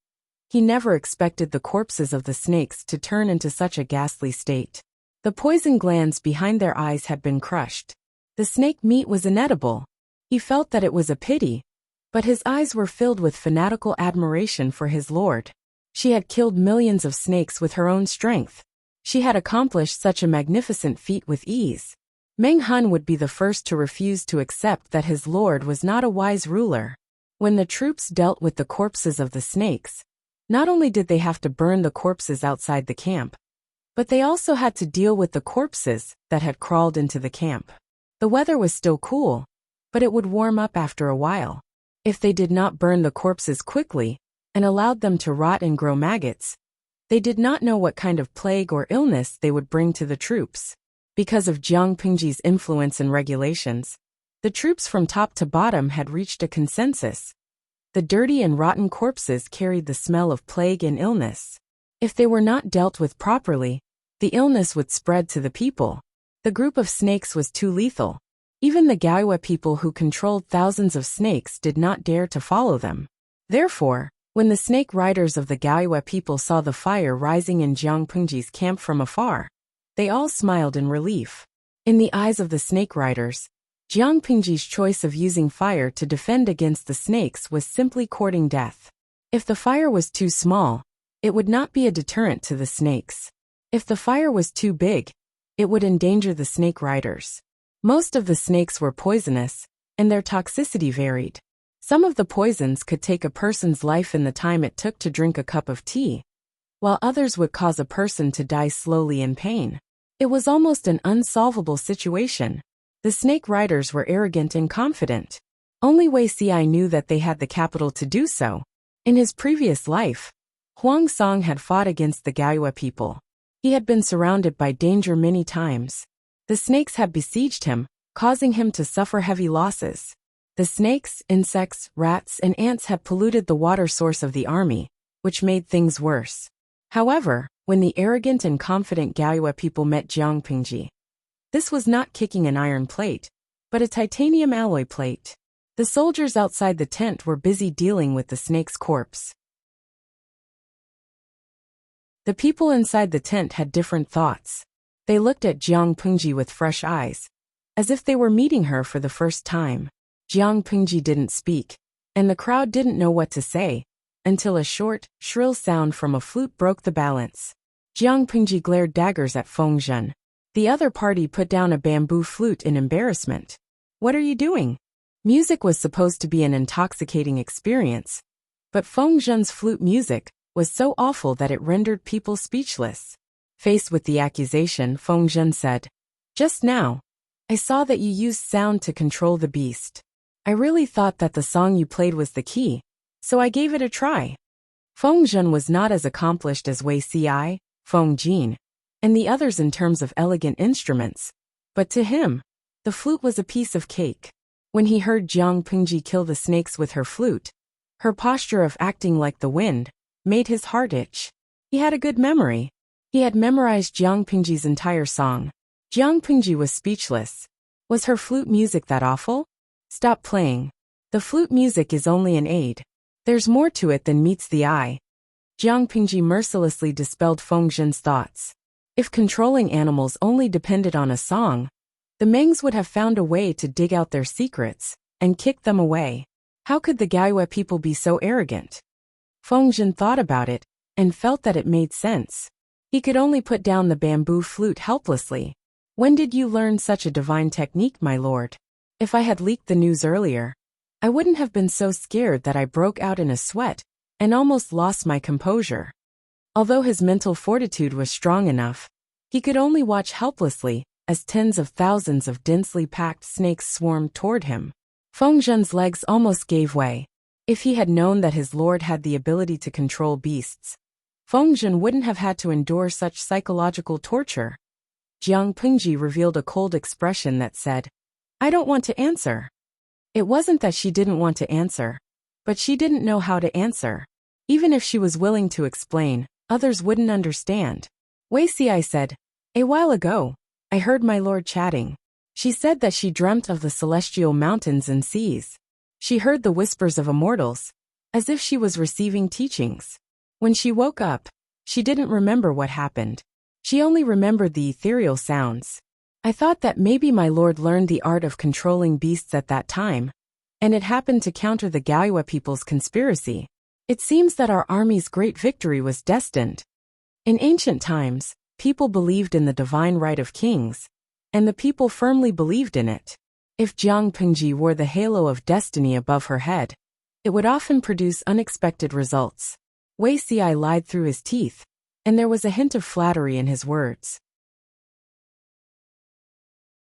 [SPEAKER 1] He never expected the corpses of the snakes to turn into such a ghastly state. The poison glands behind their eyes had been crushed. The snake meat was inedible. He felt that it was a pity, but his eyes were filled with fanatical admiration for his lord. She had killed millions of snakes with her own strength. She had accomplished such a magnificent feat with ease. Meng Hun would be the first to refuse to accept that his lord was not a wise ruler. When the troops dealt with the corpses of the snakes, not only did they have to burn the corpses outside the camp, but they also had to deal with the corpses that had crawled into the camp. The weather was still cool, but it would warm up after a while. If they did not burn the corpses quickly, and allowed them to rot and grow maggots. They did not know what kind of plague or illness they would bring to the troops. Because of Jiang Pingji's influence and regulations, the troops from top to bottom had reached a consensus. The dirty and rotten corpses carried the smell of plague and illness. If they were not dealt with properly, the illness would spread to the people. The group of snakes was too lethal. Even the Gaiwa people who controlled thousands of snakes did not dare to follow them. Therefore, when the snake riders of the Gaiwa people saw the fire rising in Jiang Pingji's camp from afar, they all smiled in relief. In the eyes of the snake riders, Jiang Pingji's choice of using fire to defend against the snakes was simply courting death. If the fire was too small, it would not be a deterrent to the snakes. If the fire was too big, it would endanger the snake riders. Most of the snakes were poisonous, and their toxicity varied. Some of the poisons could take a person's life in the time it took to drink a cup of tea, while others would cause a person to die slowly in pain. It was almost an unsolvable situation. The snake riders were arrogant and confident. Only Wei Xi knew that they had the capital to do so. In his previous life, Huang Song had fought against the Gaiwa people. He had been surrounded by danger many times. The snakes had besieged him, causing him to suffer heavy losses. The snakes, insects, rats, and ants had polluted the water source of the army, which made things worse. However, when the arrogant and confident Gaiwa people met Jiang Pingji, this was not kicking an iron plate, but a titanium alloy plate. The soldiers outside the tent were busy dealing with the snake's corpse. The people inside the tent had different thoughts. They looked at Jiang Pingji with fresh eyes, as if they were meeting her for the first time. Jiang Pingji didn't speak, and the crowd didn't know what to say, until a short, shrill sound from a flute broke the balance. Jiang Pingji glared daggers at Feng Zhen. The other party put down a bamboo flute in embarrassment. "What are you doing?" Music was supposed to be an intoxicating experience, but Feng Zhen's flute music was so awful that it rendered people speechless. Faced with the accusation, Feng Zhen said, "Just now, I saw that you used sound to control the beast. I really thought that the song you played was the key, so I gave it a try." Feng Zhen was not as accomplished as Wei Xi, Feng Jin, and the others in terms of elegant instruments, but to him, the flute was a piece of cake. When he heard Jiang Pingji kill the snakes with her flute, her posture of acting like the wind made his heart itch. He had a good memory. He had memorized Jiang Pingji's entire song. Jiang Pingji was speechless. Was her flute music that awful? Stop playing. The flute music is only an aid. There's more to it than meets the eye. Jiang Pingji mercilessly dispelled Feng Zhen's thoughts. If controlling animals only depended on a song, the Mengs would have found a way to dig out their secrets and kick them away. How could the Gaiwa people be so arrogant? Feng Zhen thought about it and felt that it made sense. He could only put down the bamboo flute helplessly. "When did you learn such a divine technique, my lord? If I had leaked the news earlier, I wouldn't have been so scared that I broke out in a sweat and almost lost my composure." Although his mental fortitude was strong enough, he could only watch helplessly as tens of thousands of densely packed snakes swarmed toward him. Feng Zhen's legs almost gave way. If he had known that his lord had the ability to control beasts, Feng Zhen wouldn't have had to endure such psychological torture. Jiang Pingji revealed a cold expression that said, "I don't want to answer." It wasn't that she didn't want to answer, but she didn't know how to answer. Even if she was willing to explain, others wouldn't understand. Wei Xi said, "A while ago, I heard my lord chatting. She said that she dreamt of the celestial mountains and seas. She heard the whispers of immortals, as if she was receiving teachings. When she woke up, she didn't remember what happened. She only remembered the ethereal sounds. I thought that maybe my lord learned the art of controlling beasts at that time, and it happened to counter the Gaiwa people's conspiracy. It seems that our army's great victory was destined. In ancient times, people believed in the divine right of kings, and the people firmly believed in it. If Jiang Pingji wore the halo of destiny above her head, it would often produce unexpected results." Wei Xi lied through his teeth, and there was a hint of flattery in his words.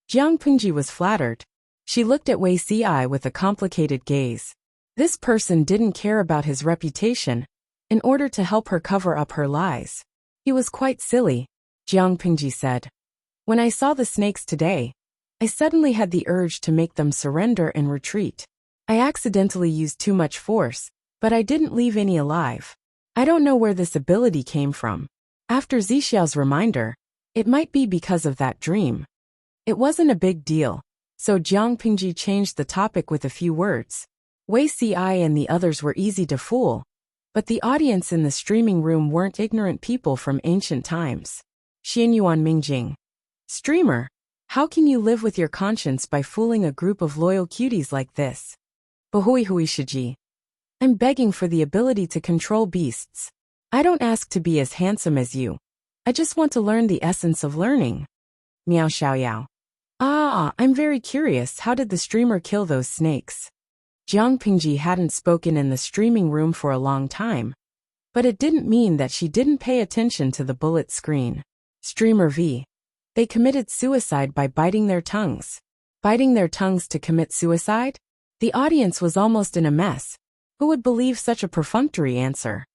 [SPEAKER 1] Jiang Pingji was flattered. She looked at Wei Xi with a complicated gaze. This person didn't care about his reputation in order to help her cover up her lies. He was quite silly, Jiang Pingji said. When I saw the snakes today, I suddenly had the urge to make them surrender and retreat. I accidentally used too much force, but I didn't leave any alive. I don't know where this ability came from. After Zixiao's reminder, it might be because of that dream. It wasn't a big deal, so Jiang Pingji changed the topic with a few words. Wei Ci and the others were easy to fool, but the audience in the streaming room weren't ignorant people from ancient times. Xianyuan Mingjing. Streamer, how can you live with your conscience by fooling a group of loyal cuties like this? Bahui Hui Shiji. I'm begging for the ability to control beasts. I don't ask to be as handsome as you. I just want to learn the essence of learning. Miao Xiaoyao. Ah, I'm very curious, how did the streamer kill those snakes? Jiang Pingji hadn't spoken in the streaming room for a long time, but it didn't mean that she didn't pay attention to the bullet screen. Streamer V. They committed suicide by biting their tongues. Biting their tongues to commit suicide? The audience was almost in a mess. Who would believe such a perfunctory answer?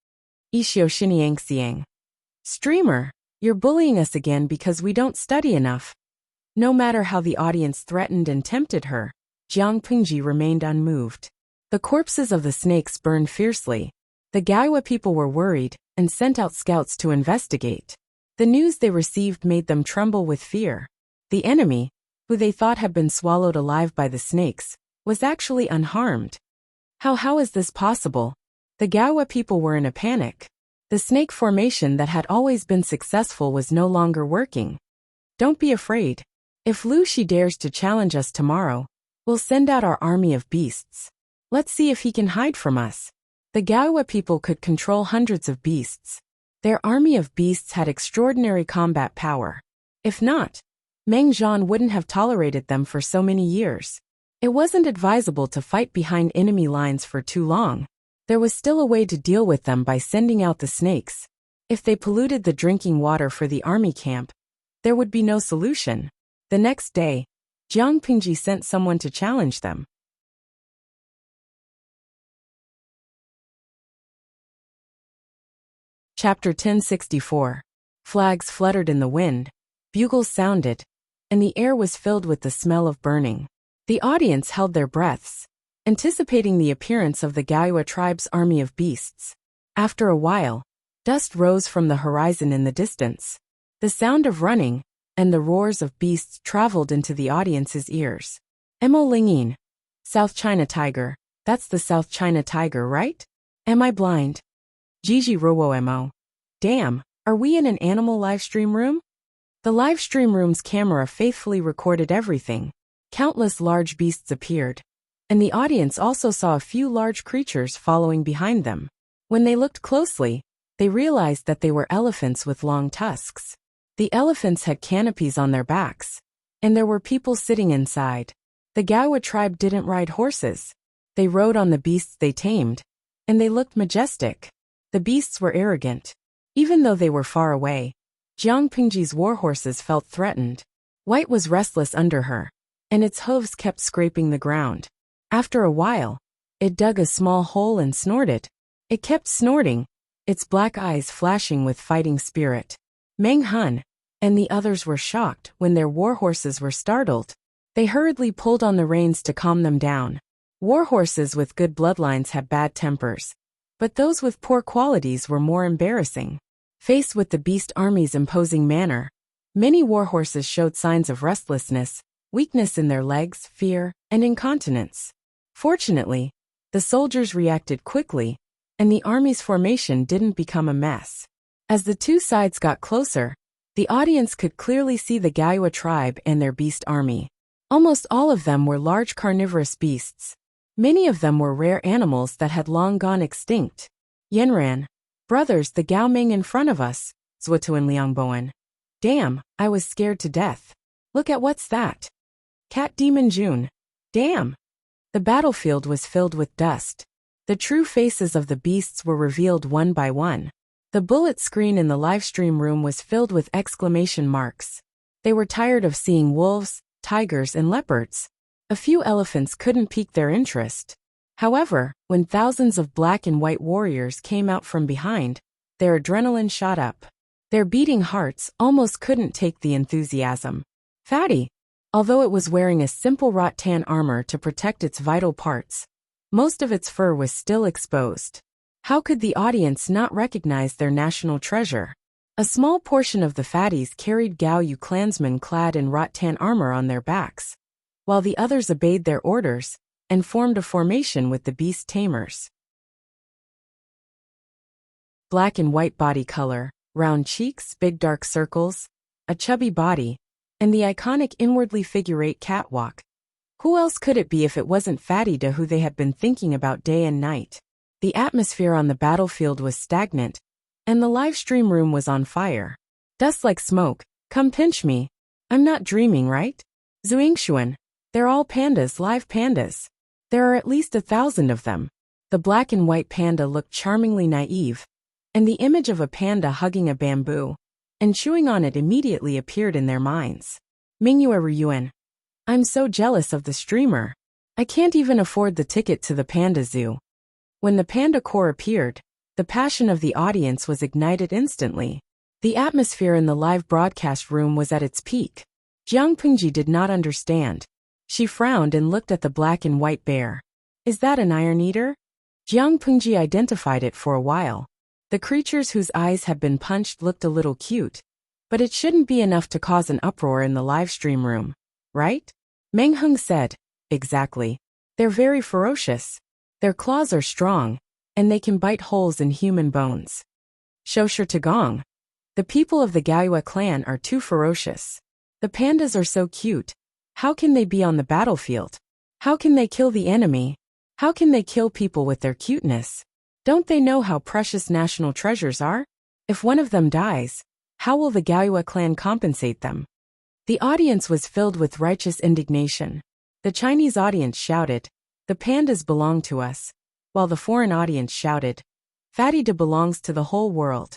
[SPEAKER 1] Ishio Xiniangxiang. Streamer, you're bullying us again because we don't study enough. No matter how the audience threatened and tempted her, Jiang Pingji remained unmoved. The corpses of the snakes burned fiercely. The Gaiwa people were worried and sent out scouts to investigate. The news they received made them tremble with fear. The enemy, who they thought had been swallowed alive by the snakes, was actually unharmed. How is this possible? The Gaiwa people were in a panic. The snake formation that had always been successful was no longer working. Don't be afraid. If Lu Shi dares to challenge us tomorrow, we'll send out our army of beasts. Let's see if he can hide from us. The Gaiwa people could control hundreds of beasts. Their army of beasts had extraordinary combat power. If not, Meng Zhan wouldn't have tolerated them for so many years. It wasn't advisable to fight behind enemy lines for too long. There was still a way to deal with them by sending out the snakes. If they polluted the drinking water for the army camp, there would be no solution. The next day, Jiang Pingji sent someone to challenge them. Chapter 1064. Flags fluttered in the wind, bugles sounded, and the air was filled with the smell of burning. The audience held their breaths, anticipating the appearance of the Gaiwa tribe's army of beasts. After a while, dust rose from the horizon in the distance. The sound of running and the roars of beasts traveled into the audience's ears. Mo Lingyin. South China tiger. That's the South China tiger, right? Am I blind? Gigi Rowo Mo. Damn, are we in an animal livestream room? The livestream room's camera faithfully recorded everything. Countless large beasts appeared, and the audience also saw a few large creatures following behind them. When they looked closely, they realized that they were elephants with long tusks. The elephants had canopies on their backs, and there were people sitting inside. The Gaiwa tribe didn't ride horses. They rode on the beasts they tamed, and they looked majestic. The beasts were arrogant. Even though they were far away, Jiang Pingji's warhorses felt threatened. White was restless under her, and its hooves kept scraping the ground. After a while, it dug a small hole and snorted. It kept snorting, its black eyes flashing with fighting spirit. Meng Hun and the others were shocked when their warhorses were startled. They hurriedly pulled on the reins to calm them down. Warhorses with good bloodlines had bad tempers, but those with poor qualities were more embarrassing. Faced with the beast army's imposing manner, many warhorses showed signs of restlessness, weakness in their legs, fear, and incontinence. Fortunately, the soldiers reacted quickly, and the army's formation didn't become a mess. As the two sides got closer, the audience could clearly see the Gaiwa tribe and their beast army. Almost all of them were large carnivorous beasts. Many of them were rare animals that had long gone extinct. Yenran. Brothers, the Gao Ming in front of us, Zhuotuan Liangboan. Damn, I was scared to death. Look at what's that? Cat Demon June. Damn. The battlefield was filled with dust. The true faces of the beasts were revealed one by one. The bullet screen in the livestream room was filled with exclamation marks. They were tired of seeing wolves, tigers, and leopards. A few elephants couldn't pique their interest. However, when thousands of black and white warriors came out from behind, their adrenaline shot up. Their beating hearts almost couldn't take the enthusiasm. Fatty, although it was wearing a simple rattan armor to protect its vital parts, most of its fur was still exposed. How could the audience not recognize their national treasure? A small portion of the fatties carried Gaoyu clansmen clad in rattan armor on their backs, while the others obeyed their orders and formed a formation with the beast tamers. Black and white body color, round cheeks, big dark circles, a chubby body, and the iconic inwardly figure-8 catwalk. Who else could it be if it wasn't Fatida, who they had been thinking about day and night? The atmosphere on the battlefield was stagnant, and the live stream room was on fire. Dust like smoke. Come pinch me. I'm not dreaming, right? Zuingshuan. They're all pandas, live pandas. There are at least 1,000 of them. The black and white panda looked charmingly naive, and the image of a panda hugging a bamboo and chewing on it immediately appeared in their minds. Mingyue Ryuan. I'm so jealous of the streamer. I can't even afford the ticket to the panda zoo. When the panda core appeared, the passion of the audience was ignited instantly. The atmosphere in the live broadcast room was at its peak. Jiang Pingji did not understand. She frowned and looked at the black and white bear. Is that an iron eater? Jiang Pingji identified it for a while. The creatures whose eyes had been punched looked a little cute, but it shouldn't be enough to cause an uproar in the live stream room, right? Meng Heng said, exactly. They're very ferocious. Their claws are strong, and they can bite holes in human bones. Shosher Tagong. The people of the Gaoyue clan are too ferocious. The pandas are so cute. How can they be on the battlefield? How can they kill the enemy? How can they kill people with their cuteness? Don't they know how precious national treasures are? If one of them dies, how will the Gaoyue clan compensate them? The audience was filled with righteous indignation. The Chinese audience shouted, the pandas belong to us, while the foreign audience shouted, Fatida belongs to the whole world.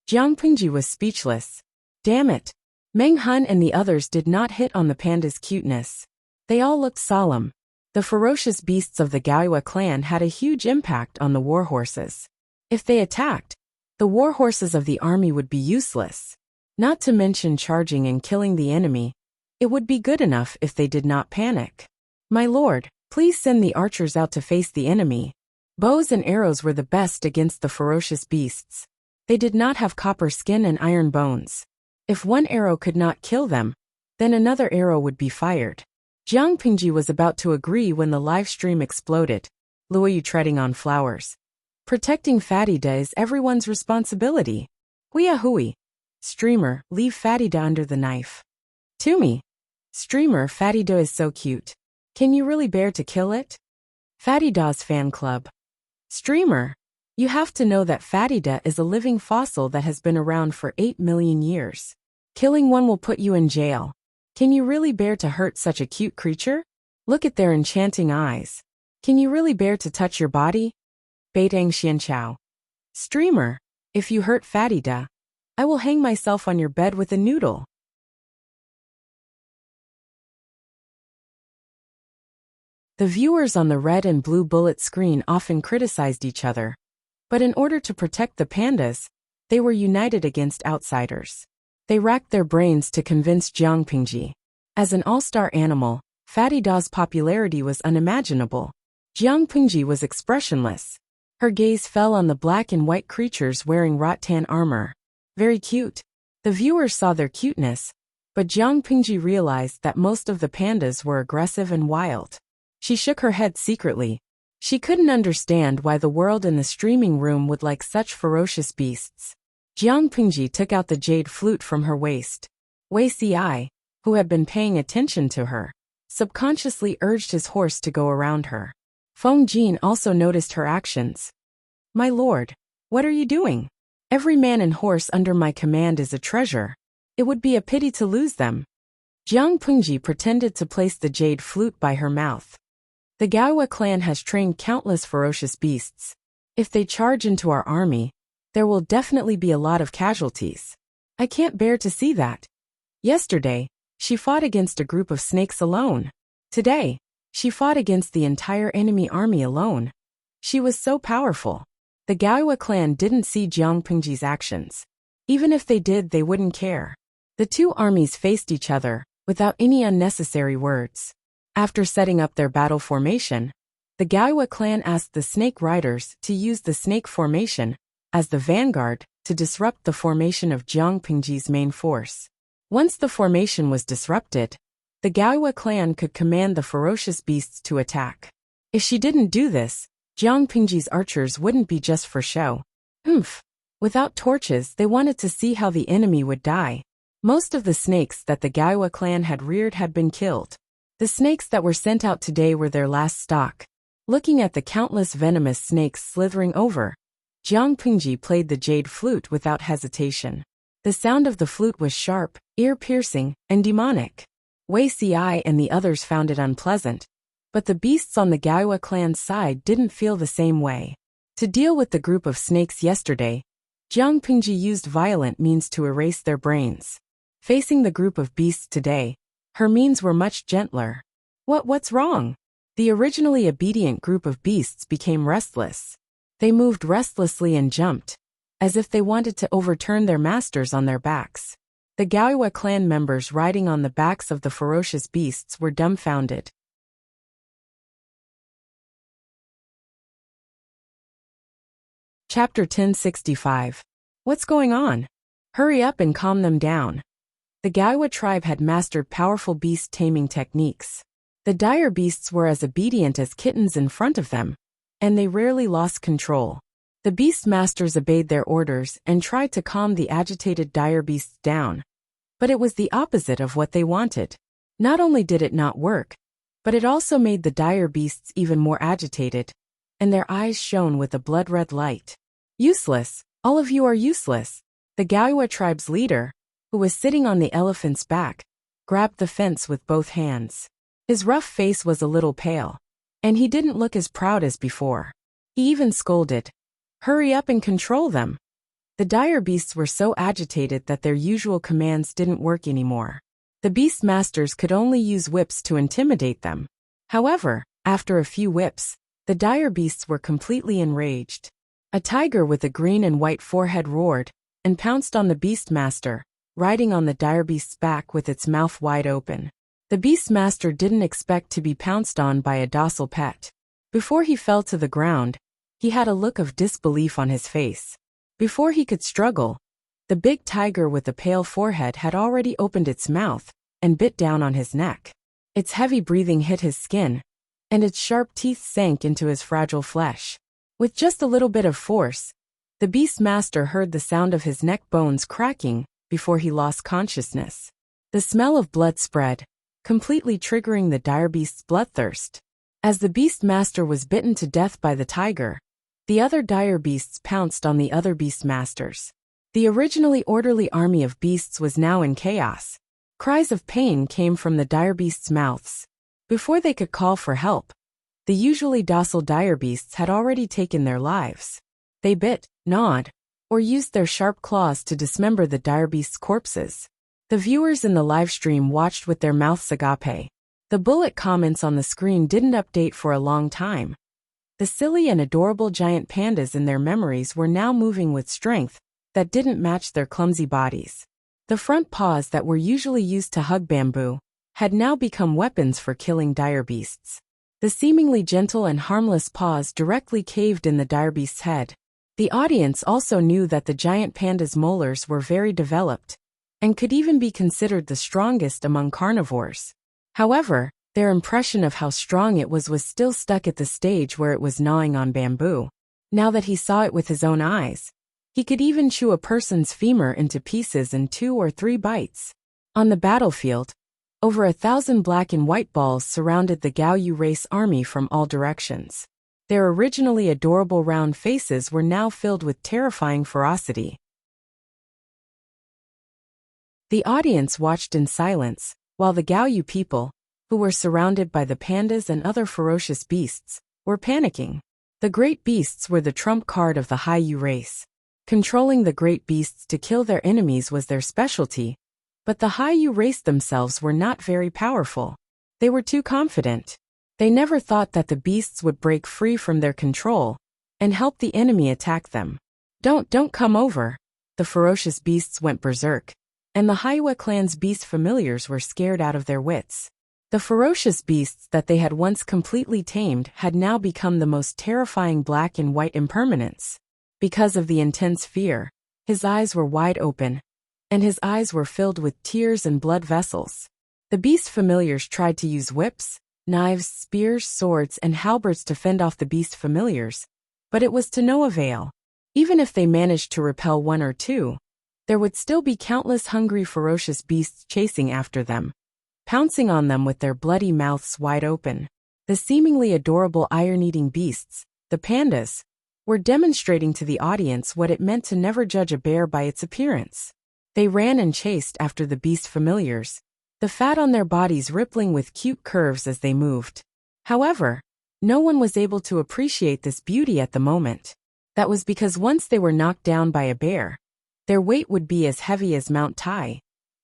[SPEAKER 1] Jiang Pingji was speechless. Damn it. Meng Hun and the others did not hit on the panda's cuteness. They all looked solemn. The ferocious beasts of the Gaoyue clan had a huge impact on the warhorses. If they attacked, the warhorses of the army would be useless. Not to mention charging and killing the enemy. It would be good enough if they did not panic. My lord, please send the archers out to face the enemy. Bows and arrows were the best against the ferocious beasts. They did not have copper skin and iron bones. If one arrow could not kill them, then another arrow would be fired. Jiang Pingji was about to agree when the live stream exploded. Luoyu treading on flowers. Protecting Fatida is everyone's responsibility. Huia hui. Streamer, leave Fatida under the knife. To me. Streamer, Fatida is so cute. Can you really bear to kill it? Fatida's fan club. Streamer, you have to know that Fatida is a living fossil that has been around for 8 million years. Killing one will put you in jail. Can you really bear to hurt such a cute creature? Look at their enchanting eyes. Can you really bear to touch your body? Beitang Xianchao. Streamer, if you hurt Fatida, I will hang myself on your bed with a noodle. The viewers on the red and blue bullet screen often criticized each other, but in order to protect the pandas, they were united against outsiders. They racked their brains to convince Jiang Pingji. As an all-star animal, Fatida's popularity was unimaginable. Jiang Pingji was expressionless. Her gaze fell on the black and white creatures wearing rattan armor. Very cute. The viewers saw their cuteness, but Jiang Pingji realized that most of the pandas were aggressive and wild. She shook her head secretly. She couldn't understand why the world in the streaming room would like such ferocious beasts. Jiang Pingji took out the jade flute from her waist. Wei Ci, who had been paying attention to her, subconsciously urged his horse to go around her. Feng Jin also noticed her actions. My lord, what are you doing? Every man and horse under my command is a treasure. It would be a pity to lose them. Jiang Pingji pretended to place the jade flute by her mouth. The Gaoyue clan has trained countless ferocious beasts. If they charge into our army, there will definitely be a lot of casualties. I can't bear to see that. Yesterday, she fought against a group of snakes alone. Today, She fought against the entire enemy army alone. She was so powerful. The Gaiwa clan didn't see Jiang Pingji's actions. Even if they did, they wouldn't care. The two armies faced each other, without any unnecessary words. After setting up their battle formation, the Gaiwa clan asked the Snake Riders to use the Snake Formation as the vanguard to disrupt the formation of Jiang Pingji's main force. Once the formation was disrupted, the Gaiwa clan could command the ferocious beasts to attack. If she didn't do this, Jiang Pingji's archers wouldn't be just for show. Without torches, they wanted to see how the enemy would die. Most of the snakes that the Gaiwa clan had reared had been killed. The snakes that were sent out today were their last stock. Looking at the countless venomous snakes slithering over, Jiang Pingji played the jade flute without hesitation. The sound of the flute was sharp, ear-piercing, and demonic. Wei Si and the others found it unpleasant, but the beasts on the Gaiwa clan's side didn't feel the same way. To deal with the group of snakes yesterday, Jiang Pingji used violent means to erase their brains. Facing the group of beasts today, her means were much gentler. What's wrong? The originally obedient group of beasts became restless. They moved restlessly and jumped, as if they wanted to overturn their masters on their backs. The Gaiwa clan members riding on the backs of the ferocious beasts were dumbfounded. Chapter 1065. What's going on? Hurry up and calm them down. The Gaiwa tribe had mastered powerful beast taming techniques. The dire beasts were as obedient as kittens in front of them, and they rarely lost control. The beast masters obeyed their orders and tried to calm the agitated dire beasts down, but it was the opposite of what they wanted. Not only did it not work, but it also made the dire beasts even more agitated, and their eyes shone with a blood-red light. Useless, all of you are useless. The Gaiwa tribe's leader, who was sitting on the elephant's back, grabbed the fence with both hands. His rough face was a little pale, and he didn't look as proud as before. He even scolded, "Hurry up and control them." The dire beasts were so agitated that their usual commands didn't work anymore. The beast masters could only use whips to intimidate them. However, after a few whips, the dire beasts were completely enraged. A tiger with a green and white forehead roared and pounced on the beast master, riding on the dire beast's back with its mouth wide open. The beast master didn't expect to be pounced on by a docile pet. Before he fell to the ground, he had a look of disbelief on his face. Before he could struggle, the big tiger with the pale forehead had already opened its mouth and bit down on his neck. Its heavy breathing hit his skin, and its sharp teeth sank into his fragile flesh. With just a little bit of force, the beast master heard the sound of his neck bones cracking before he lost consciousness. The smell of blood spread, completely triggering the dire beast's bloodthirst. As the beast master was bitten to death by the tiger, the other dire beasts pounced on the other beast masters. The originally orderly army of beasts was now in chaos. Cries of pain came from the dire beasts' mouths. Before they could call for help, the usually docile dire beasts had already taken their lives. They bit, gnawed, or used their sharp claws to dismember the dire beasts' corpses. The viewers in the live stream watched with their mouths agape. The bullet comments on the screen didn't update for a long time. The silly and adorable giant pandas in their memories were now moving with strength that didn't match their clumsy bodies. The front paws that were usually used to hug bamboo had now become weapons for killing dire beasts. The seemingly gentle and harmless paws directly caved in the dire beast's head. The audience also knew that the giant panda's molars were very developed and could even be considered the strongest among carnivores. However, their impression of how strong it was still stuck at the stage where it was gnawing on bamboo. Now that he saw it with his own eyes, he could even chew a person's femur into pieces in 2 or 3 bites. On the battlefield, over 1,000 black and white balls surrounded the Gaoyu race army from all directions. Their originally adorable round faces were now filled with terrifying ferocity. The audience watched in silence, while the Gaoyu people, who were surrounded by the pandas and other ferocious beasts, were panicking. The great beasts were the trump card of the Haiyu race. Controlling the great beasts to kill their enemies was their specialty, but the Haiyu race themselves were not very powerful. They were too confident. They never thought that the beasts would break free from their control and help the enemy attack them. Don't come over. The ferocious beasts went berserk, and the Haiwa clan's beast familiars were scared out of their wits. The ferocious beasts that they had once completely tamed had now become the most terrifying black and white impermanents. Because of the intense fear, his eyes were wide open, and his eyes were filled with tears and blood vessels. The beast familiars tried to use whips, knives, spears, swords, and halberds to fend off the beast familiars, but it was to no avail. Even if they managed to repel one or two, there would still be countless hungry, ferocious beasts chasing after them, pouncing on them with their bloody mouths wide open. The seemingly adorable iron-eating beasts, the pandas, were demonstrating to the audience what it meant to never judge a bear by its appearance. They ran and chased after the beast familiars, the fat on their bodies rippling with cute curves as they moved. However, no one was able to appreciate this beauty at the moment. That was because once they were knocked down by a bear, their weight would be as heavy as Mount Tai,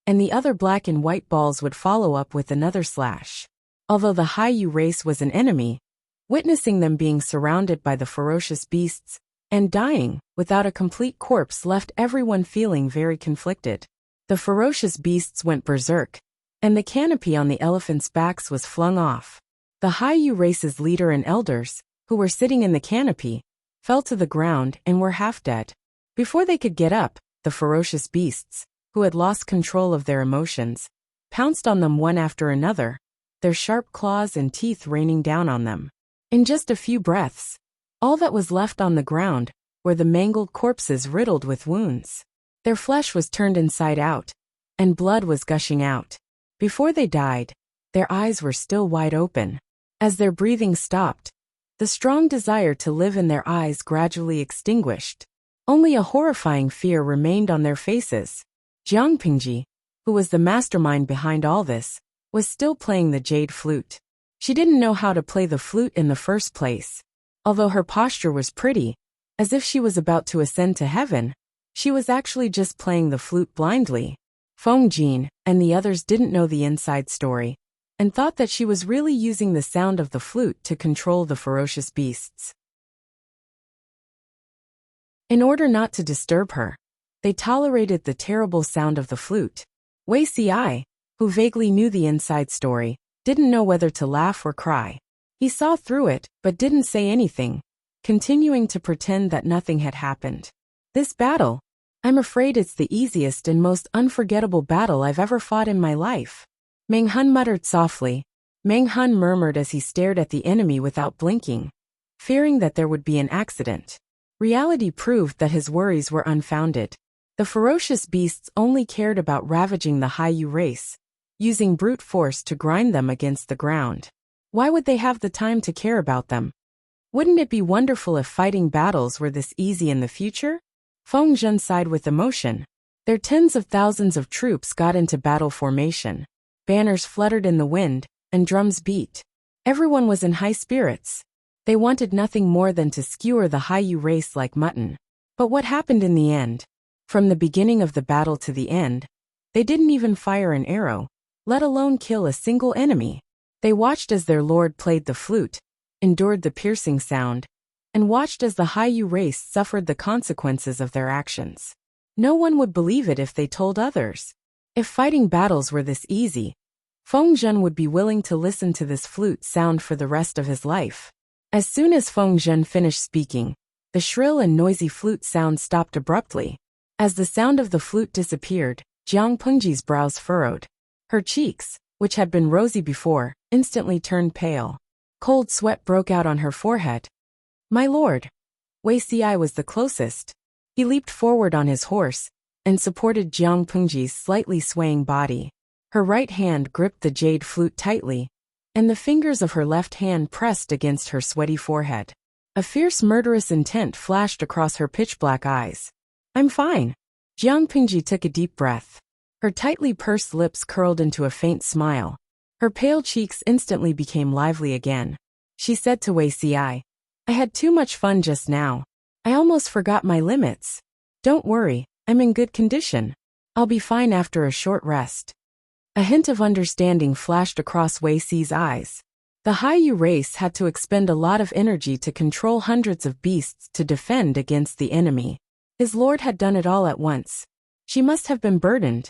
[SPEAKER 1] and the other black and white balls would follow up with another slash. Although the Haiyu race was an enemy, witnessing them being surrounded by the ferocious beasts and dying without a complete corpse left everyone feeling very conflicted. The ferocious beasts went berserk, and the canopy on the elephants' backs was flung off. The Haiyu race's leader and elders, who were sitting in the canopy, fell to the ground and were half dead. Before they could get up, the ferocious beasts, who had lost control of their emotions, pounced on them one after another, their sharp claws and teeth raining down on them. In just a few breaths, all that was left on the ground were the mangled corpses riddled with wounds. Their flesh was turned inside out, and blood was gushing out. Before they died, their eyes were still wide open. As their breathing stopped, the strong desire to live in their eyes gradually extinguished. Only a horrifying fear remained on their faces. Jiang Pingji, who was the mastermind behind all this, was still playing the jade flute. She didn't know how to play the flute in the first place. Although her posture was pretty, as if she was about to ascend to heaven, she was actually just playing the flute blindly. Feng Jin and the others didn't know the inside story, and thought that she was really using the sound of the flute to control the ferocious beasts. In order not to disturb her, they tolerated the terrible sound of the flute. Wei Ci, who vaguely knew the inside story, didn't know whether to laugh or cry. He saw through it, but didn't say anything, continuing to pretend that nothing had happened. This battle, I'm afraid it's the easiest and most unforgettable battle I've ever fought in my life. Meng Hun muttered softly. Meng Hun murmured as he stared at the enemy without blinking, fearing that there would be an accident. Reality proved that his worries were unfounded. The ferocious beasts only cared about ravaging the Haiyu race, using brute force to grind them against the ground. Why would they have the time to care about them? Wouldn't it be wonderful if fighting battles were this easy in the future? Feng Zhen sighed with emotion. Their tens of thousands of troops got into battle formation. Banners fluttered in the wind, and drums beat. Everyone was in high spirits. They wanted nothing more than to skewer the Haiyu race like mutton. But what happened in the end? From the beginning of the battle to the end, they didn't even fire an arrow, let alone kill a single enemy. They watched as their lord played the flute, endured the piercing sound, and watched as the Haiyu race suffered the consequences of their actions. No one would believe it if they told others. If fighting battles were this easy, Feng Zhen would be willing to listen to this flute sound for the rest of his life. As soon as Feng Zhen finished speaking, the shrill and noisy flute sound stopped abruptly. As the sound of the flute disappeared, Jiang Pengji's brows furrowed. Her cheeks, which had been rosy before, instantly turned pale. Cold sweat broke out on her forehead. My lord. Wei Ci was the closest. He leaped forward on his horse and supported Jiang Pengji's slightly swaying body. Her right hand gripped the jade flute tightly, and the fingers of her left hand pressed against her sweaty forehead. A fierce murderous intent flashed across her pitch-black eyes. I'm fine. Jiang Pengji took a deep breath. Her tightly pursed lips curled into a faint smile. Her pale cheeks instantly became lively again. She said to Wei Ci, I had too much fun just now. I almost forgot my limits. Don't worry, I'm in good condition. I'll be fine after a short rest. A hint of understanding flashed across Wei Ci's eyes. The Haiyu race had to expend a lot of energy to control hundreds of beasts to defend against the enemy. His lord had done it all at once. She must have been burdened.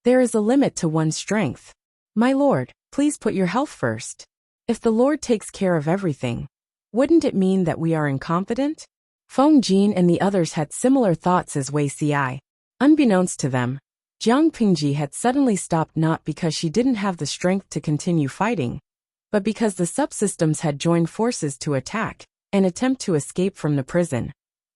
[SPEAKER 1] There is a limit to one's strength. My lord, please put your health first. If the Lord takes care of everything, wouldn't it mean that we are incompetent? Feng Jin and the others had similar thoughts as Wei Xiai. Unbeknownst to them, Jiang Pingji had suddenly stopped not because she didn't have the strength to continue fighting, but because the subsystems had joined forces to attack and attempt to escape from the prison.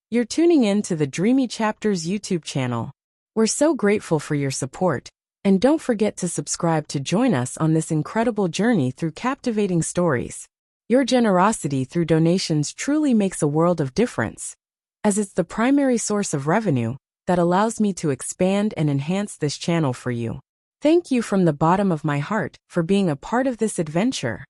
[SPEAKER 1] You're tuning in to the Dreamy Chapters YouTube channel. We're so grateful for your support, and don't forget to subscribe to join us on this incredible journey through captivating stories. Your generosity through donations truly makes a world of difference, as it's the primary source of revenue that allows me to expand and enhance this channel for you. Thank you from the bottom of my heart for being a part of this adventure.